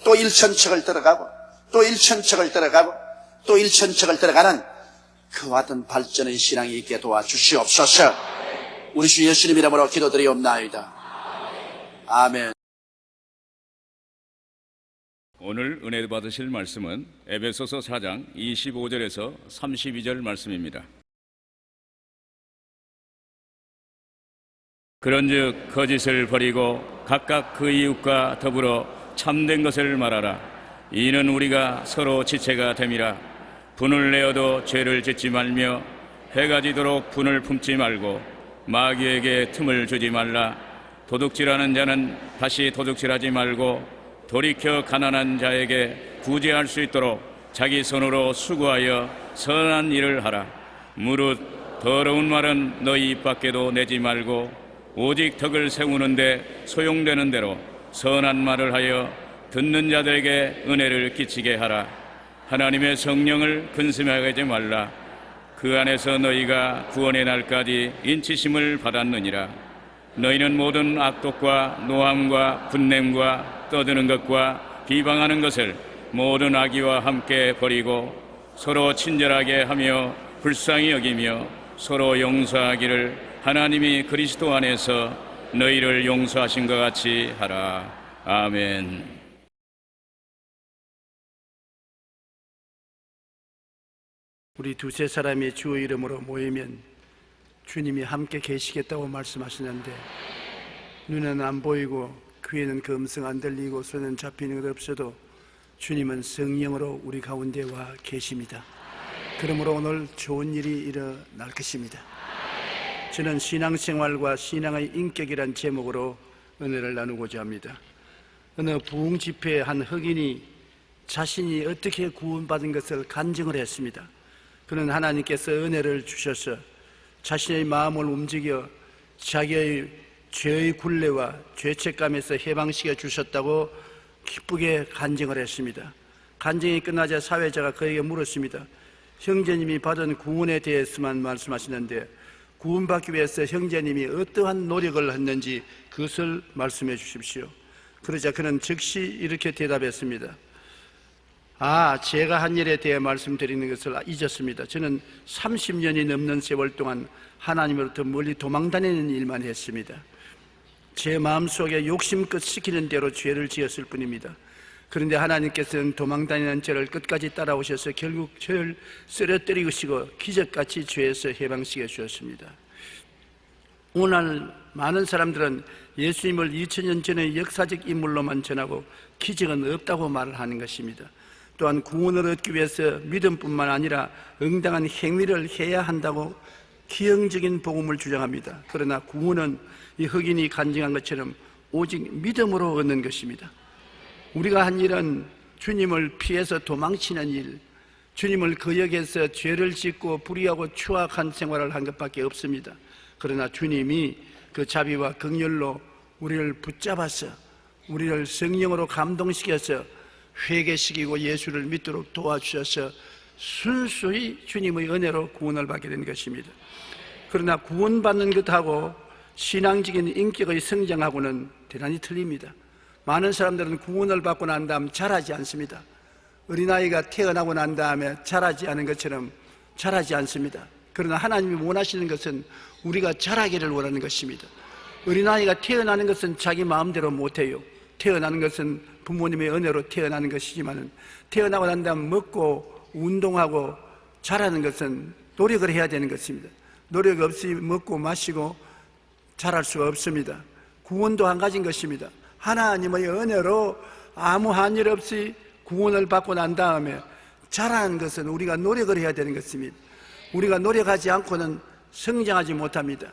또 1,000척을 들어가고 또 1,000척을 들어가고 또 1,000척을 들어가는 그와 같은 발전의 신앙이 있게 도와주시옵소서. 우리 주 예수님 이름으로 기도드리옵나이다. 아멘. 오늘 은혜 받으실 말씀은 에베소서 4장 25절에서 32절 말씀입니다. 그런즉 거짓을 버리고 각각 그 이웃과 더불어 참된 것을 말하라. 이는 우리가 서로 지체가 됨이라. 분을 내어도 죄를 짓지 말며 해가 지도록 분을 품지 말고 마귀에게 틈을 주지 말라. 도둑질하는 자는 다시 도둑질하지 말고 돌이켜 가난한 자에게 구제할 수 있도록 자기 손으로 수고하여 선한 일을 하라. 무릇 더러운 말은 너희 입 밖에도 내지 말고 오직 덕을 세우는데 소용되는 대로 선한 말을 하여 듣는 자들에게 은혜를 끼치게 하라. 하나님의 성령을 근심하게 하지 말라. 그 안에서 너희가 구원의 날까지 인치심을 받았느니라. 너희는 모든 악독과 노함과 분냄과 떠드는 것과 비방하는 것을 모든 악의와 함께 버리고 서로 친절하게 하며 불쌍히 여기며 서로 용서하기를 하나님이 그리스도 안에서 너희를 용서하신 것 같이 하라. 아멘. 우리 두세 사람이 주의 이름으로 모이면 주님이 함께 계시겠다고 말씀하시는데 눈은 안 보이고 귀에는 그 음성 안 들리고 손은 잡히는 것 없어도 주님은 성령으로 우리 가운데 와 계십니다. 그러므로 오늘 좋은 일이 일어날 것입니다. 저는 신앙생활과 신앙의 인격이란 제목으로 은혜를 나누고자 합니다. 어느 부흥집회의 한 흑인이 자신이 어떻게 구원받은 것을 간증을 했습니다. 그는 하나님께서 은혜를 주셔서 자신의 마음을 움직여 자기의 죄의 굴레와 죄책감에서 해방시켜 주셨다고 기쁘게 간증을 했습니다. 간증이 끝나자 사회자가 그에게 물었습니다. 형제님이 받은 구원에 대해서만 말씀하시는데 구원받기 위해서 형제님이 어떠한 노력을 했는지 그것을 말씀해 주십시오. 그러자 그는 즉시 이렇게 대답했습니다. 제가 한 일에 대해 말씀드리는 것을 잊었습니다. 저는 30년이 넘는 세월 동안 하나님으로부터 멀리 도망다니는 일만 했습니다. 제 마음속에 욕심껏 시키는 대로 죄를 지었을 뿐입니다. 그런데 하나님께서는 도망다니는 저를 끝까지 따라오셔서 결국 저를 쓰러뜨리시고 기적같이 죄에서 해방시켜 주셨습니다. 오늘 많은 사람들은 예수님을 2000년 전의 역사적 인물로만 전하고 기적은 없다고 말을 하는 것입니다. 또한 구원을 얻기 위해서 믿음뿐만 아니라 응당한 행위를 해야 한다고 기형적인 복음을 주장합니다. 그러나 구원은 이 흑인이 간증한 것처럼 오직 믿음으로 얻는 것입니다. 우리가 한 일은 주님을 피해서 도망치는 일, 주님을 거역해서 죄를 짓고 불의하고 추악한 생활을 한 것밖에 없습니다. 그러나 주님이 그 자비와 긍휼로 우리를 붙잡아서 우리를 성령으로 감동시켜서 회개시키고 예수를 믿도록 도와주셔서 순수히 주님의 은혜로 구원을 받게 된 것입니다. 그러나 구원받는 것하고 신앙적인 인격의 성장하고는 대단히 틀립니다. 많은 사람들은 구원을 받고 난 다음 자라지 않습니다. 어린아이가 태어나고 난 다음에 자라지 않은 것처럼 자라지 않습니다. 그러나 하나님이 원하시는 것은 우리가 자라기를 원하는 것입니다. 어린아이가 태어나는 것은 자기 마음대로 못해요. 태어나는 것은 부모님의 은혜로 태어나는 것이지만 태어나고 난 다음 먹고 운동하고 자라는 것은 노력을 해야 되는 것입니다. 노력 없이 먹고 마시고 자랄 수가 없습니다. 구원도 한 가지인 것입니다. 하나님의 은혜로 아무 한 일 없이 구원을 받고 난 다음에 자라는 것은 우리가 노력을 해야 되는 것입니다. 우리가 노력하지 않고는 성장하지 못합니다.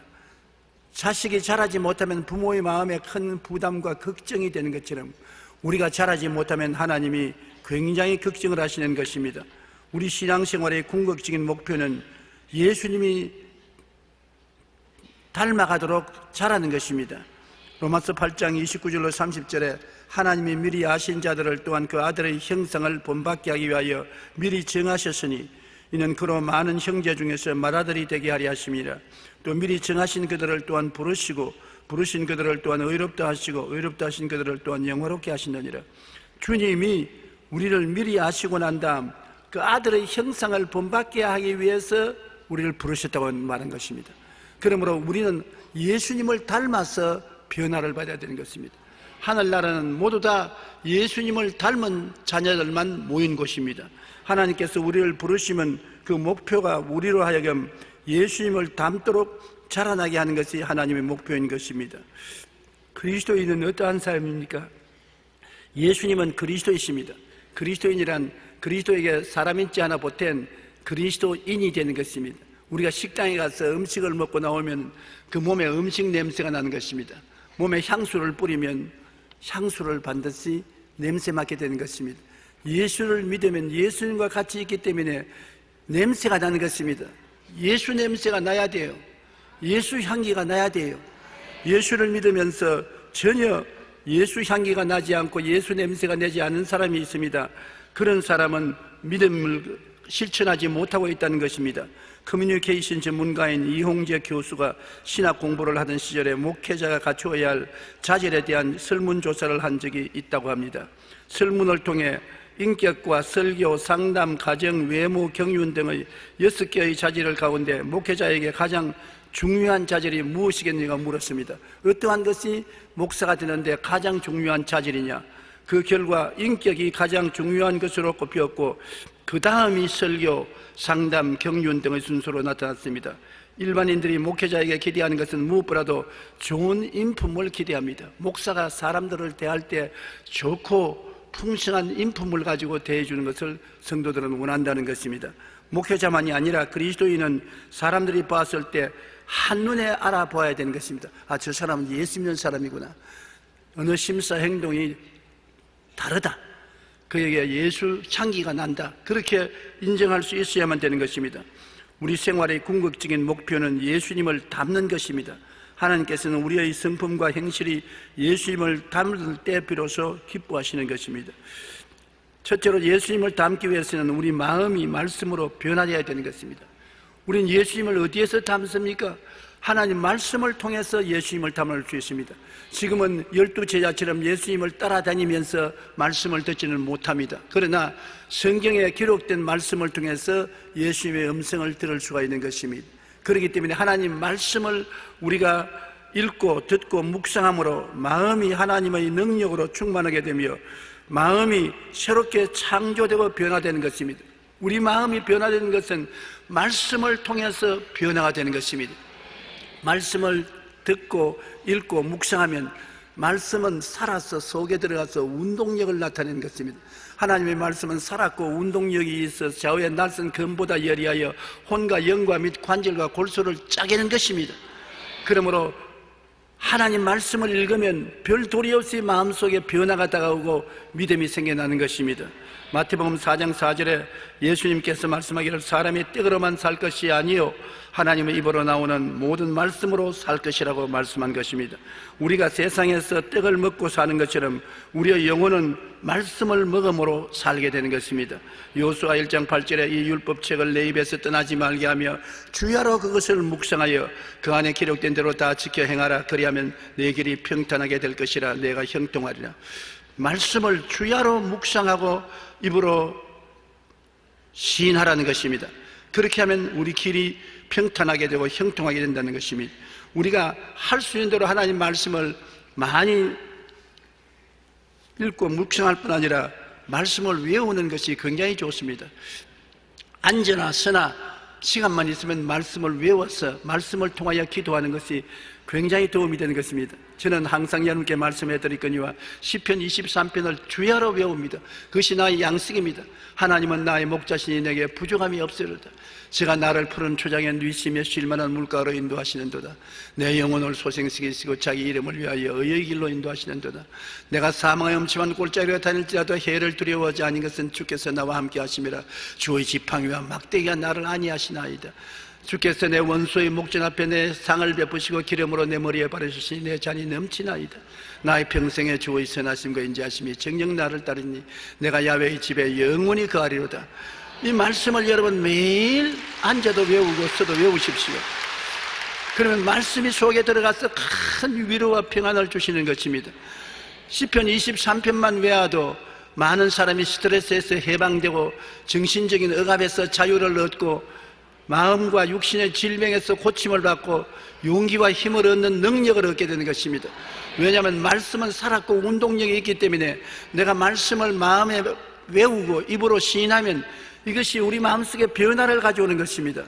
자식이 자라지 못하면 부모의 마음에 큰 부담과 걱정이 되는 것처럼 우리가 자라지 못하면 하나님이 굉장히 걱정을 하시는 것입니다. 우리 신앙생활의 궁극적인 목표는 예수님이 닮아가도록 자라는 것입니다. 로마서 8장 29절로 30절에 하나님이 미리 아신 자들을 또한 그 아들의 형상을 본받게 하기 위하여 미리 정하셨으니 이는 그로 많은 형제 중에서 맏아들이 되게 하려 하심이라. 또 미리 정하신 그들을 또한 부르시고 부르신 그들을 또한 의롭다 하시고 의롭다 하신 그들을 또한 영화롭게 하시느니라. 주님이 우리를 미리 아시고 난 다음 그 아들의 형상을 본받게 하기 위해서 우리를 부르셨다고 말한 것입니다. 그러므로 우리는 예수님을 닮아서 변화를 받아야 되는 것입니다. 하늘나라는 모두 다 예수님을 닮은 자녀들만 모인 곳입니다. 하나님께서 우리를 부르시면 그 목표가 우리로 하여금 예수님을 닮도록 자라나게 하는 것이 하나님의 목표인 것입니다. 그리스도인은 어떠한 사람입니까? 예수님은 그리스도이십니다. 그리스도인이란 그리스도에게 사람인지 하나 보탠 그리스도인이 되는 것입니다. 우리가 식당에 가서 음식을 먹고 나오면 그 몸에 음식 냄새가 나는 것입니다. 몸에 향수를 뿌리면 향수를 반드시 냄새 맡게 되는 것입니다. 예수를 믿으면 예수님과 같이 있기 때문에 냄새가 나는 것입니다. 예수 냄새가 나야 돼요. 예수 향기가 나야 돼요. 예수를 믿으면서 전혀 예수 향기가 나지 않고 예수 냄새가 나지 않은 사람이 있습니다. 그런 사람은 믿음을 실천하지 못하고 있다는 것입니다. 커뮤니케이션 전문가인 이홍재 교수가 신학 공부를 하던 시절에 목회자가 갖추어야 할 자질에 대한 설문조사를 한 적이 있다고 합니다. 설문을 통해 인격과 설교, 상담, 가정, 외모, 경륜 등의 6개의 자질을 가운데 목회자에게 가장 중요한 자질이 무엇이겠느냐고 물었습니다. 어떠한 것이 목사가 되는데 가장 중요한 자질이냐? 그 결과 인격이 가장 중요한 것으로 꼽혔고 그 다음이 설교, 상담, 경륜 등의 순서로 나타났습니다. 일반인들이 목회자에게 기대하는 것은 무엇보다도 좋은 인품을 기대합니다. 목사가 사람들을 대할 때 좋고 풍성한 인품을 가지고 대해주는 것을 성도들은 원한다는 것입니다. 목회자만이 아니라 그리스도인은 사람들이 봤을 때 한눈에 알아봐야 되는 것입니다. 아, 저 사람은 예수 믿는 사람이구나. 어느 심사 행동이 다르다. 그에게 예수 향기가 난다. 그렇게 인정할 수 있어야만 되는 것입니다. 우리 생활의 궁극적인 목표는 예수님을 닮는 것입니다. 하나님께서는 우리의 성품과 행실이 예수님을 닮을 때 비로소 기뻐하시는 것입니다. 첫째로 예수님을 닮기 위해서는 우리 마음이 말씀으로 변화되어야 되는 것입니다. 우리는 예수님을 어디에서 닮습니까? 하나님 말씀을 통해서 예수님을 닮을 수 있습니다. 지금은 12제자처럼 예수님을 따라다니면서 말씀을 듣지는 못합니다. 그러나 성경에 기록된 말씀을 통해서 예수님의 음성을 들을 수가 있는 것입니다. 그렇기 때문에 하나님 말씀을 우리가 읽고 듣고 묵상함으로 마음이 하나님의 능력으로 충만하게 되며 마음이 새롭게 창조되고 변화되는 것입니다. 우리 마음이 변화되는 것은 말씀을 통해서 변화가 되는 것입니다. 말씀을 듣고 읽고 묵상하면 말씀은 살아서 속에 들어가서 운동력을 나타내는 것입니다. 하나님의 말씀은 살았고 운동력이 있어 좌우의 낯선 검보다 예리하여 혼과 영과 및 관절과 골수를 짜게는 것입니다. 그러므로 하나님 말씀을 읽으면 별 도리 없이 마음속에 변화가 다가오고 믿음이 생겨나는 것입니다. 마태복음 4장 4절에 예수님께서 말씀하기를 사람이 떡으로만 살 것이 아니요 하나님의 입으로 나오는 모든 말씀으로 살 것이라고 말씀한 것입니다. 우리가 세상에서 떡을 먹고 사는 것처럼 우리의 영혼은 말씀을 먹음으로 살게 되는 것입니다. 여호수아 1장 8절에 이 율법책을 내 입에서 떠나지 말게 하며 주야로 그것을 묵상하여 그 안에 기록된 대로 다 지켜 행하라. 그리하면 내 길이 평탄하게 될 것이라. 내가 형통하리라. 말씀을 주야로 묵상하고 입으로 시인하라는 것입니다. 그렇게 하면 우리 길이 평탄하게 되고 형통하게 된다는 것입니다. 우리가 할 수 있는 대로 하나님 말씀을 많이 읽고 묵상할 뿐 아니라 말씀을 외우는 것이 굉장히 좋습니다. 앉으나 서나 시간만 있으면 말씀을 외워서 말씀을 통하여 기도하는 것이 굉장히 도움이 되는 것입니다. 저는 항상 여러분께 말씀해 드리거니와 시편 23편을 주야로 외웁니다. 그것이 나의 양식입니다. 하나님은 나의 목자시니 내게 부족함이 없으리로다. 제가 나를 푸른 초장에 누이시며 쉴만한 물가로 인도하시는도다. 내 영혼을 소생시키시고 자기 이름을 위하여 의의 길로 인도하시는도다. 내가 사망의 음침한 골짜기로 다닐지라도 해를 두려워하지 아닌 것은 주께서 나와 함께 하심이라. 주의 지팡이와 막대기가 나를 안위하시나이다. 주께서 내 원수의 목전 앞에 내 상을 베푸시고 기름으로 내 머리에 바르시니 내 잔이 넘치나이다. 나의 평생에 주의 선하심과 인자하심이 정녕 나를 따르니 내가 야훼의 집에 영원히 거하리로다. 이 말씀을 여러분 매일 앉아도 외우고 서도 외우십시오. 그러면 말씀이 속에 들어가서 큰 위로와 평안을 주시는 것입니다. 시편 23편만 외워도 많은 사람이 스트레스에서 해방되고 정신적인 억압에서 자유를 얻고 마음과 육신의 질병에서 고침을 받고 용기와 힘을 얻는 능력을 얻게 되는 것입니다. 왜냐하면 말씀은 살았고 운동력이 있기 때문에 내가 말씀을 마음에 외우고 입으로 시인하면 이것이 우리 마음속에 변화를 가져오는 것입니다.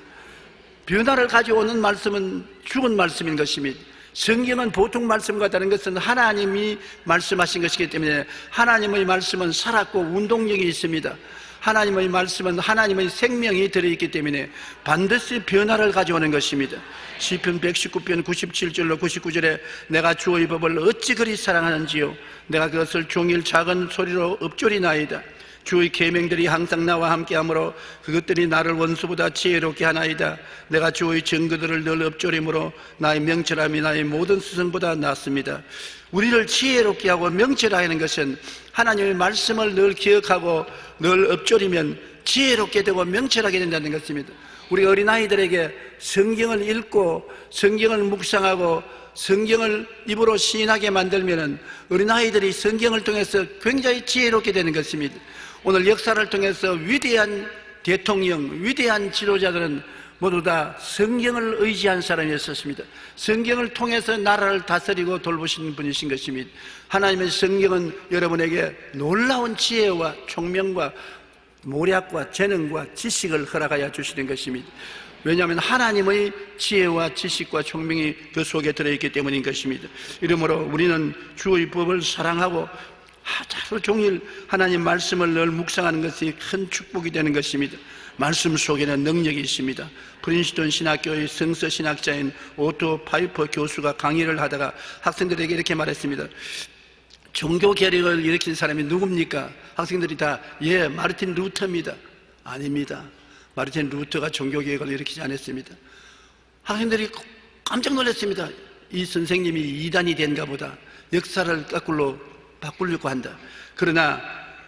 변화를 가져오는 말씀은 죽은 말씀인 것입니다. 성경은 보통 말씀과 다른 것은 하나님이 말씀하신 것이기 때문에 하나님의 말씀은 살았고 운동력이 있습니다. 하나님의 말씀은 하나님의 생명이 들어있기 때문에 반드시 변화를 가져오는 것입니다. 시편 119편 97절로 99절에 내가 주의 법을 어찌 그리 사랑하는지요 내가 그것을 종일 작은 소리로 읊조리나이다. 주의 계명들이 항상 나와 함께하므로 그것들이 나를 원수보다 지혜롭게 하나이다. 내가 주의 증거들을 늘 읊조림으로 나의 명철함이 나의 모든 스승보다 낫습니다. 우리를 지혜롭게 하고 명철하게 하는 것은 하나님의 말씀을 늘 기억하고 늘 읊조리면 지혜롭게 되고 명철하게 된다는 것입니다. 우리가 어린아이들에게 성경을 읽고 성경을 묵상하고 성경을 입으로 시인하게 만들면 어린아이들이 성경을 통해서 굉장히 지혜롭게 되는 것입니다. 오늘 역사를 통해서 위대한 대통령, 위대한 지도자들은 모두 다 성경을 의지한 사람이었습니다. 성경을 통해서 나라를 다스리고 돌보시는 분이신 것입니다. 하나님의 성경은 여러분에게 놀라운 지혜와 총명과 모략과 재능과 지식을 허락하여 주시는 것입니다. 왜냐하면 하나님의 지혜와 지식과 총명이 그 속에 들어있기 때문인 것입니다. 이러므로 우리는 주의 법을 사랑하고 하루 종일 하나님 말씀을 늘 묵상하는 것이 큰 축복이 되는 것입니다. 말씀 속에는 능력이 있습니다. 프린스턴 신학교의 성서 신학자인 오토 파이퍼 교수가 강의를 하다가 학생들에게 이렇게 말했습니다. 종교 개혁을 일으킨 사람이 누굽니까? 학생들이 다 예, 마르틴 루터입니다. 아닙니다. 마르틴 루터가 종교 개혁을 일으키지 않았습니다. 학생들이 깜짝 놀랐습니다. 이 선생님이 이단이 된가 보다. 역사를 거꾸로 바꾸려고 한다. 그러나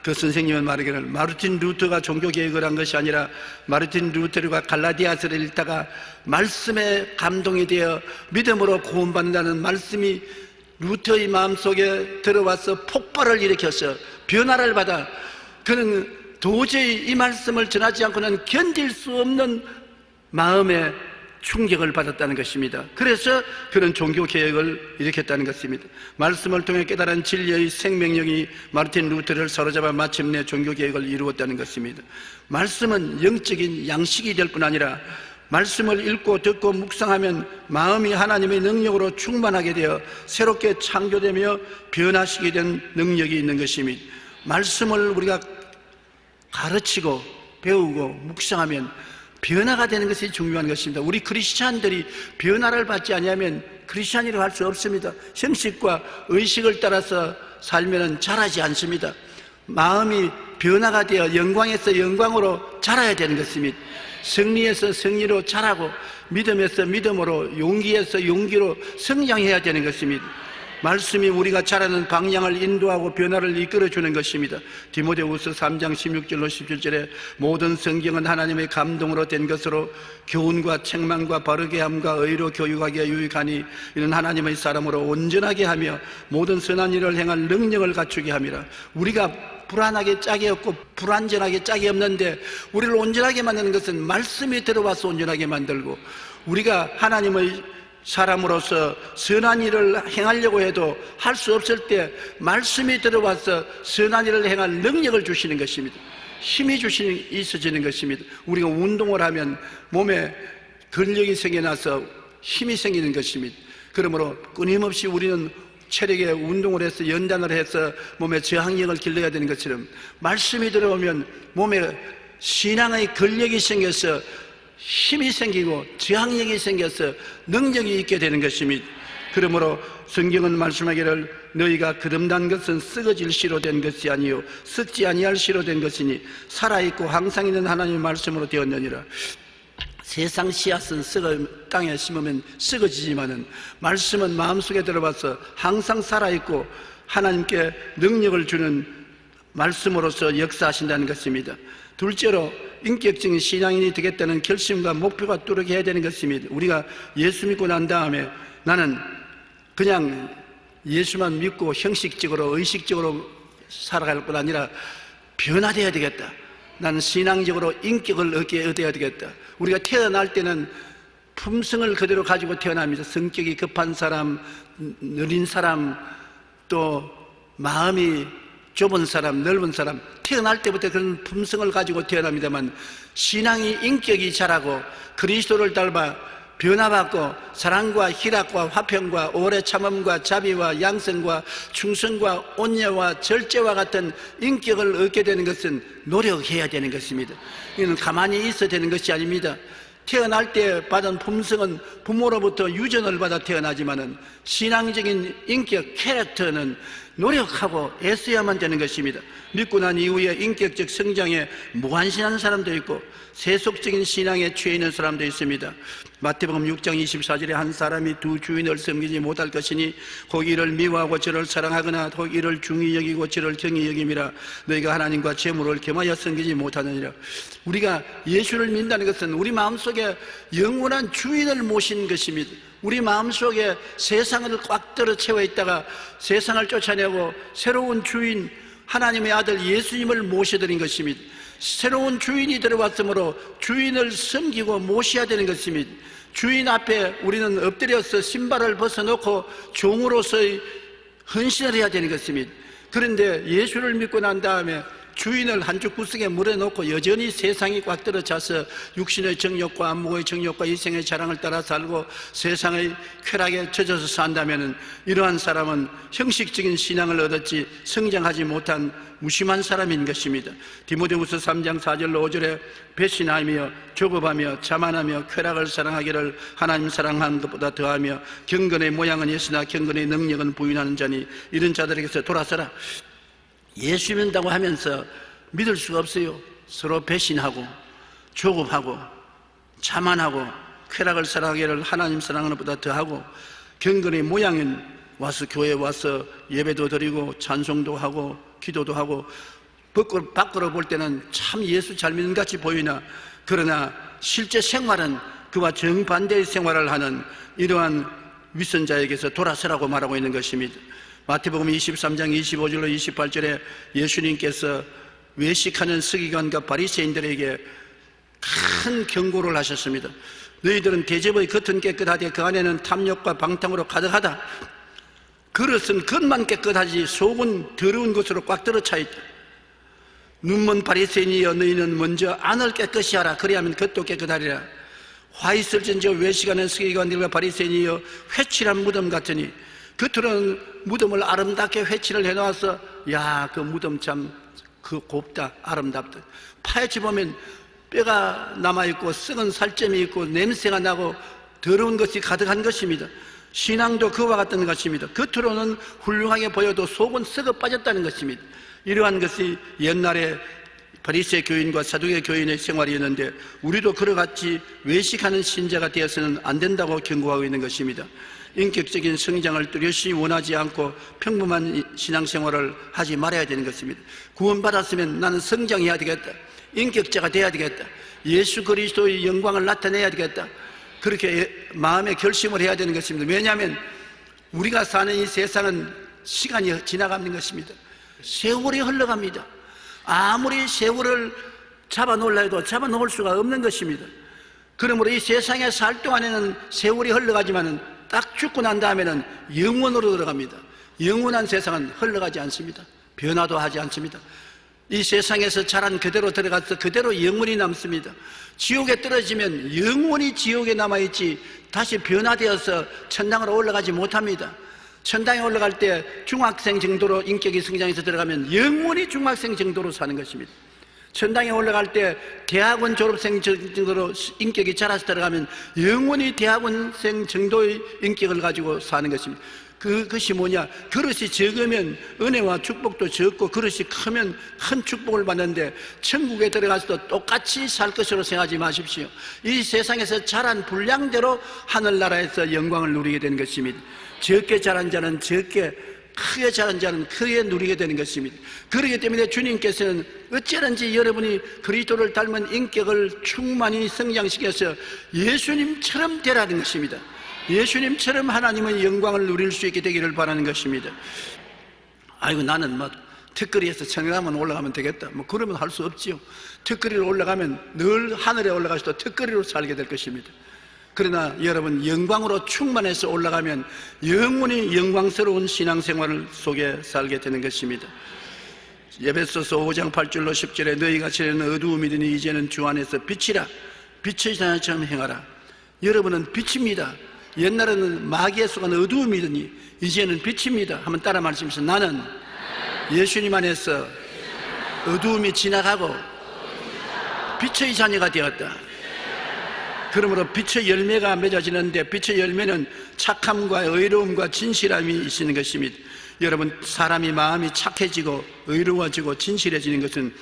그 선생님은 말하기를 마르틴 루터가 종교 개혁을 한 것이 아니라 마르틴 루터가 갈라디아서를 읽다가 말씀에 감동이 되어 믿음으로 구원받는다는 말씀이 루터의 마음속에 들어와서 폭발을 일으켜서 변화를 받아 그는 도저히 이 말씀을 전하지 않고는 견딜 수 없는 마음의 충격을 받았다는 것입니다. 그래서 그런 종교개혁을 일으켰다는 것입니다. 말씀을 통해 깨달은 진리의 생명력이 마르틴 루터를 사로잡아 마침내 종교개혁을 이루었다는 것입니다. 말씀은 영적인 양식이 될 뿐 아니라 말씀을 읽고 듣고 묵상하면 마음이 하나님의 능력으로 충만하게 되어 새롭게 창조되며 변화시키게 된 능력이 있는 것입니다. 말씀을 우리가 가르치고 배우고 묵상하면 변화가 되는 것이 중요한 것입니다. 우리 크리스찬들이 변화를 받지 않으면 크리스찬이라고 할 수 없습니다. 형식과 의식을 따라서 살면 자라지 않습니다. 마음이 변화가 되어 영광에서 영광으로 자라야 되는 것입니다. 승리에서 승리로 자라고 믿음에서 믿음으로 용기에서 용기로 성장해야 되는 것입니다. 말씀이 우리가 자라는 방향을 인도하고 변화를 이끌어주는 것입니다. 디모데후서 3장 16절로 17절에 모든 성경은 하나님의 감동으로 된 것으로 교훈과 책망과 바르게 함과 의로 교육하기에 유익하니 이는 하나님의 사람으로 온전하게 하며 모든 선한 일을 행할 능력을 갖추게 함이라. 우리가 불안하게 짝이 없고 불완전하게 짝이 없는데 우리를 온전하게 만드는 것은 말씀이 들어와서 온전하게 만들고, 우리가 하나님의 사람으로서 선한 일을 행하려고 해도 할 수 없을 때 말씀이 들어와서 선한 일을 행할 능력을 주시는 것입니다. 힘이 있어지는 것입니다. 우리가 운동을 하면 몸에 근력이 생겨나서 힘이 생기는 것입니다. 그러므로 끊임없이 우리는 체력에 운동을 해서 연단을 해서 몸에 저항력을 길러야 되는 것처럼 말씀이 들어오면 몸에 신앙의 근력이 생겨서 힘이 생기고 저항력이 생겨서 능력이 있게 되는 것입니다. 그러므로 성경은 말씀하기를 너희가 거듭난 것은 썩어질 씨로 된 것이 아니요 썩지 아니할 씨로 된 것이니 살아있고 항상 있는 하나님의 말씀으로 되었느니라. 세상 씨앗은 땅에 심으면 썩어지지만은 말씀은 마음속에 들어와서 항상 살아있고 하나님께 능력을 주는 말씀으로서 역사하신다는 것입니다. 둘째로 인격적인 신앙인이 되겠다는 결심과 목표가 뚜렷해야 되는 것입니다. 우리가 예수 믿고 난 다음에 나는 그냥 예수만 믿고 형식적으로 의식적으로 살아갈 뿐 아니라 변화되어야 되겠다. 나는 신앙적으로 인격을 얻어야 되겠다. 우리가 태어날 때는 품성을 그대로 가지고 태어납니다. 성격이 급한 사람, 느린 사람, 또 마음이 좁은 사람, 넓은 사람, 태어날 때부터 그런 품성을 가지고 태어납니다만 신앙이 인격이 자라고 그리스도를 닮아 변화받고 사랑과 희락과 화평과 오래 참음과 자비와 양성과 충성과 온유와 절제와 같은 인격을 얻게 되는 것은 노력해야 되는 것입니다. 이는 가만히 있어야 되는 것이 아닙니다. 태어날 때 받은 품성은 부모로부터 유전을 받아 태어나지만은 신앙적인 인격, 캐릭터는 노력하고 애써야만 되는 것입니다. 믿고 난 이후에 인격적 성장에 무관심한 사람도 있고 세속적인 신앙에 취해 있는 사람도 있습니다. 마태복음 6장 24절에 한 사람이 두 주인을 섬기지 못할 것이니 혹 이를 미워하고 저를 사랑하거나 혹 이를 중히 여기고 저를 경히 여김이라. 너희가 하나님과 재물을 겸하여 섬기지 못하느니라. 우리가 예수를 믿는다는 것은 우리 마음속에 영원한 주인을 모신 것입니다. 우리 마음속에 세상을 꽉 들어 채워 있다가 세상을 쫓아내고 새로운 주인 하나님의 아들 예수님을 모셔드린 것입니다. 새로운 주인이 들어왔으므로 주인을 섬기고 모셔야 되는 것입니다. 주인 앞에 우리는 엎드려서 신발을 벗어놓고 종으로서의 헌신을 해야 되는 것입니다. 그런데 예수를 믿고 난 다음에 주인을 한쪽 구석에 물어놓고 여전히 세상이 꽉 들어차서 육신의 정욕과 안목의 정욕과 이생의 자랑을 따라 살고 세상의 쾌락에 젖어서 산다면 이러한 사람은 형식적인 신앙을 얻었지 성장하지 못한 무심한 사람인 것입니다. 디모데후서 3장 4절로 5절에 배신하며 조급하며 자만하며 쾌락을 사랑하기를 하나님 사랑하는 것보다 더하며 경건의 모양은 있으나 경건의 능력은 부인하는 자니 이런 자들에게서 돌아서라. 예수 믿는다고 하면서 믿을 수가 없어요. 서로 배신하고 조급하고 자만하고 쾌락을 사랑하기를 하나님 사랑하는 것보다 더하고 경건의 모양은 와서 교회에 와서 예배도 드리고 찬송도 하고 기도도 하고 밖으로 볼 때는 참 예수 잘 믿는 같이 보이나 그러나 실제 생활은 그와 정반대의 생활을 하는 이러한 위선자에게서 돌아서라고 말하고 있는 것입니다. 마태복음 23장 25절로 28절에 예수님께서 외식하는 서기관과 바리새인들에게 큰 경고를 하셨습니다. 너희들은 대접의 겉은 깨끗하되 그 안에는 탐욕과 방탕으로 가득하다. 그릇은 겉만 깨끗하지 속은 더러운 것으로 꽉 들어차 있다. 눈먼 바리새인이여 너희는 먼저 안을 깨끗이 하라. 그리하면 겉도 깨끗하리라. 화 있을진저 외식하는 서기관들과 바리새인이여 회칠한 무덤 같으니 겉으로는 무덤을 아름답게 회칠을 해놓아서 야, 그 무덤 참 그 곱다 아름답다. 파헤쳐 보면 뼈가 남아있고 썩은 살점이 있고 냄새가 나고 더러운 것이 가득한 것입니다. 신앙도 그와 같은 것입니다. 겉으로는 훌륭하게 보여도 속은 썩어 빠졌다는 것입니다. 이러한 것이 옛날에 바리새 교인과 사두개 교인의 생활이었는데 우리도 그러같이 외식하는 신자가 되어서는 안 된다고 경고하고 있는 것입니다. 인격적인 성장을 뚜렷이 원하지 않고 평범한 신앙생활을 하지 말아야 되는 것입니다. 구원받았으면 나는 성장해야 되겠다. 인격자가 돼야 되겠다. 예수 그리스도의 영광을 나타내야 되겠다. 그렇게 마음의 결심을 해야 되는 것입니다. 왜냐하면 우리가 사는 이 세상은 시간이 지나가는 것입니다. 세월이 흘러갑니다. 아무리 세월을 잡아놓으려 해도 잡아놓을 수가 없는 것입니다. 그러므로 이 세상에 살 동안에는 세월이 흘러가지만은 딱 죽고 난 다음에는 영원으로 들어갑니다. 영원한 세상은 흘러가지 않습니다. 변화도 하지 않습니다. 이 세상에서 자란 그대로 들어가서 그대로 영원히 남습니다. 지옥에 떨어지면 영원히 지옥에 남아있지 다시 변화되어서 천당으로 올라가지 못합니다. 천당에 올라갈 때 중학생 정도로 인격이 성장해서 들어가면 영원히 중학생 정도로 사는 것입니다. 천당에 올라갈 때 대학원 졸업생 정도로 인격이 자라서 들어가면 영원히 대학원생 정도의 인격을 가지고 사는 것입니다. 그것이 뭐냐? 그릇이 적으면 은혜와 축복도 적고 그릇이 크면 큰 축복을 받는데 천국에 들어가서도 똑같이 살 것으로 생각하지 마십시오. 이 세상에서 자란 분량대로 하늘나라에서 영광을 누리게 되는 것입니다. 적게 자란 자는 적게, 크게 자란 자는 크게 누리게 되는 것입니다. 그렇기 때문에 주님께서는 어찌하든지 여러분이 그리스도를 닮은 인격을 충만히 성장시켜서 예수님처럼 되라는 것입니다. 예수님처럼 하나님의 영광을 누릴 수 있게 되기를 바라는 것입니다. 아이고 나는 뭐 턱걸이에서 천왕만 올라가면 되겠다 뭐 그러면 할 수 없지요. 턱걸이로 올라가면 늘 하늘에 올라가서도 턱걸이로 살게 될 것입니다. 그러나 여러분 영광으로 충만해서 올라가면 영원히 영광스러운 신앙생활 속에 살게 되는 것입니다. 에베소서 5장 8절로 10절에 너희가 전에는 어두움이더니 이제는 주 안에서 빛이라 빛의 자녀처럼 행하라. 여러분은 빛입니다. 옛날에는 마귀에 속한 어두움이더니 이제는 빛입니다. 한번 따라 말씀하시죠. 나는 예수님 안에서 어두움이 지나가고 빛의 자녀가 되었다. 그러므로 빛의 열매가 맺어지는데 빛의 열매는 착함과 의로움과 진실함이 있는 것입니다. 여러분, 사람이 마음이 착해지고 의로워지고 진실해지는 것은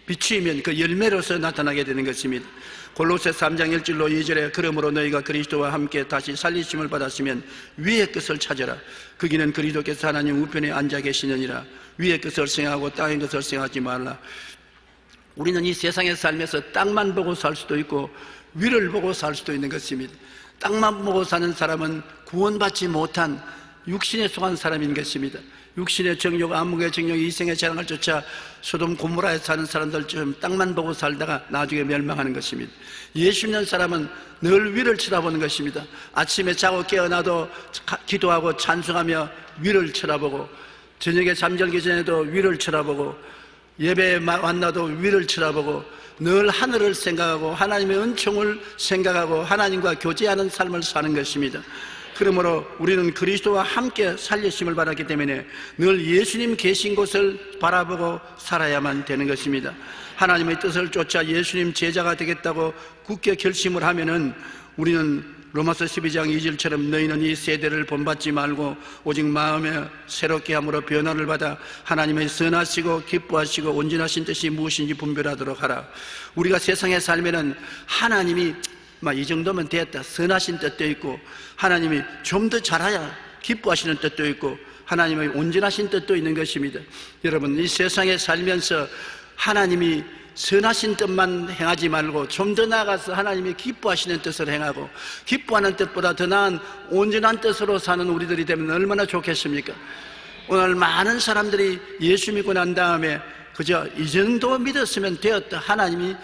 빛이면 그 열매로서 나타나게 되는 것입니다. 골로새 3장 1절로 2절에 그러므로 너희가 그리스도와 함께 다시 살리심을 받았으면 위의 것을 찾아라. 거기는 그리스도께서 하나님 우편에 앉아 계시느니라. 위의 것을 생각하고 땅의 것을 생각하지 말라. 우리는 이 세상에 살면서 땅만 보고 살 수도 있고 위를 보고 살 수도 있는 것입니다. 땅만 보고 사는 사람은 구원받지 못한 육신에 속한 사람인 것입니다. 육신의 정욕, 암흑의 정욕, 이생의 자랑을 쫓아 소돔 고모라에 사는 사람들처럼 땅만 보고 살다가 나중에 멸망하는 것입니다. 예수 믿는 사람은 늘 위를 쳐다보는 것입니다. 아침에 자고 깨어나도 기도하고 찬송하며 위를 쳐다보고, 저녁에 잠들기 전에도 위를 쳐다보고, 예배에 만나도 위를 쳐다보고, 늘 하늘을 생각하고 하나님의 은총을 생각하고 하나님과 교제하는 삶을 사는 것입니다. 그러므로 우리는 그리스도와 함께 살리심을 받았기 때문에 늘 예수님 계신 곳을 바라보고 살아야만 되는 것입니다. 하나님의 뜻을 쫓아 예수님 제자가 되겠다고 굳게 결심을 하면은 우리는 로마서 12장 2절처럼 너희는 이 세대를 본받지 말고 오직 마음에 새롭게 함으로 변화를 받아 하나님의 선하시고 기뻐하시고 온전하신 뜻이 무엇인지 분별하도록 하라. 우리가 세상에 살면은 하나님이 이 정도면 됐다, 선하신 뜻도 있고 하나님이 좀 더 잘해야 기뻐하시는 뜻도 있고 하나님의 온전하신 뜻도 있는 것입니다. 여러분, 이 세상에 살면서 하나님이 선하신 뜻만 행하지 말고 좀 더 나아가서 하나님이 기뻐하시는 뜻을 행하고 기뻐하는 뜻보다 더 나은 온전한 뜻으로 사는 우리들이 되면 얼마나 좋겠습니까? 오늘 많은 사람들이 예수 믿고 난 다음에 그저 이 정도 믿었으면 되었다, 하나님이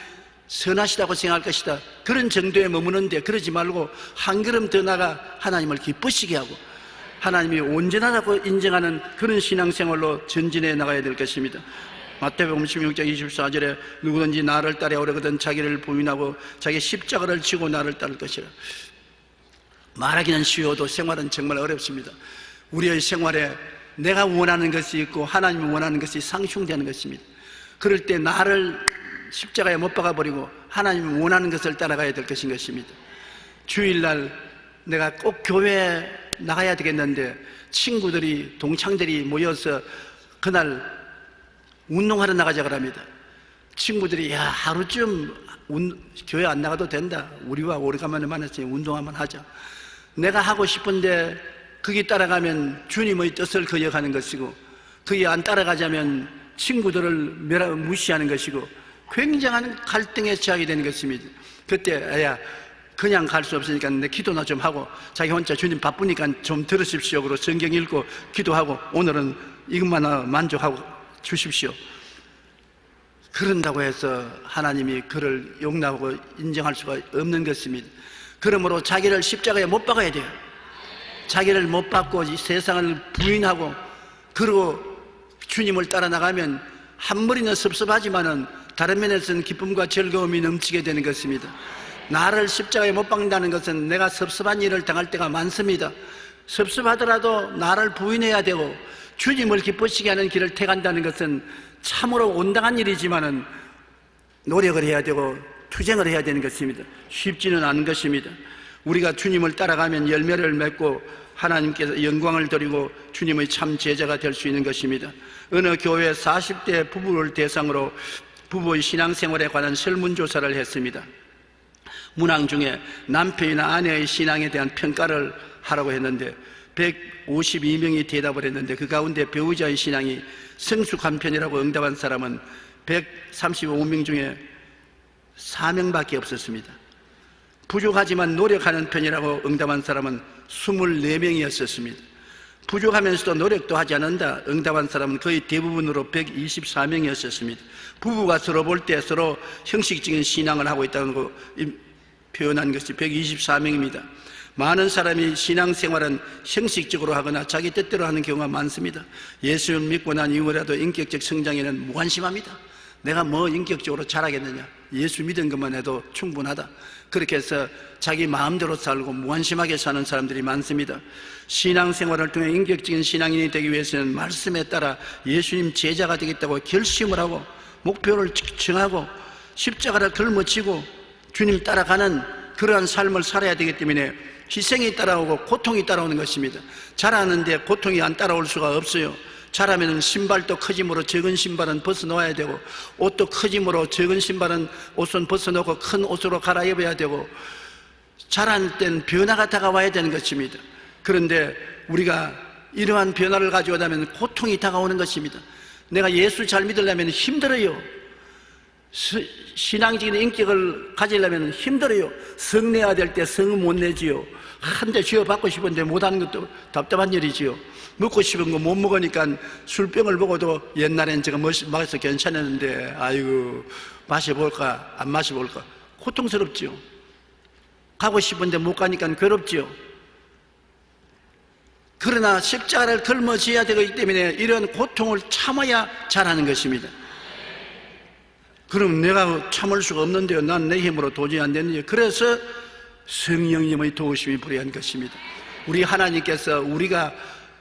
선하시다고 생각할 것이다, 그런 정도에 머무는데 그러지 말고 한 걸음 더 나가 하나님을 기쁘시게 하고 하나님이 온전하다고 인정하는 그런 신앙생활로 전진해 나가야 될 것입니다. 마태복음 16장 24절에 누구든지 나를 따라 오려거든 자기를 부인하고 자기 십자가를 지고 나를 따를 것이라. 말하기는 쉬워도 생활은 정말 어렵습니다. 우리의 생활에 내가 원하는 것이 있고 하나님이 원하는 것이 상충되는 것입니다. 그럴 때 나를 십자가에 못 박아버리고 하나님이 원하는 것을 따라가야 될 것인 것입니다. 주일날 내가 꼭 교회에 나가야 되겠는데 친구들이, 동창들이 모여서 그날 운동하러 나가자 그럽니다. 친구들이 야, 하루쯤 교회 안 나가도 된다, 우리와 오래간만에 만났으니 운동 한번 하자. 내가 하고 싶은데 거기 따라가면 주님의 뜻을 거역하는 것이고 거기 안 따라가자면 친구들을 무시하는 것이고 굉장한 갈등에 처하게 되는 것입니다. 그때 야, 그냥 갈 수 없으니까 내 기도나 좀 하고 자기 혼자 주님 바쁘니까 좀 들으십시오. 그리고 성경 읽고 기도하고 오늘은 이것만 만족하고 주십시오. 그런다고 해서 하나님이 그를 용납하고 인정할 수가 없는 것입니다. 그러므로 자기를 십자가에 못 박아야 돼요. 자기를 못 박고 이 세상을 부인하고 그리고 주님을 따라 나가면 한 머리는 섭섭하지만은 다른 면에서는 기쁨과 즐거움이 넘치게 되는 것입니다. 나를 십자가에 못 박는다는 것은 내가 섭섭한 일을 당할 때가 많습니다. 섭섭하더라도 나를 부인해야 되고 주님을 기쁘시게 하는 길을 택한다는 것은 참으로 온당한 일이지만은 노력을 해야 되고 투쟁을 해야 되는 것입니다. 쉽지는 않은 것입니다. 우리가 주님을 따라가면 열매를 맺고 하나님께서 영광을 드리고 주님의 참 제자가 될 수 있는 것입니다. 어느 교회 40대 부부를 대상으로 부부의 신앙생활에 관한 설문조사를 했습니다. 문항 중에 남편이나 아내의 신앙에 대한 평가를 하라고 했는데 152명이 대답을 했는데 그 가운데 배우자의 신앙이 성숙한 편이라고 응답한 사람은 135명 중에 4명밖에 없었습니다. 부족하지만 노력하는 편이라고 응답한 사람은 24명이었습니다. 부족하면서도 노력도 하지 않는다 응답한 사람은 거의 대부분으로 124명이었습니다. 부부가 서로 볼 때 서로 형식적인 신앙을 하고 있다는 거 표현한 것이 124명입니다. 많은 사람이 신앙생활은 형식적으로 하거나 자기 뜻대로 하는 경우가 많습니다. 예수를 믿고 난 이후라도 인격적 성장에는 무관심합니다. 내가 뭐 인격적으로 잘하겠느냐? 예수 믿은 것만 해도 충분하다. 그렇게 해서 자기 마음대로 살고 무관심하게 사는 사람들이 많습니다. 신앙생활을 통해 인격적인 신앙인이 되기 위해서는 말씀에 따라 예수님 제자가 되겠다고 결심을 하고 목표를 정하고 십자가를 짊어지고 주님 따라가는 그러한 삶을 살아야 되기 때문에 희생이 따라오고 고통이 따라오는 것입니다. 잘하는데 고통이 안 따라올 수가 없어요. 잘하면 신발도 커짐으로 적은 신발은 벗어놓아야 되고, 옷도 커짐으로 적은 신발은 옷은 벗어놓고 큰 옷으로 갈아입어야 되고, 잘할 땐 변화가 다가와야 되는 것입니다. 그런데 우리가 이러한 변화를 가져오려면 고통이 다가오는 것입니다. 내가 예수 잘 믿으려면 힘들어요. 신앙적인 인격을 가지려면 힘들어요. 성 내야 될 때 성을 못 내지요. 한 대 쥐어 받고 싶은데 못하는 것도 답답한 일이지요. 먹고 싶은 거 못 먹으니까 술병을 먹어도 옛날엔 제가 마셔서 괜찮았는데 아이고 마셔볼까 안 마셔볼까 고통스럽지요. 가고 싶은데 못 가니까 괴롭지요. 그러나 십자가를 짊어져야 되기 때문에 이런 고통을 참아야 잘하는 것입니다. 그럼 내가 참을 수가 없는데요. 난 내 힘으로 도저히 안 되는데요. 그래서 성령님의 도우심이 필요한 것입니다. 우리 하나님께서 우리가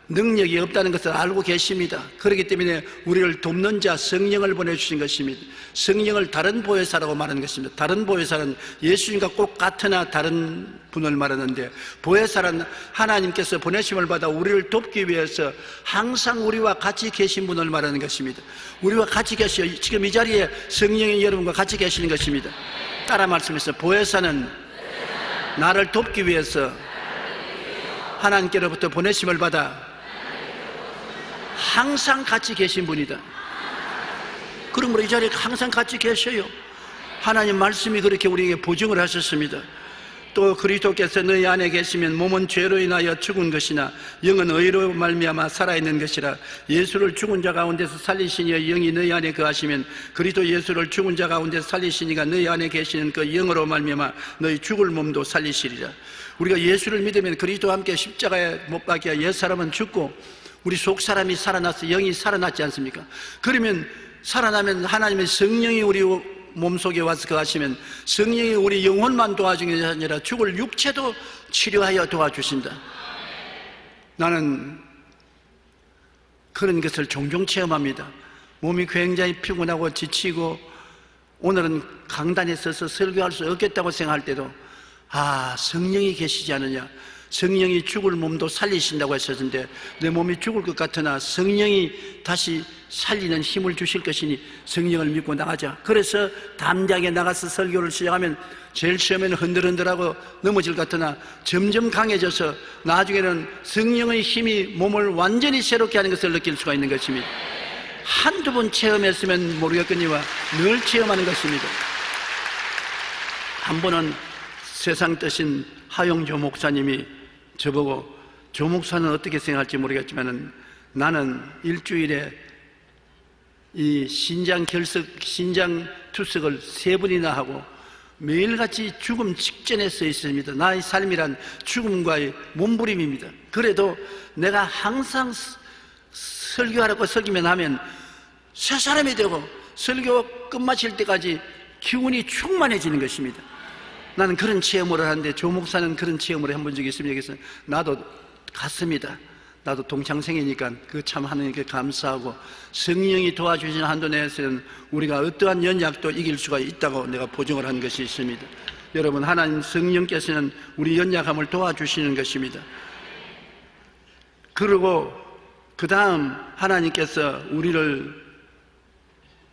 능력이 없다는 것을 알고 계십니다. 그렇기 때문에 우리를 돕는 자 성령을 보내주신 것입니다. 성령을 다른 보혜사라고 말하는 것입니다. 다른 보혜사는 예수님과 꼭 같으나 다른 분을 말하는데, 보혜사는 하나님께서 보내심을 받아 우리를 돕기 위해서 항상 우리와 같이 계신 분을 말하는 것입니다. 우리와 같이 계셔. 지금 이 자리에 성령이 여러분과 같이 계시는 것입니다. 따라 말씀해서 보혜사는 나를 돕기 위해서 하나님께로부터 보내심을 받아 항상 같이 계신 분이다. 그러므로 이 자리에 항상 같이 계셔요. 하나님 말씀이 그렇게 우리에게 보증을 하셨습니다. 또 그리스도께서 너희 안에 계시면 몸은 죄로 인하여 죽은 것이나 영은 의로 말미암아 살아있는 것이라. 예수를 죽은 자 가운데서 살리시니 영이 너희 안에 거하시면 그리스도 예수를 죽은 자 가운데서 살리시니가 너희 안에 계시는 그 영으로 말미암아 너희 죽을 몸도 살리시리라. 우리가 예수를 믿으면 그리스도와 함께 십자가에 못 박혀 옛사람은 죽고 우리 속사람이 살아나서 영이 살아났지 않습니까? 그러면 살아나면 하나님의 성령이 우리 몸속에 와서 거하시면 성령이 우리 영혼만 도와주는 것이 아니라 죽을 육체도 치료하여 도와주신다. 나는 그런 것을 종종 체험합니다. 몸이 굉장히 피곤하고 지치고 오늘은 강단에 서서 설교할 수 없겠다고 생각할 때도 성령이 계시지 않느냐, 성령이 죽을 몸도 살리신다고 했었는데 내 몸이 죽을 것 같으나 성령이 다시 살리는 힘을 주실 것이니 성령을 믿고 나가자. 그래서 담대하게 나가서 설교를 시작하면 제일 처음에는 흔들흔들하고 넘어질 것 같으나 점점 강해져서 나중에는 성령의 힘이 몸을 완전히 새롭게 하는 것을 느낄 수가 있는 것입니다. 한두 번 체험했으면 모르겠거니와 늘 체험하는 것입니다. 한 번은 세상 뜻인 하용조 목사님이 저보고, 조 목사는 어떻게 생각할지 모르겠지만 나는 일주일에 이 신장 투석을 3번이나 하고 매일같이 죽음 직전에 서 있습니다. 나의 삶이란 죽음과의 몸부림입니다. 그래도 내가 항상 설교하라고 설교만 하면 새 사람이 되고 설교 끝마칠 때까지 기운이 충만해지는 것입니다. 나는 그런 체험을 하는데 조 목사는 그런 체험을 해본 적이 있습니다. 그래서 나도 갔습니다. 나도 동창생이니까 그 참 하나님께 감사하고 성령이 도와주시는 한도 내에서는 우리가 어떠한 연약도 이길 수가 있다고 내가 보증을 한 것이 있습니다. 여러분, 하나님 성령께서는 우리 연약함을 도와주시는 것입니다. 그리고 그 다음 하나님께서 우리를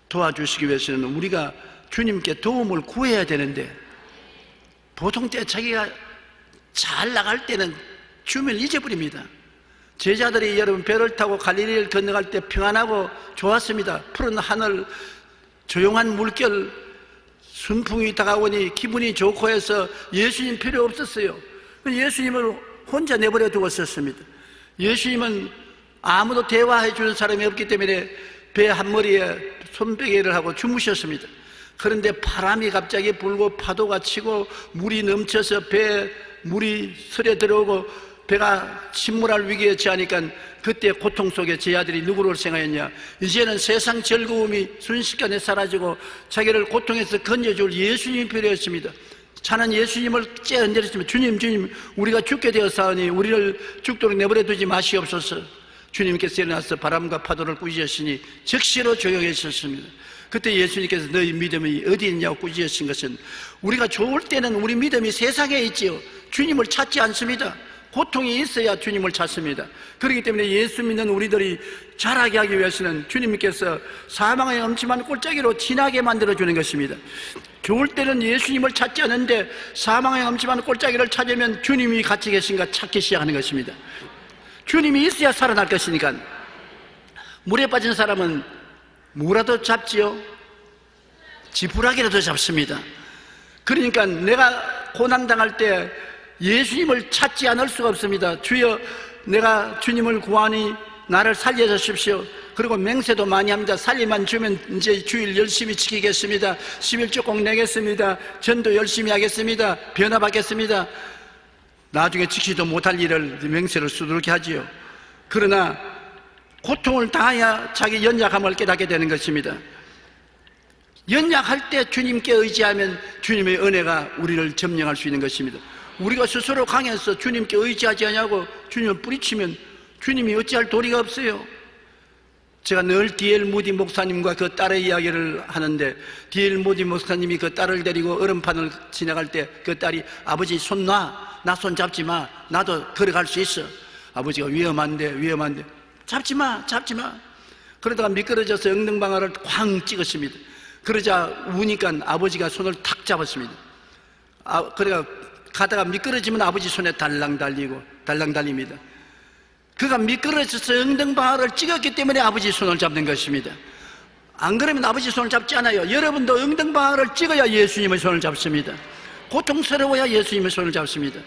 도와주시기 위해서는 우리가 주님께 도움을 구해야 되는데, 보통 때 자기가 잘 나갈 때는 주님을 잊어버립니다. 제자들이 여러분 배를 타고 갈릴리를 건너갈 때 평안하고 좋았습니다. 푸른 하늘, 조용한 물결, 순풍이 다가오니 기분이 좋고 해서 예수님 필요 없었어요. 예수님을 혼자 내버려 두었었습니다. 예수님은 아무도 대화해 주는 사람이 없기 때문에 배 한 머리에 손베개를 하고 주무셨습니다. 그런데 바람이 갑자기 불고 파도가 치고 물이 넘쳐서 배에 물이 스려 들어오고 배가 침몰할 위기에 처하니까 그때 고통 속에 제 아들이 누구를 생각했냐? 이제는 세상 즐거움이 순식간에 사라지고 자기를 고통에서 건져줄 예수님이 필요했습니다. 차는 예수님을 째흔들었지만 주님 우리가 죽게 되었사오니 우리를 죽도록 내버려 두지 마시옵소서. 주님께서 일어나서 바람과 파도를 꾸짖으시니 즉시로 조용해졌습니다. 그때 예수님께서 너희 믿음이 어디 있냐고 꾸짖으신 것은 우리가 좋을 때는 우리 믿음이 세상에 있지요. 주님을 찾지 않습니다. 고통이 있어야 주님을 찾습니다. 그렇기 때문에 예수 믿는 우리들이 자라게 하기 위해서는 주님께서 사망의 엄침한 골짜기로 지나게 만들어주는 것입니다. 좋을 때는 예수님을 찾지 않는데 사망의 엄침한 골짜기를 찾으면 주님이 같이 계신가 찾기 시작하는 것입니다. 주님이 있어야 살아날 것이니까. 물에 빠진 사람은 뭐라도 잡지요? 지푸라기라도 잡습니다. 그러니까 내가 고난당할 때 예수님을 찾지 않을 수가 없습니다. 주여, 내가 주님을 구하니 나를 살려주십시오. 그리고 맹세도 많이 합니다. 살리만 주면 이제 주일 열심히 지키겠습니다. 11조 꼭 내겠습니다. 전도 열심히 하겠습니다. 변화받겠습니다. 나중에 지키지도 못할 일을 맹세를 수두룩히 하지요. 그러나 고통을 당해야 자기 연약함을 깨닫게 되는 것입니다. 연약할 때 주님께 의지하면 주님의 은혜가 우리를 점령할 수 있는 것입니다. 우리가 스스로 강해서 주님께 의지하지 않냐고 주님을 뿌리치면 주님이 어찌할 도리가 없어요. 제가 늘 D.L. 무디 목사님과 그 딸의 이야기를 하는데 D.L. 무디 목사님이 그 딸을 데리고 얼음판을 지나갈 때 그 딸이 아버지 손 놔. 나 손 잡지 마. 나도 걸어갈 수 있어. 아버지가 위험한데 잡지 마. 그러다가 미끄러져서 엉덩방아를 쾅 찍었습니다. 그러자 우니까 아버지가 손을 탁 잡았습니다. 그래가 가다가 미끄러지면 아버지 손에 달랑 달립니다. 그가 미끄러져서 엉덩방아를 찍었기 때문에 아버지 손을 잡는 것입니다. 안 그러면 아버지 손을 잡지 않아요. 여러분도 엉덩방아를 찍어야 예수님의 손을 잡습니다. 고통스러워야 예수님의 손을 잡습니다.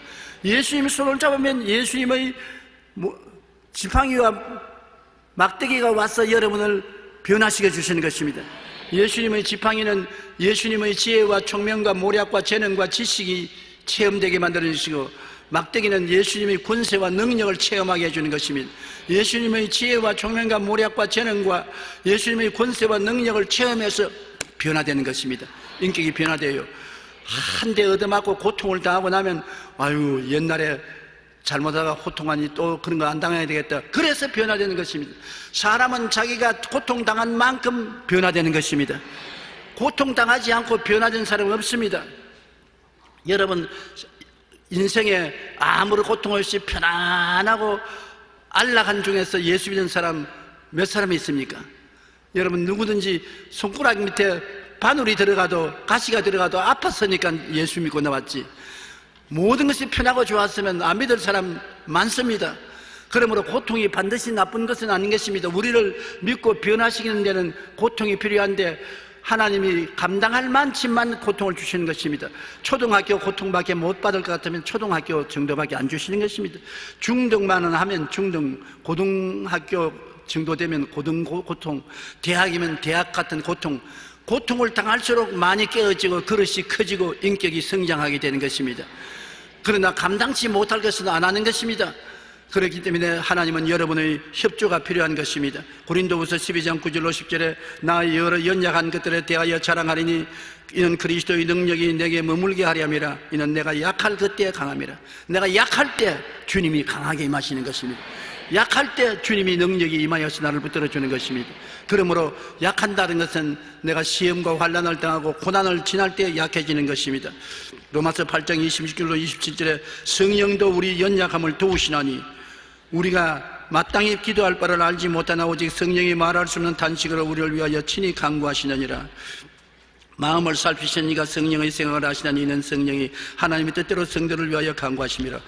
예수님의 손을 잡으면 예수님의 지팡이와 막대기가 와서 여러분을 변화시켜 주시는 것입니다. 예수님의 지팡이는 예수님의 지혜와 총명과 모략과 재능과 지식이 체험되게 만들어주시고 막대기는 예수님의 권세와 능력을 체험하게 해주는 것입니다. 예수님의 지혜와 총명과 모략과 재능과 예수님의 권세와 능력을 체험해서 변화되는 것입니다. 인격이 변화돼요. 한 대 얻어맞고 고통을 당하고 나면 아유 옛날에 잘못하다가 호통하니 또 그런 거 안 당해야 되겠다. 그래서 변화되는 것입니다. 사람은 자기가 고통당한 만큼 변화되는 것입니다. 고통당하지 않고 변화된 사람은 없습니다. 여러분 인생에 아무런 고통 없이 편안하고 안락한 중에서 예수 믿는 사람 몇 사람이 있습니까? 여러분 누구든지 손가락 밑에 바늘이 들어가도 가시가 들어가도 아팠으니까 예수 믿고 나왔지 모든 것이 편하고 좋았으면 안 믿을 사람 많습니다. 그러므로 고통이 반드시 나쁜 것은 아닌 것입니다. 우리를 믿고 변화시키는 데는 고통이 필요한데 하나님이 감당할 만치만 고통을 주시는 것입니다. 초등학교 고통밖에 못 받을 것 같으면 초등학교 정도밖에 안 주시는 것입니다. 중등만은 하면 중등, 고등학교 정도 되면 고등 대학이면 대학 같은 고통을 당할수록 많이 깨어지고 그릇이 커지고 인격이 성장하게 되는 것입니다. 그러나 감당치 못할 것은 안 하는 것입니다. 그렇기 때문에 하나님은 여러분의 협조가 필요한 것입니다. 고린도후서 12장 9절 50절에 나 여러 연약한 것들에 대하여 자랑하리니 이는 그리스도의 능력이 내게 머물게 하려 함이라. 이는 내가 약할 그때에 강함이라. 내가 약할 때 주님이 강하게 임하시는 것입니다. 약할 때 주님이 능력이 임하여서 나를 붙들어 주는 것입니다. 그러므로 약한다는 것은 내가 시험과 환난을 당하고 고난을 지날 때 약해지는 것입니다. 로마서 8장 26절로 27절에 성령도 우리 연약함을 도우시나니 우리가 마땅히 기도할 바를 알지 못하나 오직 성령이 말할 수 없는 탄식으로 우리를 위하여 친히 간구하시느니라. 마음을 살피신 이가 성령의 생각을 하시나니 이는 성령이 하나님의 뜻대로 성도를 위하여 간구하심이라.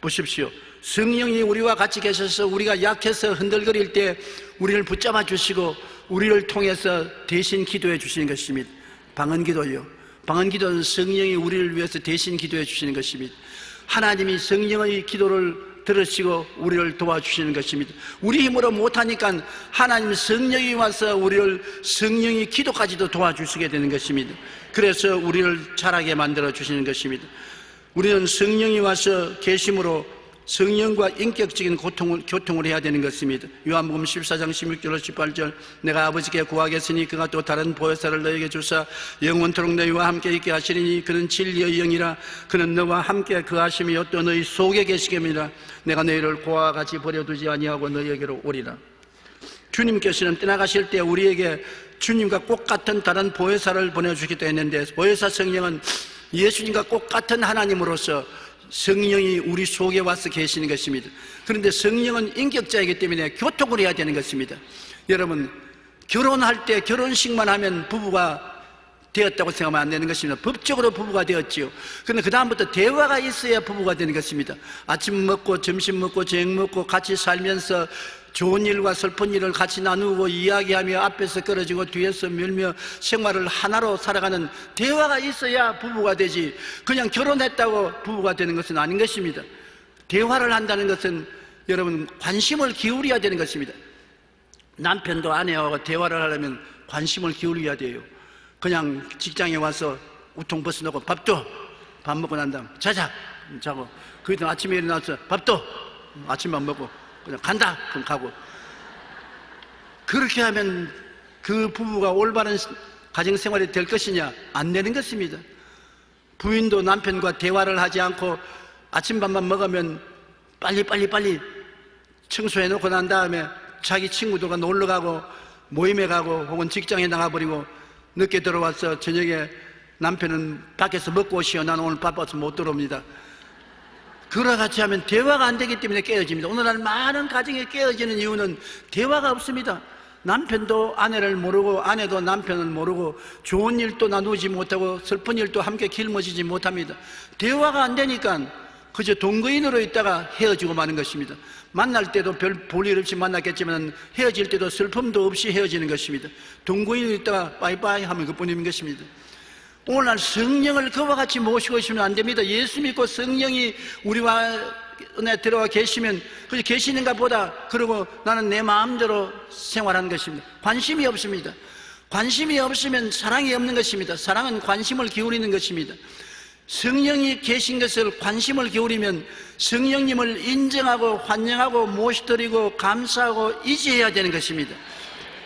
보십시오. 성령이 우리와 같이 계셔서 우리가 약해서 흔들거릴 때 우리를 붙잡아 주시고 우리를 통해서 대신 기도해 주시는 것입니다. 방언기도요. 방언기도는 성령이 우리를 위해서 대신 기도해 주시는 것입니다. 하나님이 성령의 기도를 들으시고 우리를 도와주시는 것입니다. 우리 힘으로 못하니까 하나님 성령이 와서 우리를 성령의 기도까지도 도와주시게 되는 것입니다. 그래서 우리를 자라게 만들어 주시는 것입니다. 우리는 성령이 와서 계심으로 성령과 인격적인 교통을 해야 되는 것입니다. 요한복음 14장 16절로 18절 내가 아버지께 구하겠으니 그가 또 다른 보혜사를 너에게 주사 영원토록 너희와 함께 있게 하시리니 그는 진리의 영이라 그는 너와 함께 그하심이요 또 너희 속에 계시겠느니라 내가 너희를 고아와 같이 버려두지 아니하고 너희에게로 오리라. 주님께서는 떠나가실 때 우리에게 주님과 꼭 같은 다른 보혜사를 보내주시기도 했는데 보혜사 성령은 예수님과 꼭 같은 하나님으로서 성령이 우리 속에 와서 계시는 것입니다. 그런데 성령은 인격자이기 때문에 교통을 해야 되는 것입니다. 여러분, 결혼할 때 결혼식만 하면 부부가 되었다고 생각하면 안 되는 것입니다. 법적으로 부부가 되었지요. 그런데 그 다음부터 대화가 있어야 부부가 되는 것입니다. 아침 먹고 점심 먹고 저녁 먹고 같이 살면서 좋은 일과 슬픈 일을 같이 나누고 이야기하며 앞에서 끌어지고 뒤에서 밀며 생활을 하나로 살아가는 대화가 있어야 부부가 되지 그냥 결혼했다고 부부가 되는 것은 아닌 것입니다. 대화를 한다는 것은 여러분 관심을 기울여야 되는 것입니다. 남편도 아내하고 대화를 하려면 관심을 기울여야 돼요. 그냥 직장에 와서 우통 벗어놓고 밥 먹고 난 다음 자고 그 다음 아침에 일어나서 아침밥 먹고 그냥 간다 그럼 가고 그렇게 하면 그 부부가 올바른 가정생활이 될 것이냐? 안 되는 것입니다. 부인도 남편과 대화를 하지 않고 아침밥만 먹으면 빨리 청소해 놓고 난 다음에 자기 친구들과 놀러 가고 모임에 가고 혹은 직장에 나가버리고 늦게 들어와서 저녁에 남편은 밖에서 먹고 오시오 나는 오늘 바빠서 못 들어옵니다. 그와 같이 하면 대화가 안 되기 때문에 깨어집니다. 오늘날 많은 가정이 깨어지는 이유는 대화가 없습니다. 남편도 아내를 모르고 아내도 남편을 모르고 좋은 일도 나누지 못하고 슬픈 일도 함께 길머지지 못합니다. 대화가 안 되니까 그저 동거인으로 있다가 헤어지고 마는 것입니다. 만날 때도 별 볼일 없이 만났겠지만 헤어질 때도 슬픔도 없이 헤어지는 것입니다. 동거인으로 있다가 빠이빠이 하면 그뿐인 것입니다. 오늘날 성령을 그와 같이 모시고 있으면 안 됩니다. 예수 믿고 성령이 우리와 은혜 들어와 계시면 그저 계시는가 보다 그러고 나는 내 마음대로 생활하는 것입니다. 관심이 없습니다. 관심이 없으면 사랑이 없는 것입니다. 사랑은 관심을 기울이는 것입니다. 성령이 계신 것을 관심을 기울이면 성령님을 인정하고 환영하고 모시드리고 감사하고 의지해야 되는 것입니다.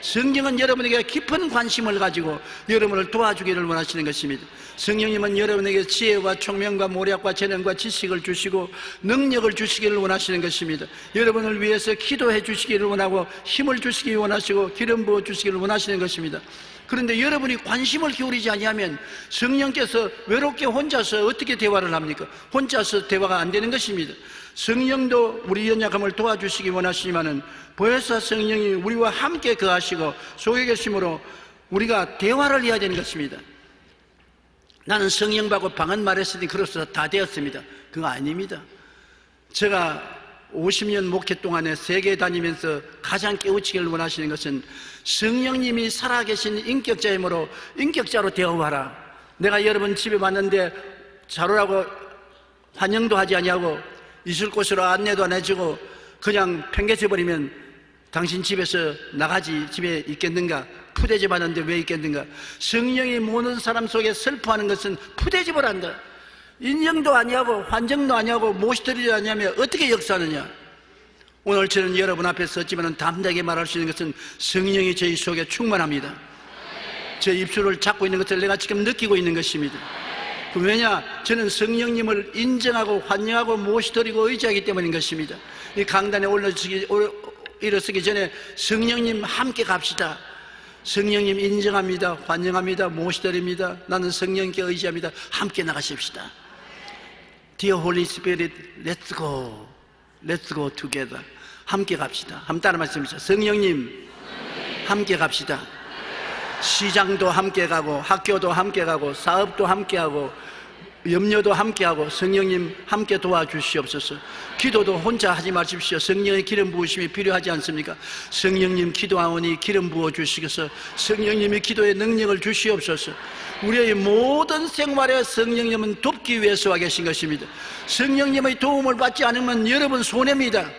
성령은 여러분에게 깊은 관심을 가지고 여러분을 도와주기를 원하시는 것입니다. 성령님은 여러분에게 지혜와 총명과 모략과 재능과 지식을 주시고 능력을 주시기를 원하시는 것입니다. 여러분을 위해서 기도해 주시기를 원하고 힘을 주시기 원하시고 기름 부어 주시기를 원하시는 것입니다. 그런데 여러분이 관심을 기울이지 아니하면 성령께서 외롭게 혼자서 어떻게 대화를 합니까? 혼자서 대화가 안 되는 것입니다. 성령도 우리 연약함을 도와주시기 원하시지만은 보혜사 성령이 우리와 함께 거하시고 속에 계심으로 우리가 대화를 해야 되는 것입니다. 나는 성령 받고 방언 말했으니 그로서 다 되었습니다. 그거 아닙니다. 제가 50년 목회 동안에 세계 다니면서 가장 깨우치기를 원하시는 것은 성령님이 살아계신 인격자이므로 인격자로 되어와라. 내가 여러분 집에 왔는데 자로라고 환영도 하지 아니하고 있을 곳으로 안내도 안 해주고 그냥 팽개쳐버리면 당신 집에서 나가지 집에 있겠는가? 푸대접 하는데 왜 있겠는가? 성령이 모든 사람 속에 슬퍼하는 것은 푸대접을 한다. 인정도 아니하고 환정도 아니하고 모시드리지 아니하면 어떻게 역사하느냐? 오늘 저는 여러분 앞에 섰지만 담대하게 말할 수 있는 것은 성령이 저희 속에 충만합니다. 제 입술을 잡고 있는 것을 내가 지금 느끼고 있는 것입니다. 왜냐? 저는 성령님을 인정하고 환영하고 모시드리고 의지하기 때문인 것입니다. 이 강단에 일어서기 전에 성령님 함께 갑시다. 성령님 인정합니다. 환영합니다. 모시드립니다. 나는 성령께 의지합니다. 함께 나가십시다. Dear Holy Spirit, let's go. Let's go together. 함께 갑시다. 한번 따라 말씀하십시오. 성령님, 함께 갑시다. 시장도 함께 가고 학교도 함께 가고 사업도 함께 하고 염려도 함께 하고 성령님 함께 도와주시옵소서. 기도도 혼자 하지 마십시오. 성령의 기름 부으심이 필요하지 않습니까? 성령님 기도하오니 기름 부어 주시겠어. 성령님이 기도의 능력을 주시옵소서. 우리의 모든 생활에 성령님은 돕기 위해서 와 계신 것입니다. 성령님의 도움을 받지 않으면 여러분 손해입니다.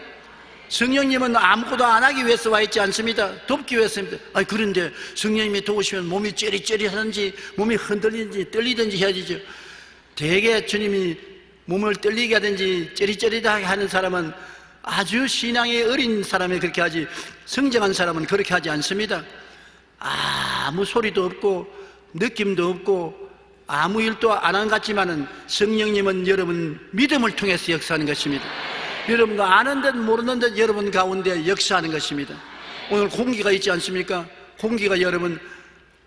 성령님은 아무것도 안 하기 위해서 와 있지 않습니다. 돕기 위해서입니다. 그런데 성령님이 도우시면 몸이 쩌릿쩌릿하든지 몸이 흔들리든지 떨리든지 해야지죠. 대개 주님이 몸을 떨리게 하든지 쩌릿쩌릿하게 하는 사람은 아주 신앙이 어린 사람이 그렇게 하지, 성장한 사람은 그렇게 하지 않습니다. 아무 소리도 없고 느낌도 없고 아무 일도 안 한 것 같지만은 성령님은 여러분 믿음을 통해서 역사하는 것입니다. 여러분과 아는 듯 모르는 듯 여러분 가운데 역사하는 것입니다. 오늘 공기가 있지 않습니까? 공기가 여러분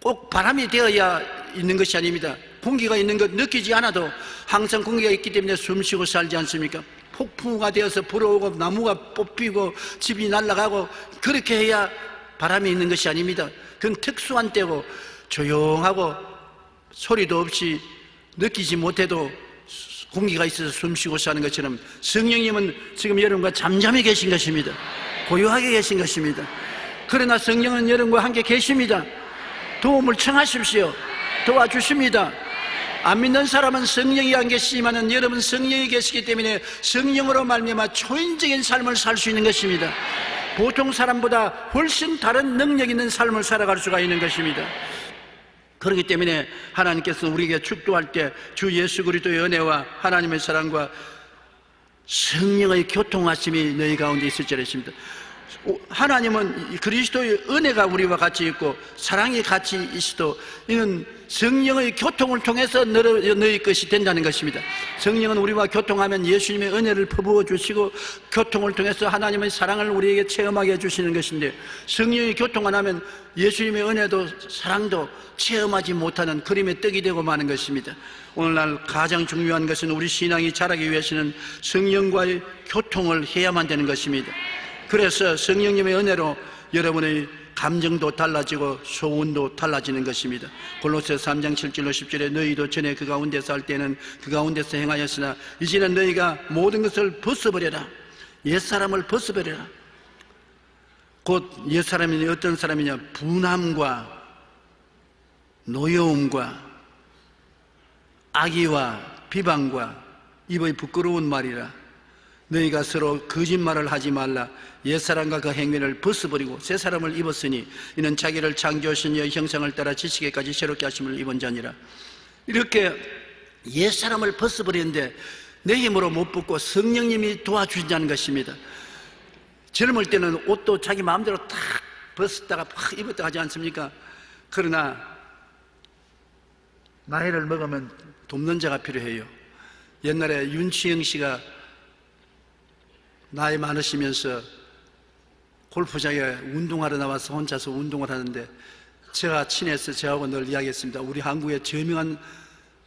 꼭 바람이 되어야 있는 것이 아닙니다. 공기가 있는 것 느끼지 않아도 항상 공기가 있기 때문에 숨쉬고 살지 않습니까? 폭풍우가 되어서 불어오고 나무가 뽑히고 집이 날아가고 그렇게 해야 바람이 있는 것이 아닙니다. 그건 특수한 때고 조용하고 소리도 없이 느끼지 못해도 공기가 있어서 숨쉬고 사는 것처럼 성령님은 지금 여러분과 잠잠히 계신 것입니다. 고요하게 계신 것입니다. 그러나 성령은 여러분과 함께 계십니다. 도움을 청하십시오. 도와주십니다. 안 믿는 사람은 성령이 안 계시지만 여러분 성령이 계시기 때문에 성령으로 말미암아 초인적인 삶을 살 수 있는 것입니다. 보통 사람보다 훨씬 다른 능력 있는 삶을 살아갈 수가 있는 것입니다. 그렇기 때문에 하나님께서 우리에게 축도할 때 주 예수 그리스도의 은혜와 하나님의 사랑과 성령의 교통하심이 너희 가운데 있을지라 했습니다. 하나님은 그리스도의 은혜가 우리와 같이 있고 사랑이 같이 있어도 이는 성령의 교통을 통해서 너희 것이 된다는 것입니다. 성령은 우리와 교통하면 예수님의 은혜를 퍼부어 주시고 교통을 통해서 하나님의 사랑을 우리에게 체험하게 해주시는 것인데 성령이 교통 안 하면 예수님의 은혜도 사랑도 체험하지 못하는 그림의 떡이 되고 마는 것입니다. 오늘날 가장 중요한 것은 우리 신앙이 자라기 위해서는 성령과의 교통을 해야만 되는 것입니다. 그래서 성령님의 은혜로 여러분의 감정도 달라지고 소원도 달라지는 것입니다. 골로새 3장 7절로 10절에 너희도 전에 그 가운데서 할 때는 그 가운데서 행하였으나 이제는 너희가 모든 것을 벗어버려라. 옛사람을 벗어버려라. 곧 옛사람이 어떤 사람이냐? 분함과 노여움과 악의와 비방과 입의 부끄러운 말이라. 너희가 서로 거짓말을 하지 말라. 옛사람과 그 행위를 벗어버리고 새 사람을 입었으니 이는 자기를 창조하신 이의 형상을 따라 지식에까지 새롭게 하심을 입은 자니라. 이렇게 옛사람을 벗어버리는데 내 힘으로 못 벗고 성령님이 도와주신다는 것입니다. 젊을 때는 옷도 자기 마음대로 탁 벗었다가 팍 입었다 하지 않습니까? 그러나 나이를 먹으면 돕는 자가 필요해요. 옛날에 윤치영 씨가 나이 많으시면서 골프장에 운동하러 나와서 혼자서 운동을 하는데 제가 친해서 저하고 늘 이야기했습니다. 우리 한국의 저명한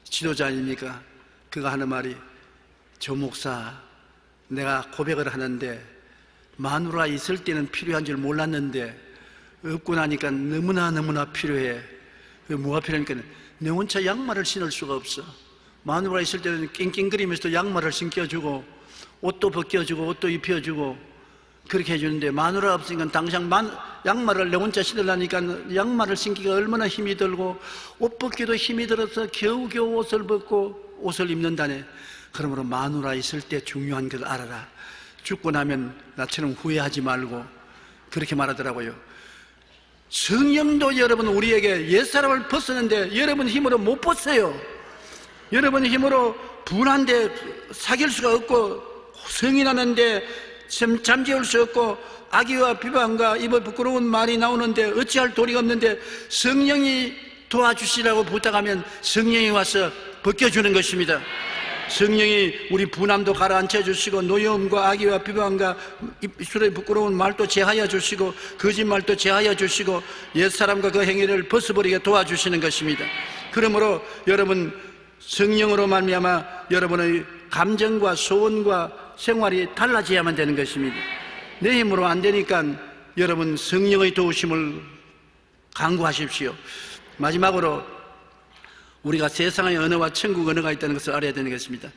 지도자 아닙니까? 그가 하는 말이 조 목사 내가 고백을 하는데 마누라 있을 때는 필요한 줄 몰랐는데 없고 나니까 너무나 필요해. 뭐가 필요하니까 내 혼자 양말을 신을 수가 없어. 마누라 있을 때는 낑낑거리면서도 양말을 신겨주고 옷도 벗겨주고 옷도 입혀주고 그렇게 해주는데 마누라 없으니까 당장 양말을 내 혼자 신으려니까 양말을 신기가 얼마나 힘이 들고 옷 벗기도 힘이 들어서 겨우겨우 옷을 벗고 옷을 입는다네. 그러므로 마누라 있을 때 중요한 걸 알아라. 죽고 나면 나처럼 후회하지 말고 그렇게 말하더라고요. 성령도 여러분 우리에게 옛사람을 벗었는데 여러분 힘으로 못 벗어요. 여러분 힘으로 분한데 사귈 수가 없고 성인하는데 잠재울 수 없고 악의와 비방과 입에 부끄러운 말이 나오는데 어찌할 도리가 없는데 성령이 도와주시라고 부탁하면 성령이 와서 벗겨주는 것입니다. 성령이 우리 분함도 가라앉혀 주시고 노여움과 악의와 비방과 입술에 부끄러운 말도 제하여 주시고 거짓말도 제하여 주시고 옛사람과 그 행위를 벗어버리게 도와주시는 것입니다. 그러므로 여러분 성령으로 말미암아 여러분의 감정과 소원과 생활이 달라져야만 되는 것입니다. 내 힘으로 안 되니까 여러분 성령의 도우심을 간구하십시오. 마지막으로 우리가 세상의 언어와 천국 언어가 있다는 것을 알아야 되는 것입니다.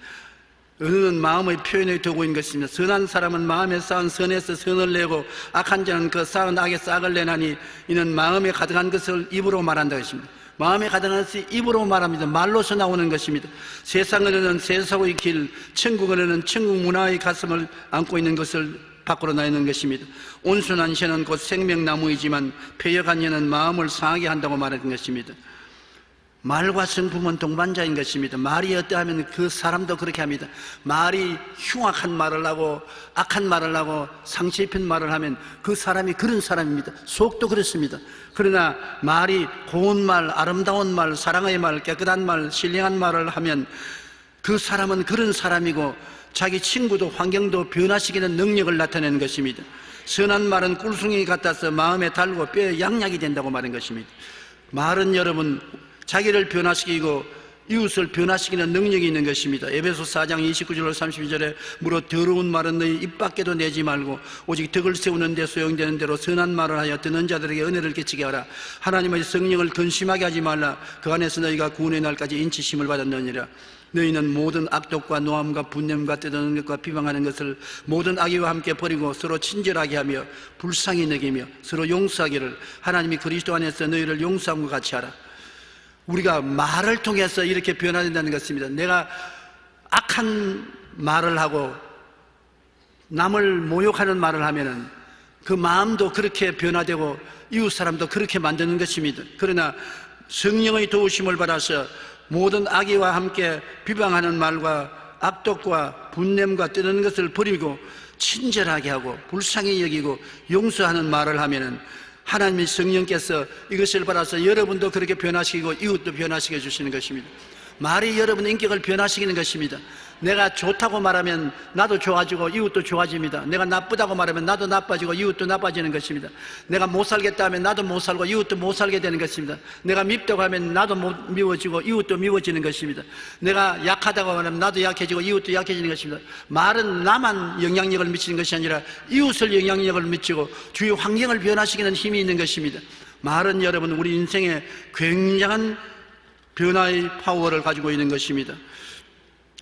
언어는 마음의 표현의 도구인 것입니다. 선한 사람은 마음에 쌓은 선에서 선을 내고 악한 자는 그 쌓은 악에서 악을 내나니 이는 마음에 가득한 것을 입으로 말한다 것입니다. 마음에 가득한 것이 입으로 말합니다. 말로서 나오는 것입니다. 세상 언어는 세상의 길, 천국 언어는 천국 문화의 가슴을 안고 있는 것을 밖으로 나오는 것입니다. 온순한 혀는 곧 생명나무이지만 패역한 혀는 마음을 상하게 한다고 말하는 것입니다. 말과 성품은 동반자인 것입니다. 말이 어떠하면 그 사람도 그렇게 합니다. 말이 흉악한 말을 하고 악한 말을 하고 상처 입힌 말을 하면 그 사람이 그런 사람입니다. 속도 그렇습니다. 그러나 말이 고운 말, 아름다운 말, 사랑의 말, 깨끗한 말, 신령한 말을 하면 그 사람은 그런 사람이고 자기 친구도 환경도 변화시키는 능력을 나타내는 것입니다. 선한 말은 꿀송이 같아서 마음에 달고 뼈에 양약이 된다고 말한 것입니다. 말은 여러분 자기를 변화시키고 이웃을 변화시키는 능력이 있는 것입니다. 에베소 4장 29절 32절에 무릇 더러운 말은 너희 입 밖에도 내지 말고 오직 덕을 세우는 데 소용되는 대로 선한 말을 하여 듣는 자들에게 은혜를 끼치게 하라. 하나님의 성령을 근심하게 하지 말라. 그 안에서 너희가 구원의 날까지 인치심을 받았느니라. 너희는 모든 악독과 노함과 분냄과 뜯어는 것과 비방하는 것을 모든 악의와 함께 버리고 서로 친절하게 하며 불쌍히 여기며 서로 용서하기를 하나님이 그리스도 안에서 너희를 용서함과 같이 하라. 우리가 말을 통해서 이렇게 변화된다는 것입니다. 내가 악한 말을 하고 남을 모욕하는 말을 하면은 그 마음도 그렇게 변화되고 이웃 사람도 그렇게 만드는 것입니다. 그러나 성령의 도우심을 받아서 모든 악의와 함께 비방하는 말과 악독과 분냄과 뜨는 것을 버리고 친절하게 하고 불쌍히 여기고 용서하는 말을 하면은 하나님의 성령께서 이것을 받아서 여러분도 그렇게 변화시키고 이웃도 변화시켜 주시는 것입니다. 말이 여러분의 인격을 변화시키는 것입니다. 내가 좋다고 말하면 나도 좋아지고 이웃도 좋아집니다. 내가 나쁘다고 말하면 나도 나빠지고 이웃도 나빠지는 것입니다. 내가 못 살겠다 하면 나도 못 살고 이웃도 못 살게 되는 것입니다. 내가 밉다고 하면 나도 못 미워지고 이웃도 미워지는 것입니다. 내가 약하다고 하면 나도 약해지고 이웃도 약해지는 것입니다. 말은 나만 영향력을 미치는 것이 아니라 이웃을 영향력을 미치고 주위 환경을 변화시키는 힘이 있는 것입니다. 말은 여러분 우리 인생에 굉장한 변화의 파워를 가지고 있는 것입니다.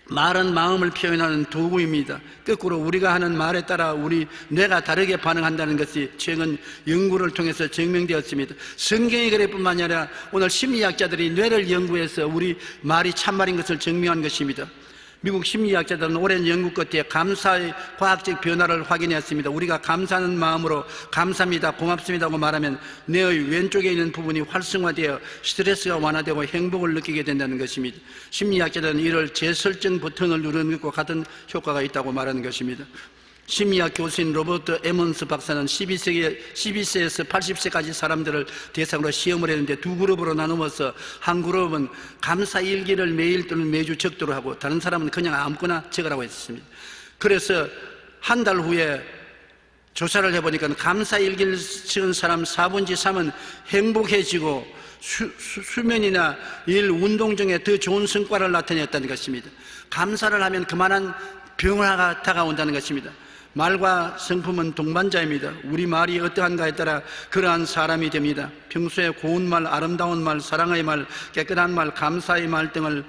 말은 마음을 표현하는 도구입니다. 거꾸로 우리가 하는 말에 따라 우리 뇌가 다르게 반응한다는 것이 최근 연구를 통해서 증명되었습니다. 성경의 그래뿐만 아니라 오늘 심리학자들이 뇌를 연구해서 우리 말이 참말인 것을 증명한 것입니다. 미국 심리학자들은 오랜 연구 끝에 감사의 과학적 변화를 확인했습니다. 우리가 감사하는 마음으로 감사합니다, 고맙습니다고 말하면 뇌의 왼쪽에 있는 부분이 활성화되어 스트레스가 완화되고 행복을 느끼게 된다는 것입니다. 심리학자들은 이를 재설정 버튼을 누르는 것과 같은 효과가 있다고 말하는 것입니다. 심리학 교수인 로버트 에먼스 박사는 12세에서 80세까지 사람들을 대상으로 시험을 했는데 두 그룹으로 나누어서 한 그룹은 감사 일기를 매일 또는 매주 적도록 하고 다른 사람은 그냥 아무거나 적으라고 했습니다. 그래서 한 달 후에 조사를 해보니까 감사 일기를 적은 사람 4분의 3은 행복해지고 수면이나 일, 운동 중에 더 좋은 성과를 나타냈다는 것입니다. 감사를 하면 그만한 변화가 다가온다는 것입니다. 말과 성품은 동반자입니다. 우리 말이 어떠한가에 따라 그러한 사람이 됩니다. 평소에 고운 말, 아름다운 말, 사랑의 말, 깨끗한 말, 감사의 말 등을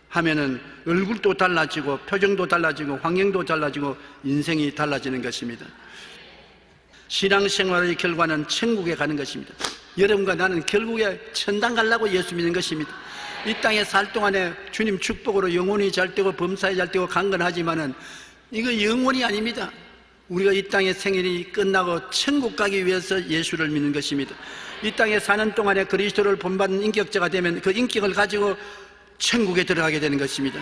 하면은 얼굴도 달라지고 표정도 달라지고 환경도 달라지고 인생이 달라지는 것입니다. 신앙생활의 결과는 천국에 가는 것입니다. 여러분과 나는 결국에 천당 가려고 예수 믿는 것입니다. 이 땅에 살 동안에 주님 축복으로 영혼이 잘 되고 범사에 잘 되고 강건하지만은 이거 영원이 아닙니다. 우리가 이 땅의 생일이 끝나고 천국 가기 위해서 예수를 믿는 것입니다. 이 땅에 사는 동안에 그리스도를 본받는 인격자가 되면 그 인격을 가지고 천국에 들어가게 되는 것입니다.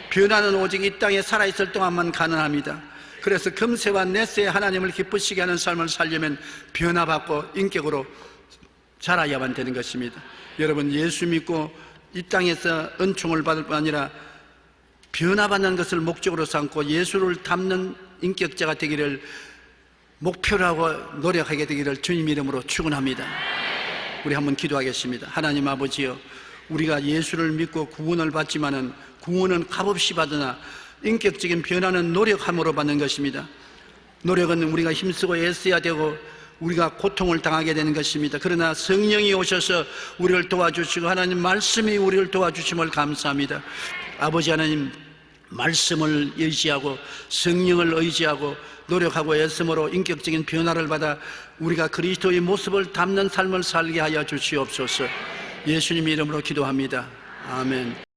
변화는 오직 이 땅에 살아있을 동안만 가능합니다. 그래서 금세와 넷세에 하나님을 기쁘시게 하는 삶을 살려면 변화받고 인격으로 자라야만 되는 것입니다. 여러분 예수 믿고 이 땅에서 은총을 받을 뿐 아니라 변화받는 것을 목적으로 삼고 예수를 닮는 인격자가 되기를 목표로 하고 노력하게 되기를 주님 이름으로 축원합니다. 우리 한번 기도하겠습니다. 하나님 아버지여, 우리가 예수를 믿고 구원을 받지만은 구원은 값없이 받으나 인격적인 변화는 노력함으로 받는 것입니다. 노력은 우리가 힘쓰고 애써야 되고 우리가 고통을 당하게 되는 것입니다. 그러나 성령이 오셔서 우리를 도와주시고 하나님 말씀이 우리를 도와주심을 감사합니다. 아버지 하나님, 말씀을 의지하고 성령을 의지하고 노력하고 애씀으로 인격적인 변화를 받아 우리가 그리스도의 모습을 담는 삶을 살게 하여 주시옵소서. 예수님 이름으로 기도합니다. 아멘.